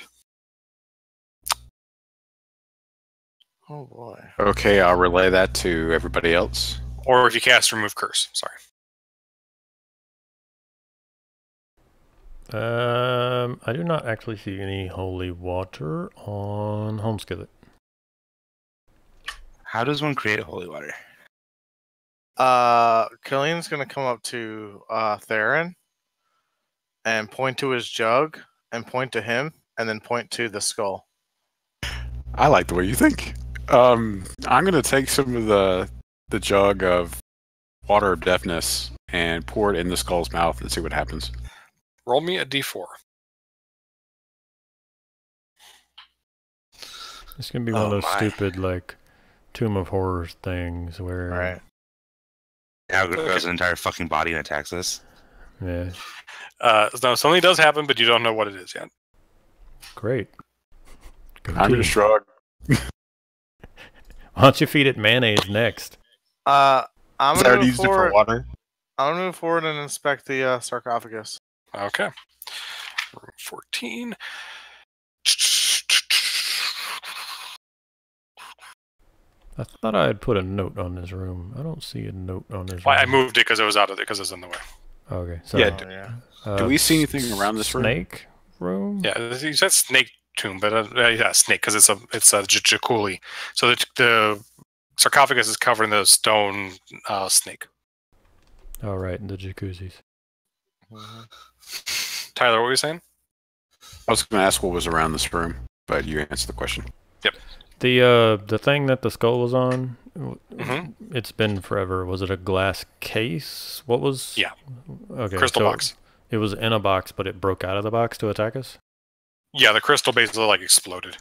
Oh boy. Okay, I'll relay that to everybody else. Or if you cast remove curse. Sorry. I do not actually see any holy water on Home Skillet. How does one create holy water? Killeen's gonna come up to Theron and point to his jug and point to him and then point to the skull. I like the way you think. I'm gonna take some of the jug of water of deafness and pour it in the skull's mouth and see what happens. Roll me a d4. It's gonna be one of those stupid like Tomb of Horrors things where Right. Now it grows an entire fucking body and attacks us. Yeah. No, something does happen, but you don't know what it is yet. Great. Go I'm gonna team. shrug. Why don't you feed it mayonnaise next? I'm I gonna already move used it for forward. water. I'm gonna move forward and inspect the sarcophagus. Okay. Room 14. I thought I had put a note on this room. I don't see a note on this Well, room. I moved it because it was out of there because it was in the way. Okay. So, Yeah, do we see anything around this room? Snake room? Yeah, you said snake tomb, but yeah, snake because it's a jaculi. So the sarcophagus is covered in the stone snake. Oh, right, the jacuzzis. Tyler, what were you saying? I was going to ask what was around this room, but you answered the question. Yep. The thing that the skull was on, Mm-hmm. it's been forever. Was it a glass case? What was? Yeah. Okay. Crystal box. It was in a box, but it broke out of the box to attack us? Yeah, the crystal basically like exploded.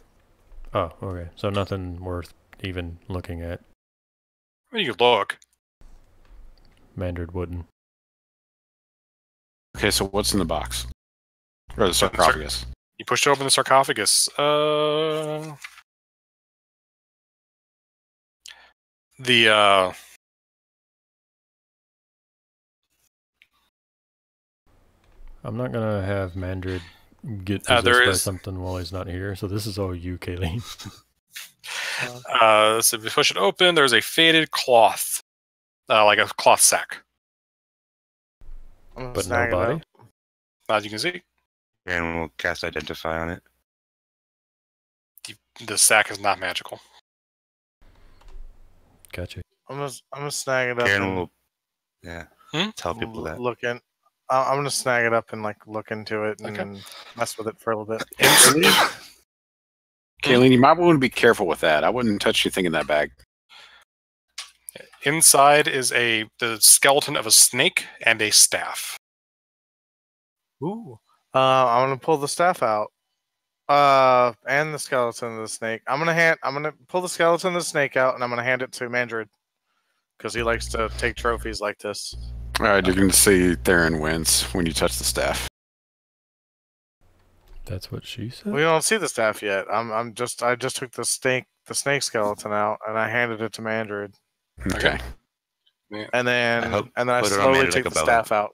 Oh, okay. So nothing worth even looking at. I mean, you could look. Mandrid wouldn't. Okay, so what's in the box? Or the sarcophagus? You pushed open the sarcophagus. I'm not gonna have Mandrid get there possessed by is- something while he's not here, so this is all you, Kayleen. So if you push it open, there's a faded cloth, like a cloth sack. I'm gonna But snag it nobody? up. As you can see, And we'll cast Identify on it. the sack is not magical. Gotcha. I'm gonna snag it up. Karen and will tell people that. look in. I'm gonna snag it up and like look into it and mess with it for a little bit. Kayleen, you might want to be careful with that. I wouldn't touch anything in that bag. Inside is the skeleton of a snake and a staff. Ooh. I'm gonna pull the staff out. And the skeleton of the snake. I'm gonna pull the skeleton of the snake out and I'm gonna hand it to Mandrid. Because he likes to take trophies like this. Alright, you're going to see Theron wins when you touch the staff. That's what she said? We don't see the staff yet. I just took the snake skeleton out and I handed it to Mandrid. Okay. And then I I put it on slowly Mandrid take like the a staff out.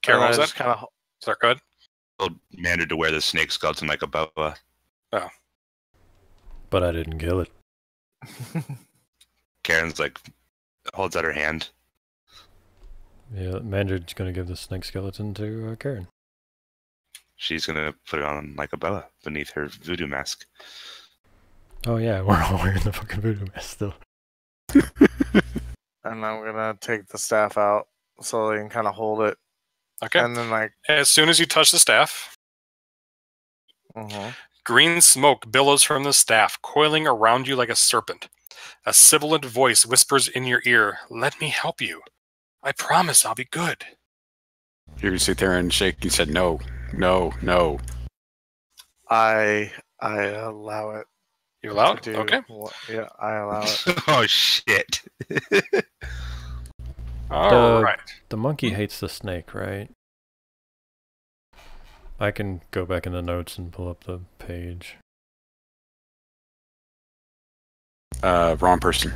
Karen, what was that? Kind of Sorry, go ahead. told Mandarin to wear the snake skeleton like a boa. But I didn't kill it. Karen's like holds out her hand. Yeah, Mandrid's gonna give the snake skeleton to Karen. She's gonna put it on like a boa beneath her voodoo mask. Oh yeah, we're all wearing the fucking voodoo mask still. And I'm gonna take the staff out slowly and kind of hold it. Okay. And then like, As soon as you touch the staff, green smoke billows from the staff, coiling around you like a serpent. A sibilant voice whispers in your ear, "Let me help you. I promise I'll be good." You can sit there and shake. He said, "No, no, no." I allow it. You allow to it? do Okay. Yeah, I allow it. Oh shit! All right. The monkey hates the snake, right? I can go back in the notes and pull up the page. Wrong person.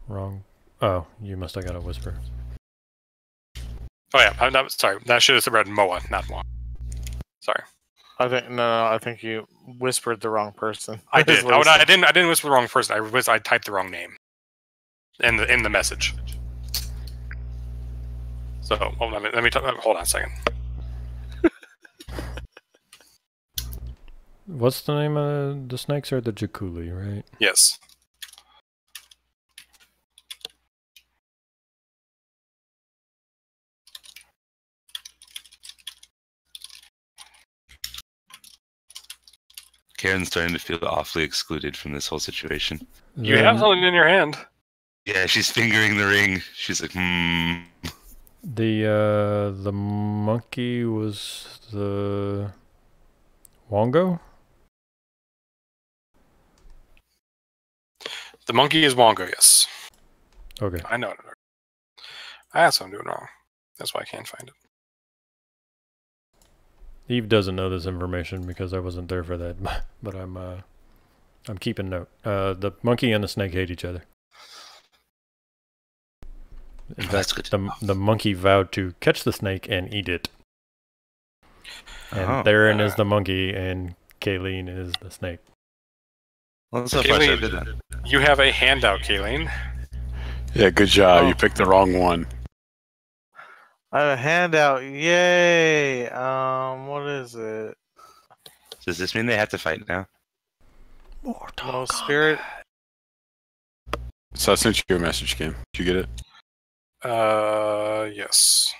Wrong. Oh, you must have got a whisper. Oh yeah, I'm not, sorry. That should have read Moa, not Moa. Sorry. I think you whispered the wrong person. I Is did. what he said. I didn't whisper the wrong person. I typed the wrong name in the message. So hold on a second. What's the name of the snakes? Are the Jakuli, right? Yes. Karen's starting to feel awfully excluded from this whole situation. You have something in your hand. Yeah, she's fingering the ring. She's like, The monkey was the Wongo? The monkey is Wongo, yes. Okay. I know it. That's what I'm doing wrong. That's why I can't find it. Eve doesn't know this information because I wasn't there for that, but I'm keeping note. The monkey and the snake hate each other. In fact, the monkey vowed to catch the snake and eat it. And Theron is the monkey and Kayleen is the snake. well, so Kayleen, you have a handout, Kayleen. Yeah, good job. You picked the wrong one. I have a handout. Yay! What is it? Does this mean they have to fight now? No spirit. So I sent you a message, Kim. Did you get it? Yes.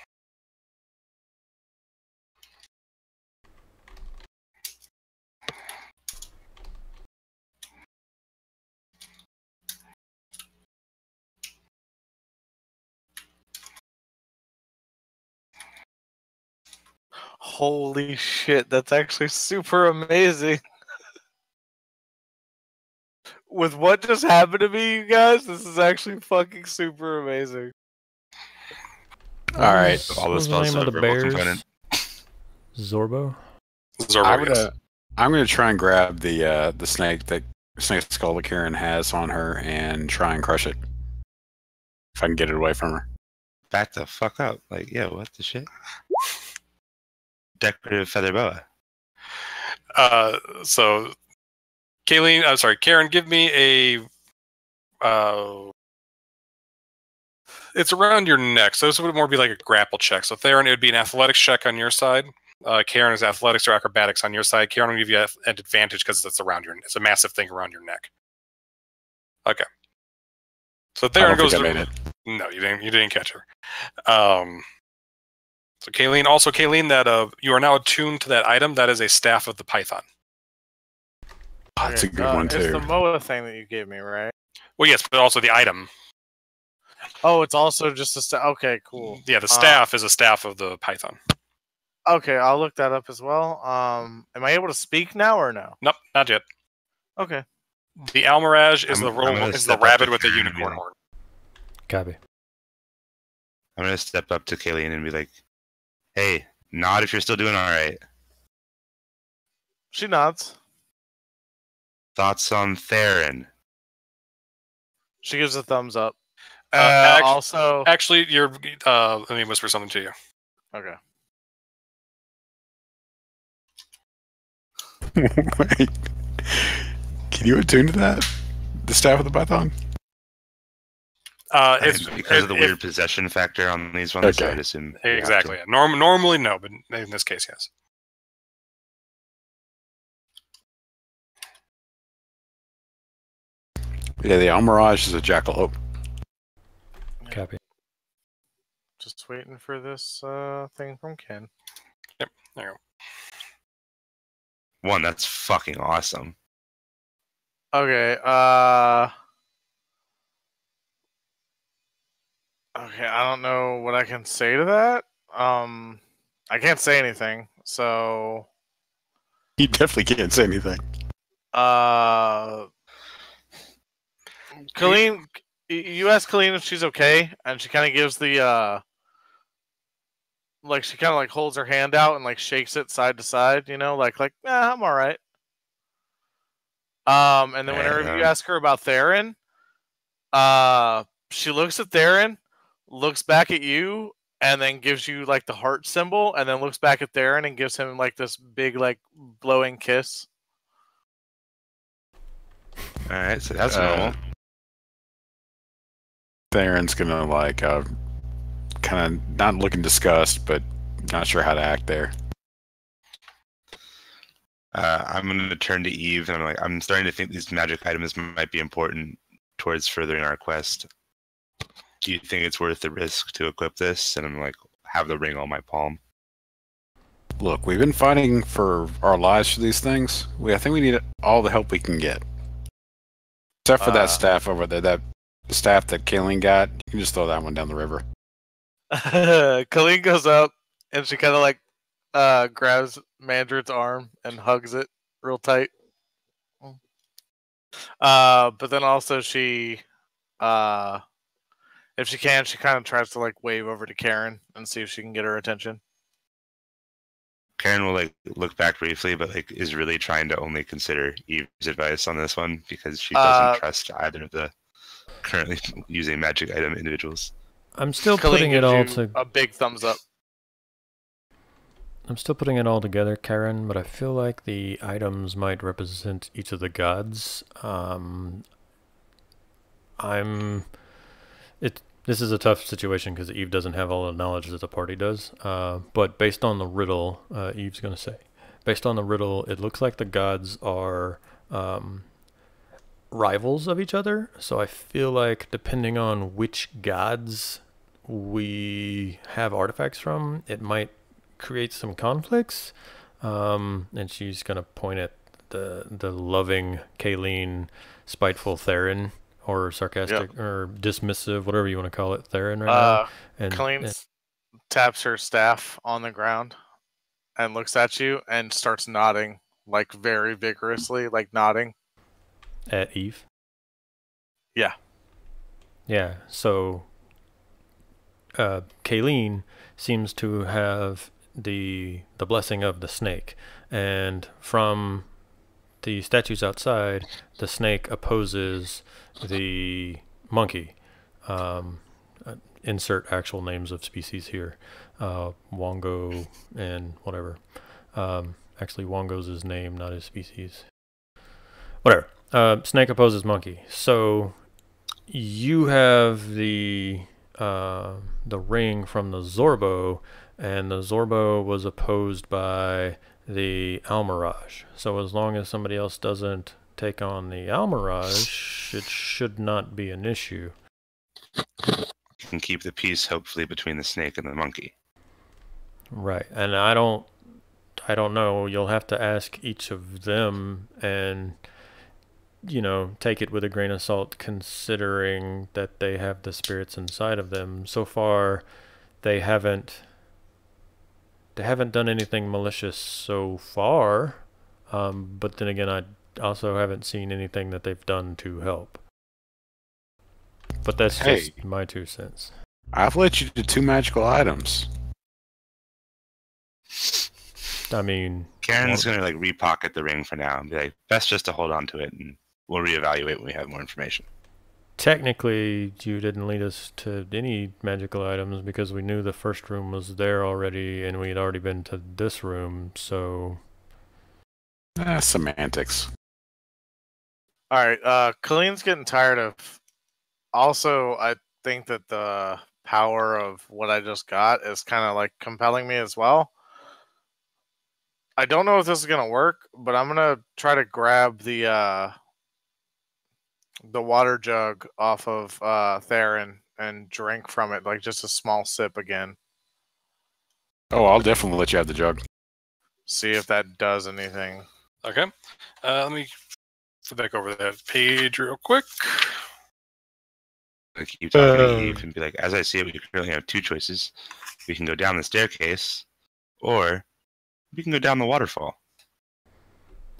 Holy shit, that's actually super amazing. With what just happened to me, you guys, this is actually fucking super amazing. All right. All the What was the spells name have of the a verbal bears? component. Zorbo? Zorbo, I'm gonna try and grab the snake skull that Karen has on her and try and crush it. If I can get it away from her. Back the fuck up. Like, yeah, what the shit? Decorative feather boa. So, Kayleen, I'm sorry, Karen, give me a. It's around your neck, so this would more be like a grapple check. So, Theron, it would be an athletics check on your side. Karen is athletics or acrobatics on your side. Karen will give you an advantage because it's around your. It's a massive thing around your neck. Okay. So Theron goes. I made it. No, you didn't. You didn't catch her. So Kayleen, that you are now attuned to that item. That is a staff of the python. Oh, that's a good one It's too. the Moa thing that you gave me, right? Well, yes, but also the item. Oh, it's also just a staff. Okay, cool. Yeah, the staff is a staff of the python. Okay, I'll look that up as well. Am I able to speak now or no? Nope, not yet. Okay. The Almirage is I'm the gonna is step the up rabbit to with the Karen unicorn again. horn. Copy. I'm gonna step up to Kayleen and be like, "Hey, nod if you're still doing all right. She nods. Thoughts on Theron?" She gives a thumbs up. Also, Actually, you're. Let me whisper something to you. okay. Wait. Can you attune to that? The staff of the Python? It's of the weird possession factor on these ones. Okay. I would assume you have exactly. to. Normally, no, but in this case, yes. Yeah, the Almirage is a jackalope. Copy. Just waiting for this thing from Ken. Yep. There you go. One, that's fucking awesome. Okay. Okay. I don't know what I can say to that. I can't say anything. So. You definitely can't say anything. Colleen, you ask Colleen if she's okay, and she kind of gives the like she kind of like holds her hand out and like shakes it side to side, like I'm all right. And then whenever you ask her about Theron, she looks at Theron, looks back at you, and then gives you like the heart symbol, and then looks back at Theron and gives him like this big like blowing kiss. All right, so that's normal. Theron's gonna like kind of not looking disgust, but not sure how to act there. I'm going to turn to Eve, and I'm starting to think these magic items might be important towards furthering our quest. Do you think it's worth the risk to equip this? And I'm like, have the ring on my palm. Look, we've been fighting for our lives for these things. I think we need all the help we can get. Except for that staff over there, the staff that Kayleen got. You can just throw that one down the river. Colleen goes up, and she kind of like grabs Mandred's arm and hugs it real tight. But then also she, if she can, she kind of tries to like wave over to Karen and see if she can get her attention. Karen will like look back briefly, but like is really trying to only consider Eve's advice on this one because she doesn't trust either of the currently using magic item individuals. I'm still Colleen putting it all gives you a big thumbs up. I'm still putting it all together, Karen, but I feel like the items might represent each of the gods. This is a tough situation because Eve doesn't have all the knowledge that the party does. But based on the riddle, Eve's going to say, based on the riddle, it looks like the gods are rivals of each other. So I feel like depending on which gods we have artifacts from, it might create some conflicts. And she's going to point at the loving Kayleen, spiteful Theron, or sarcastic or dismissive, whatever you want to call it, Theron right now. And Colleen taps her staff on the ground and looks at you and starts nodding, like very vigorously, like nodding. At Eve? Yeah. Yeah, so Kayleen seems to have the blessing of the snake, and from the statues outside, the snake opposes the monkey. Insert actual names of species here. Wongo and whatever. Actually, Wongo's his name, not his species. Whatever. Snake opposes monkey. So you have the ring from the Zorbo, and the Zorbo was opposed by the Almirage. So as long as somebody else doesn't take on the Almirage, it should not be an issue. You can keep the peace, hopefully, between the snake and the monkey. Right, and I don't know. You'll have to ask each of them, and take it with a grain of salt, considering that they have the spirits inside of them. So far, they haven't done anything malicious so far. But then again, I also haven't seen anything that they've done to help. But that's just my 2 cents. I've let you do 2 magical items. I mean, Karen's gonna like repocket the ring for now and be like, best just to hold on to it, and we'll reevaluate when we have more information. technically, you didn't lead us to any magical items because we knew the first room was there already, and we had already been to this room, so... Semantics. Alright, Colleen's getting tired of... Also, I think that the power of what I just got is kind of like compelling me as well. I don't know if this is going to work, but I'm going to try to grab the water jug off of Theron and drink from it, like just a small sip again. Oh, I'll definitely let you have the jug. See if that does anything. Okay. Let me flip back over that page real quick. I keep talking to Eve and be like, as I see it, we currently have two choices. We can go down the staircase, or we can go down the waterfall.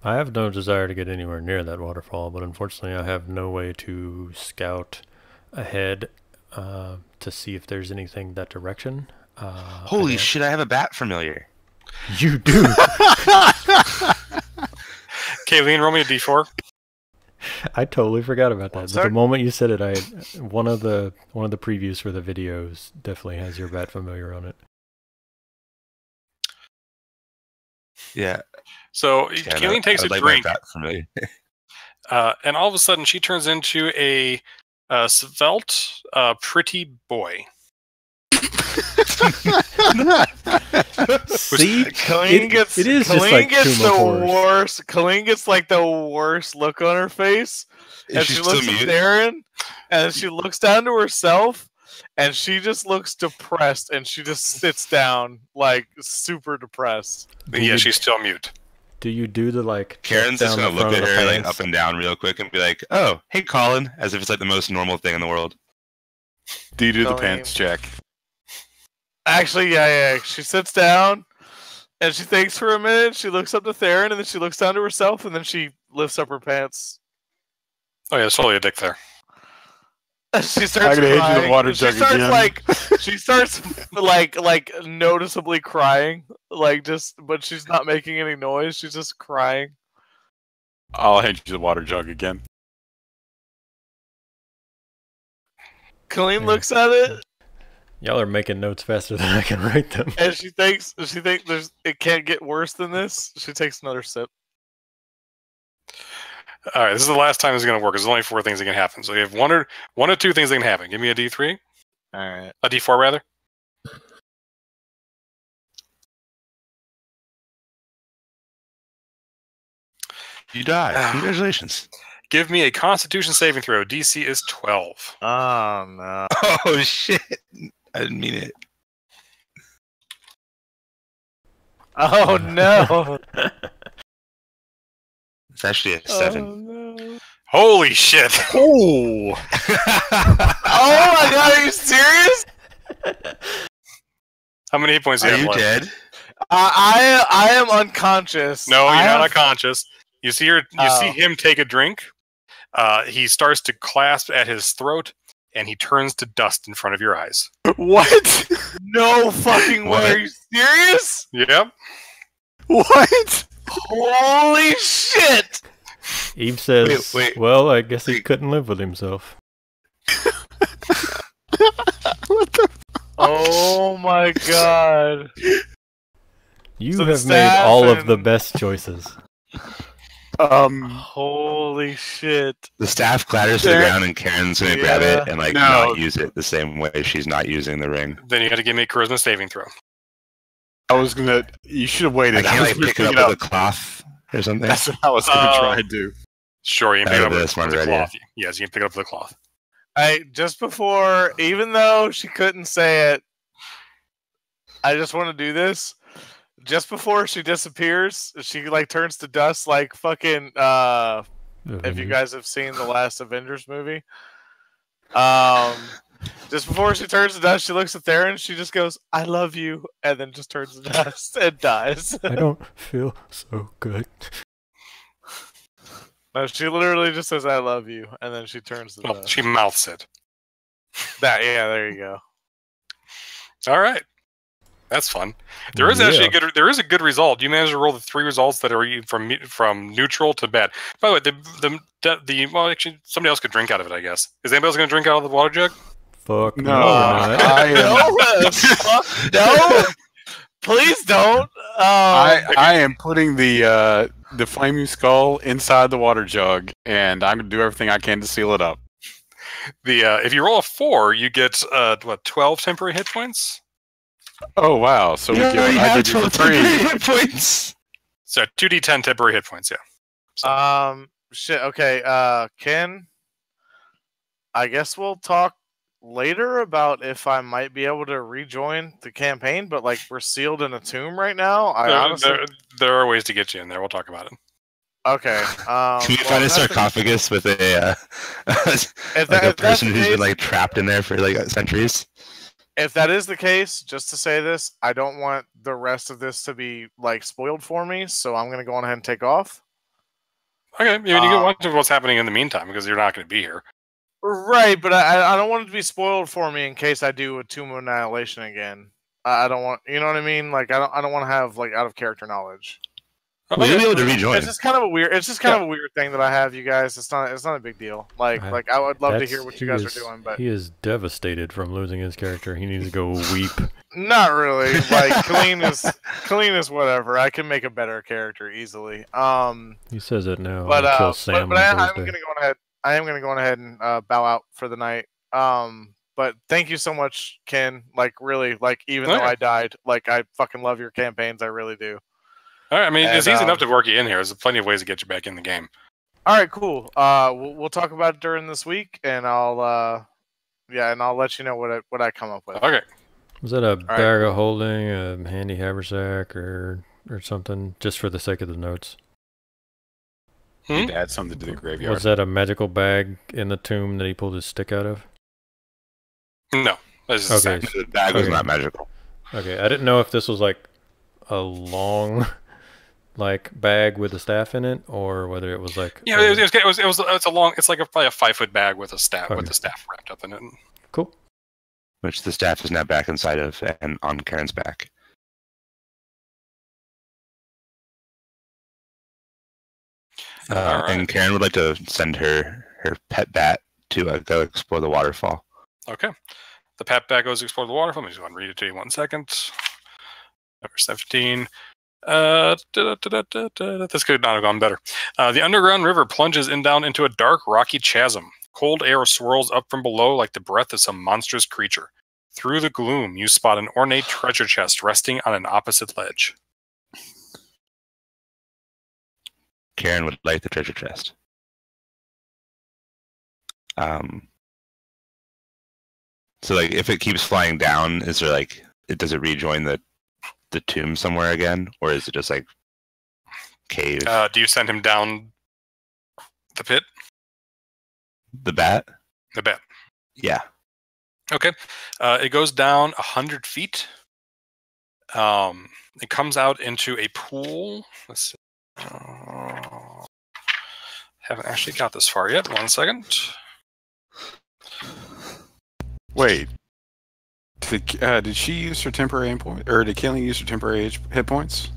I have no desire to get anywhere near that waterfall, but unfortunately I have no way to scout ahead to see if there's anything that direction. Holy shit, I have a bat familiar. You do! Kayleen, roll me a d4. I totally forgot about that. But sorry? the moment you said it, one of the previews for the videos definitely has your bat familiar on it. Yeah. So Yeah, Kayleen takes a like drink, my bat familiar. and all of a sudden she turns into a svelte, pretty boy. See, Colleen gets, it is Colleen just like gets Tomb of the Horrors. worst. Colleen gets like the worst look on her face, and she looks at Darren, and she looks down to herself, and she just looks depressed, and she just sits down like super depressed. She's still mute. Do you do the like? Karen's just down gonna the look front at of the her like pants? up and down real quick and be like, "Oh, hey, Colin," as if it's like the most normal thing in the world. Do you do the Colleen. pants check? Actually, yeah. She sits down, and she thinks for a minute. She looks up to Theron, and then she looks down to herself, and then she lifts up her pants. Oh yeah, there's totally a dick there. She starts I'm gonna hand you the crying. water She jug starts again. she starts like noticeably crying, but she's not making any noise. She's just crying. I'll hand you the water jug again. Colleen Yeah. looks at it, Y'all are making notes faster than I can write them. and she thinks it can't get worse than this. She takes another sip. All right, this is the last time this is going to work. There's only 4 things that can happen. So you have one or two things that can happen. Give me a d3, All right. a d4 rather. You die. Congratulations. Give me a Constitution saving throw. DC is 12. Oh no. Oh shit! I didn't mean it. Oh no. It's actually a 7. Oh no. Holy shit! Oh! Oh my god, are you serious? How many hit points do you Are have you left? dead? I am unconscious. No, I you're not have- unconscious. You see her. You see him take a drink. He starts to clasp at his throat, and he turns to dust in front of your eyes. What? No fucking way. What? Are you serious? Yep. What? Holy shit! Eve says, Wait. "Well, I guess he Wait. couldn't live with himself." What the? Oh my god. You So the have made staff all of the and- best choices. Holy shit. The staff clatters to the ground, and Karen's gonna grab Yeah. it and like No. not use it the same way she's not using the ring. Then you got to give me a charisma saving throw. I was gonna. You should have waited. I can't was like gonna pick it up with a cloth or something. That's what I was gonna Oh. try to do. Sure, you can That pick it would be a up smart with the idea. cloth. Yes, you can pick it up with the cloth. Just before, even though she couldn't say it, I just want to do this. Just before she disappears, she like turns to dust like fucking if you guys have seen the last Avengers movie. Just before she turns to dust, she looks at Theron, she just goes, "I love you," and then just turns to dust and dies. I don't feel so good. No, she literally just says, "I love you," and then she turns to Well, dust. she mouths it. Yeah, there you go. All right. That's fun. There is actually a good result. You managed to roll the 3 results that are from neutral to bad. By the way, well, actually, somebody else could drink out of it. I guess. Is anybody else going to drink out of the water jug? Fuck No, no, we're not. I am. No, please don't. I am putting the flaming skull inside the water jug, and I'm gonna do everything I can to seal it up. If you roll a 4, you get 12 temporary hit points. Oh wow! So we Yeah, get we what I have did for 12 free. hit points. So 2d10 temporary hit points. Yeah. Shit. Okay. Ken, I guess we'll talk later about if I might be able to rejoin the campaign, but like we're sealed in a tomb right now. There are ways to get you in there. We'll talk about it. Okay. Can we find a sarcophagus with a a person who's been like trapped in there for like centuries? If that is the case, just to say this, I don't want the rest of this to be like spoiled for me, so I'm gonna go on ahead and take off. Okay, I mean, you can watch what's happening in the meantime because you're not going to be here. Right, but I don't want it to be spoiled for me in case I do a Tomb of Annihilation again. I don't want, you know what I mean? Like I don't want to have like out of character knowledge. Well, you'll be able to rejoin. It's just kind of a weird. It's just kind of a weird thing that I have, you guys. It's not a big deal. Like I would love to hear what you guys are doing, but he is devastated from losing his character. He needs to go weep. Not really. Like clean is whatever. I can make a better character easily. He says it now. But kill Sam but on I am Thursday. gonna go ahead. I am gonna go ahead and bow out for the night. But thank you so much, Ken. Like really, like even though I died, like I fucking love your campaigns. I really do. All right, I mean, it's easy enough to work you in here. There's plenty of ways to get you back in the game. All right, cool. We'll talk about it during this week, and I'll let you know what I come up with. Okay. Was that a bag of holding, a handy haversack, or something, just for the sake of the notes? Need to add something to the graveyard. Was that a magical bag in the tomb that he pulled his stick out of? No. That's just Okay. The bag was not magical. Okay, I didn't know if this was like a long, like bag with a staff in it, or whether it was like it's like probably a 5-foot bag with a staff wrapped up in it. Cool. Which the staff is now back inside of and on Karen's back. And Karen would like to send her pet bat to go explore the waterfall. Okay. The pet bat goes to explore the waterfall. I'm just going to read it to you 1 second. Number 17. This could not have gone better. The underground river plunges down into a dark, rocky chasm. Cold air swirls up from below like the breath of some monstrous creature. Through the gloom, you spot an ornate treasure chest resting on an opposite ledge. Karen would like the treasure chest. So like, if it keeps flying down, is there like, does it rejoin the tomb somewhere again, or is it just like cave? Do you send him down the pit? The bat? The bat. Yeah. Okay. It goes down 100 feet. It comes out into a pool. Let's see. Haven't actually got this far yet. 1 second. Wait. Did she use her temporary hit point, or did Killing use her temporary hit points?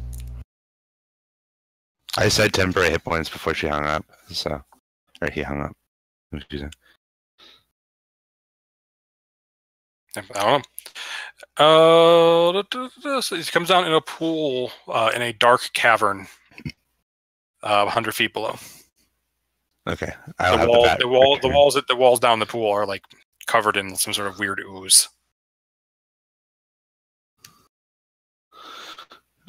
I said temporary hit points before she hung up, or he hung up. Excuse me. I don't know. So it comes down in a pool in a dark cavern, 100 feet below. Okay. The walls down the pool are like covered in some sort of weird ooze.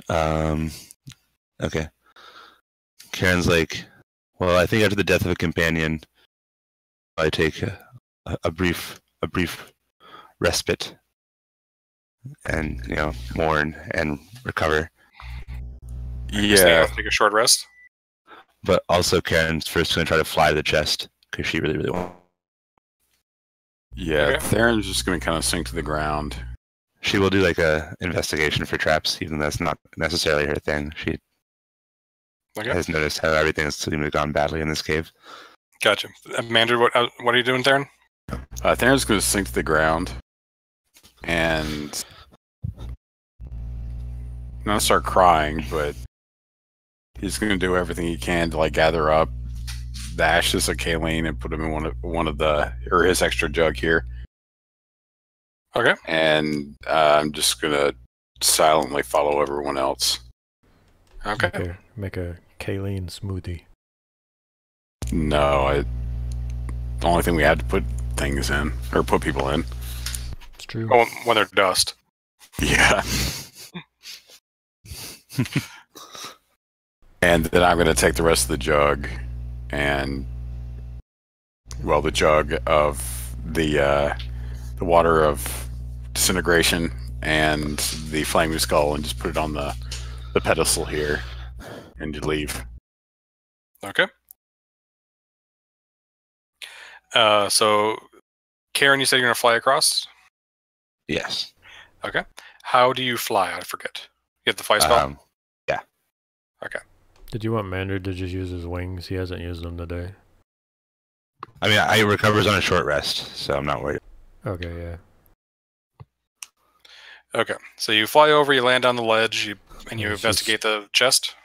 Okay. Karen's like, well, I think after the death of a companion, I take a brief respite and mourn and recover. Yeah. Take a short rest. But also, Karen's first going to try to fly the chest because she really, really wants. Yeah, Okay. Theron's just going to kind of sink to the ground. She will do like a investigation for traps, even though that's not necessarily her thing. She has noticed how everything has seemed to have gone badly in this cave. Gotcha. Mandra, what are you doing, Theron? Theron's going to sink to the ground and not start crying, but he's going to do everything he can to like gather up the ashes of Kayleen and put them in one of the or his extra jug here. Okay. And I'm just going to silently follow everyone else. Okay. Make a Kayleen smoothie. No, the only thing we had to put things in or put people in. It's true. Oh, when they're dust. Yeah. And then I'm going to take the rest of the jug and, well, the jug of the water of disintegration and the flaming skull and just put it on the pedestal here and you leave. Okay. So, Karen, you said you're going to fly across? Yes. Okay. How do you fly? I forget. You have the fly spell? Yeah. Okay. Did you want Mandred to just use his wings? He hasn't used them today. I mean, I recovers on a short rest, so I'm not worried. Okay, yeah. Okay. So you fly over, you land on the ledge, and you It's investigate the chest?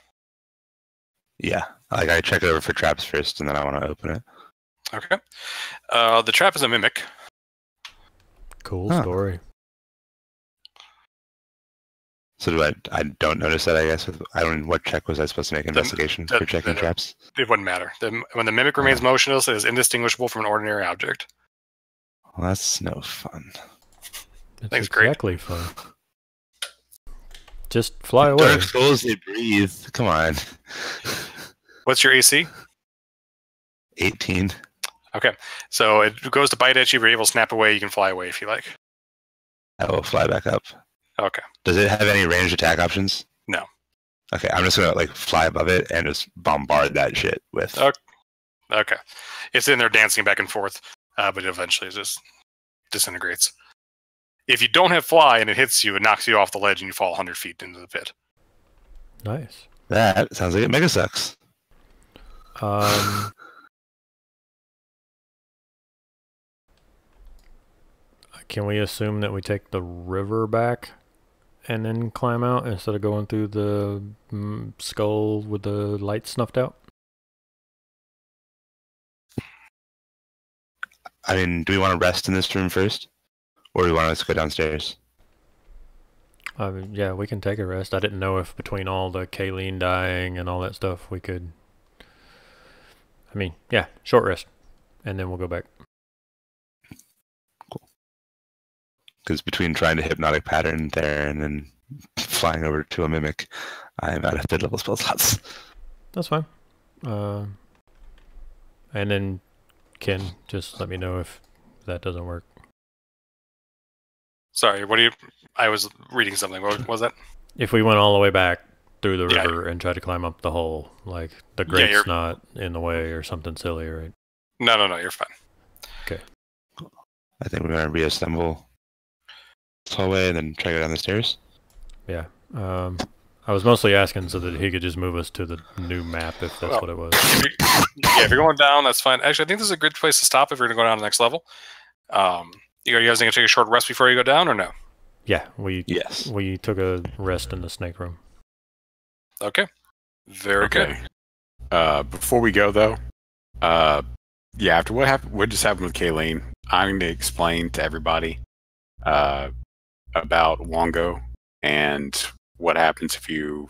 Yeah. Like, I check it over for traps first, and then I want to open it. Okay. The trap is a mimic. Cool Huh. story. So I don't notice that, I guess. What check was I supposed to make? Investigation for checking traps? It wouldn't matter. When the mimic remains motionless, it is indistinguishable from an ordinary object. Well, that's no fun. It's Thanks, great. exactly fun. Just fly away. Dark Souls, they breathe. Come on. What's your AC? 18. Okay. So it goes to bite at you, but you're able to snap away. You can fly away if you like. I will fly back up. Okay. Does it have any ranged attack options? No. Okay, I'm just gonna fly above it and just bombard that shit with. Okay. It's in there dancing back and forth, but it eventually just disintegrates. If you don't have fly and it hits you, it knocks you off the ledge and you fall 100 feet into the pit. Nice. That sounds like it mega sucks. Can we assume that we take the river back and then climb out instead of going through the skull with the light snuffed out? I mean, do we want to rest in this room first? Or do we want to go downstairs? Yeah, we can take a rest. I didn't know if between all the Kayleen dying and all that stuff we could... I mean, yeah, short rest. And then we'll go back. Because between trying to hypnotic pattern there and then flying over to a mimic, I'm out of mid-level spell slots. That's fine. And then Ken, just let me know if that doesn't work. Sorry, I was reading something. What was that? If we went all the way back through the river and tried to climb up the hole, like the grate's not in the way or something silly, right? No, you're fine. Okay. I think we're going to reassemble this hallway and then try to go down the stairs. Yeah. I was mostly asking so that he could just move us to the new map if that's what it was. If you're going down, that's fine. Actually, I think this is a good place to stop if you're going to go down to the next level. You guys going to take a short rest before you go down, or no? Yeah, we took a rest in the snake room. Okay. Very good. Before we go, though, after what just happened with Kayleen, I'm going to explain to everybody about Wongo and what happens if you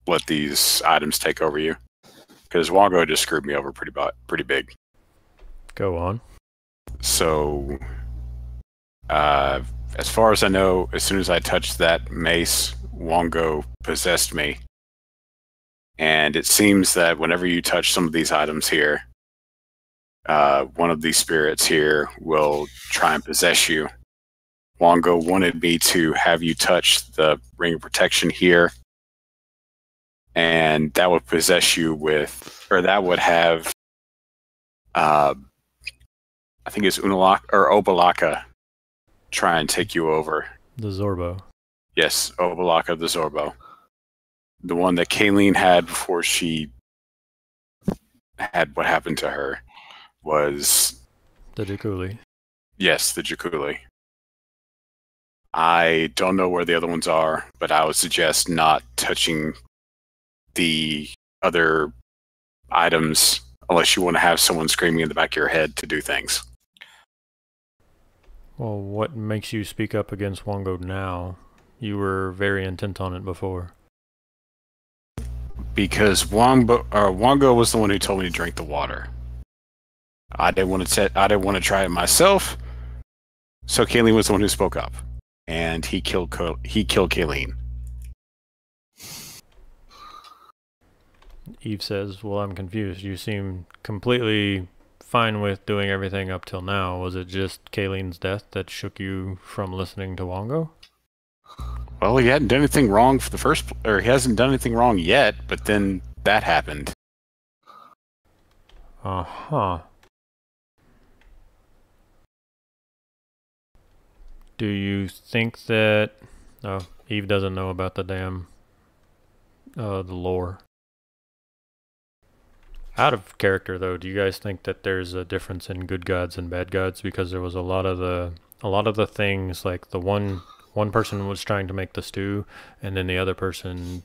let these items take over you. Because Wongo just screwed me over pretty big. Go on. So, as far as I know, as soon as I touched that mace, Wongo possessed me. And it seems that whenever you touch some of these items here, one of these spirits here will try and possess you. Wongo wanted me to have you touch the ring of protection here, and that would possess you with, or that would have, I think it's Unalak or Obalaka try and take you over. The Zorbo. Yes, Obalaka the Zorbo. The one that Kayleen had before she had what happened to her was... The Jakuli. Yes, the Jakuli. I don't know where the other ones are, but I would suggest not touching the other items unless you want to have someone screaming in the back of your head to do things. Well, what makes you speak up against Wongo now? You were very intent on it before. Because Wongo was the one who told me to drink the water. I didn't want to try it myself. So Kayleen was the one who spoke up, and he killed Kayleen. Eve says, "Well, I'm confused. You seem completely fine with doing everything up till now. Was it just Kayleen's death that shook you from listening to Wongo?" Well, he hadn't done anything wrong he hasn't done anything wrong yet, but then that happened. Uh-huh. Do you think that... Oh, Eve doesn't know about the damn... the lore. Out of character, though, do you guys think that there's a difference in good gods and bad gods? Because there was a lot of the things, like the one person was trying to make the stew, and then the other person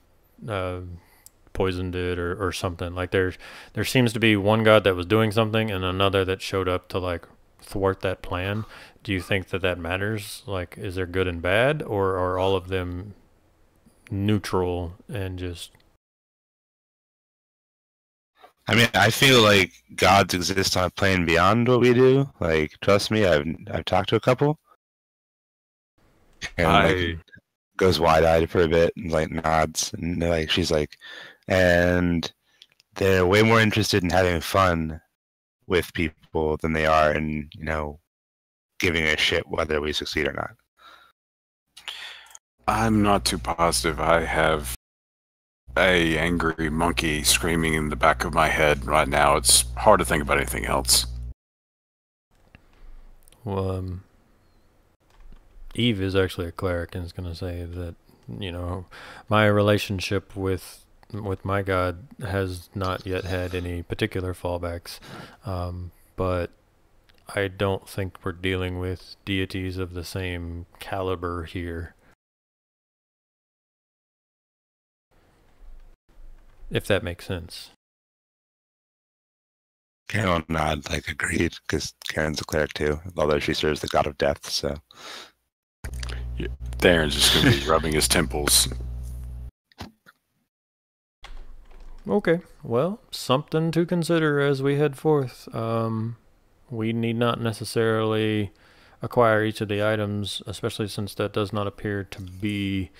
poisoned it or something. Like there seems to be one god that was doing something and another that showed up to like thwart that plan. Do you think that matters? Like, is there good and bad, or are all of them neutral and just... I mean, I feel like gods exist on a plane beyond what we do. Like, trust me, I've talked to a couple. And like, goes wide-eyed for a bit and like nods, and like she's like, and they're way more interested in having fun with people than they are in, giving a shit whether we succeed or not. I'm not too positive. I have a angry monkey screaming in the back of my head right now. It's hard to think about anything else. Well, Eve is actually a cleric and is going to say that, my relationship with my god has not yet had any particular fallbacks, but I don't think we're dealing with deities of the same caliber here. If that makes sense. Karen will nod, like, agreed, because Karen's a cleric too, although she serves the god of death, so... Yeah, Darren's just going to be rubbing his temples. Okay, well, something to consider as we head forth. We need not necessarily acquire each of the items, especially since that does not appear to be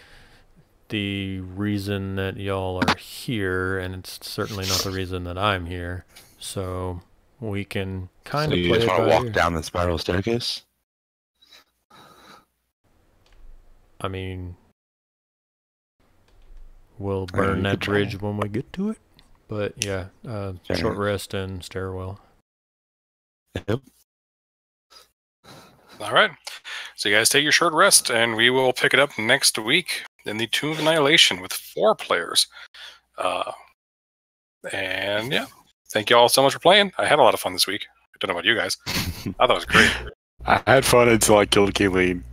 the reason that y'all are here, and it's certainly not the reason that I'm here. So we can kind of play it by ear. So you just want to walk down the spiral staircase? I mean, we'll burn that bridge when we get to it. But yeah, short rest and stairwell. Yep. All right. So you guys take your short rest, and we will pick it up next week in the Tomb of Annihilation with 4 players. And yeah, thank you all so much for playing. I had a lot of fun this week. I don't know about you guys. I thought it was great. I had fun until I killed Kayleen.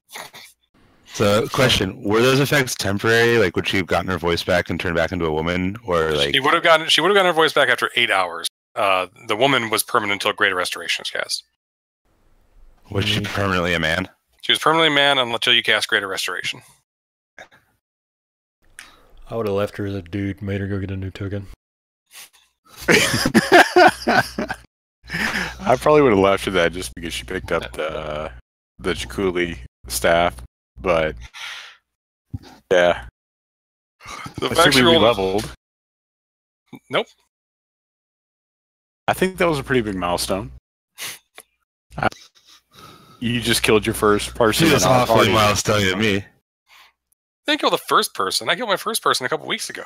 So, question: were those effects temporary? Like, would she have gotten her voice back and turned back into a woman, or like she would have gotten her voice back after 8 hours. The woman was permanent until Greater Restoration is cast. Was she permanently a man? She was permanently a man until you cast Greater Restoration. I would have left her as a dude, made her go get a new token. I probably would have left her that just because she picked up the Jakuli staff, but yeah. The Assuming fact we leveled. Nope. I think that was a pretty big milestone. You just killed your first person. She's awfully milestone at me. I didn't kill the first person. I killed my first person a couple weeks ago.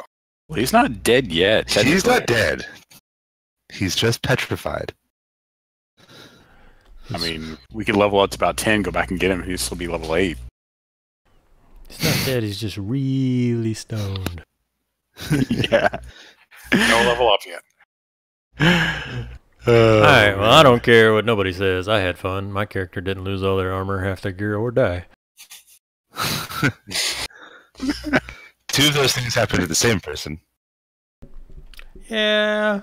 Well, he's not dead yet. He's not dead. He's just petrified. I mean, we could level up to about 10, go back and get him, he'd still be level 8. He's not dead, he's just really stoned. Yeah. No level up yet. Alright, well, I don't care what nobody says. I had fun. My character didn't lose all their armor, half their gear, or die. Two of those things happen to the same person. Yeah,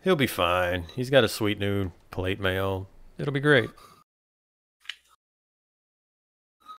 he'll be fine. He's got a sweet new plate mail. It'll be great.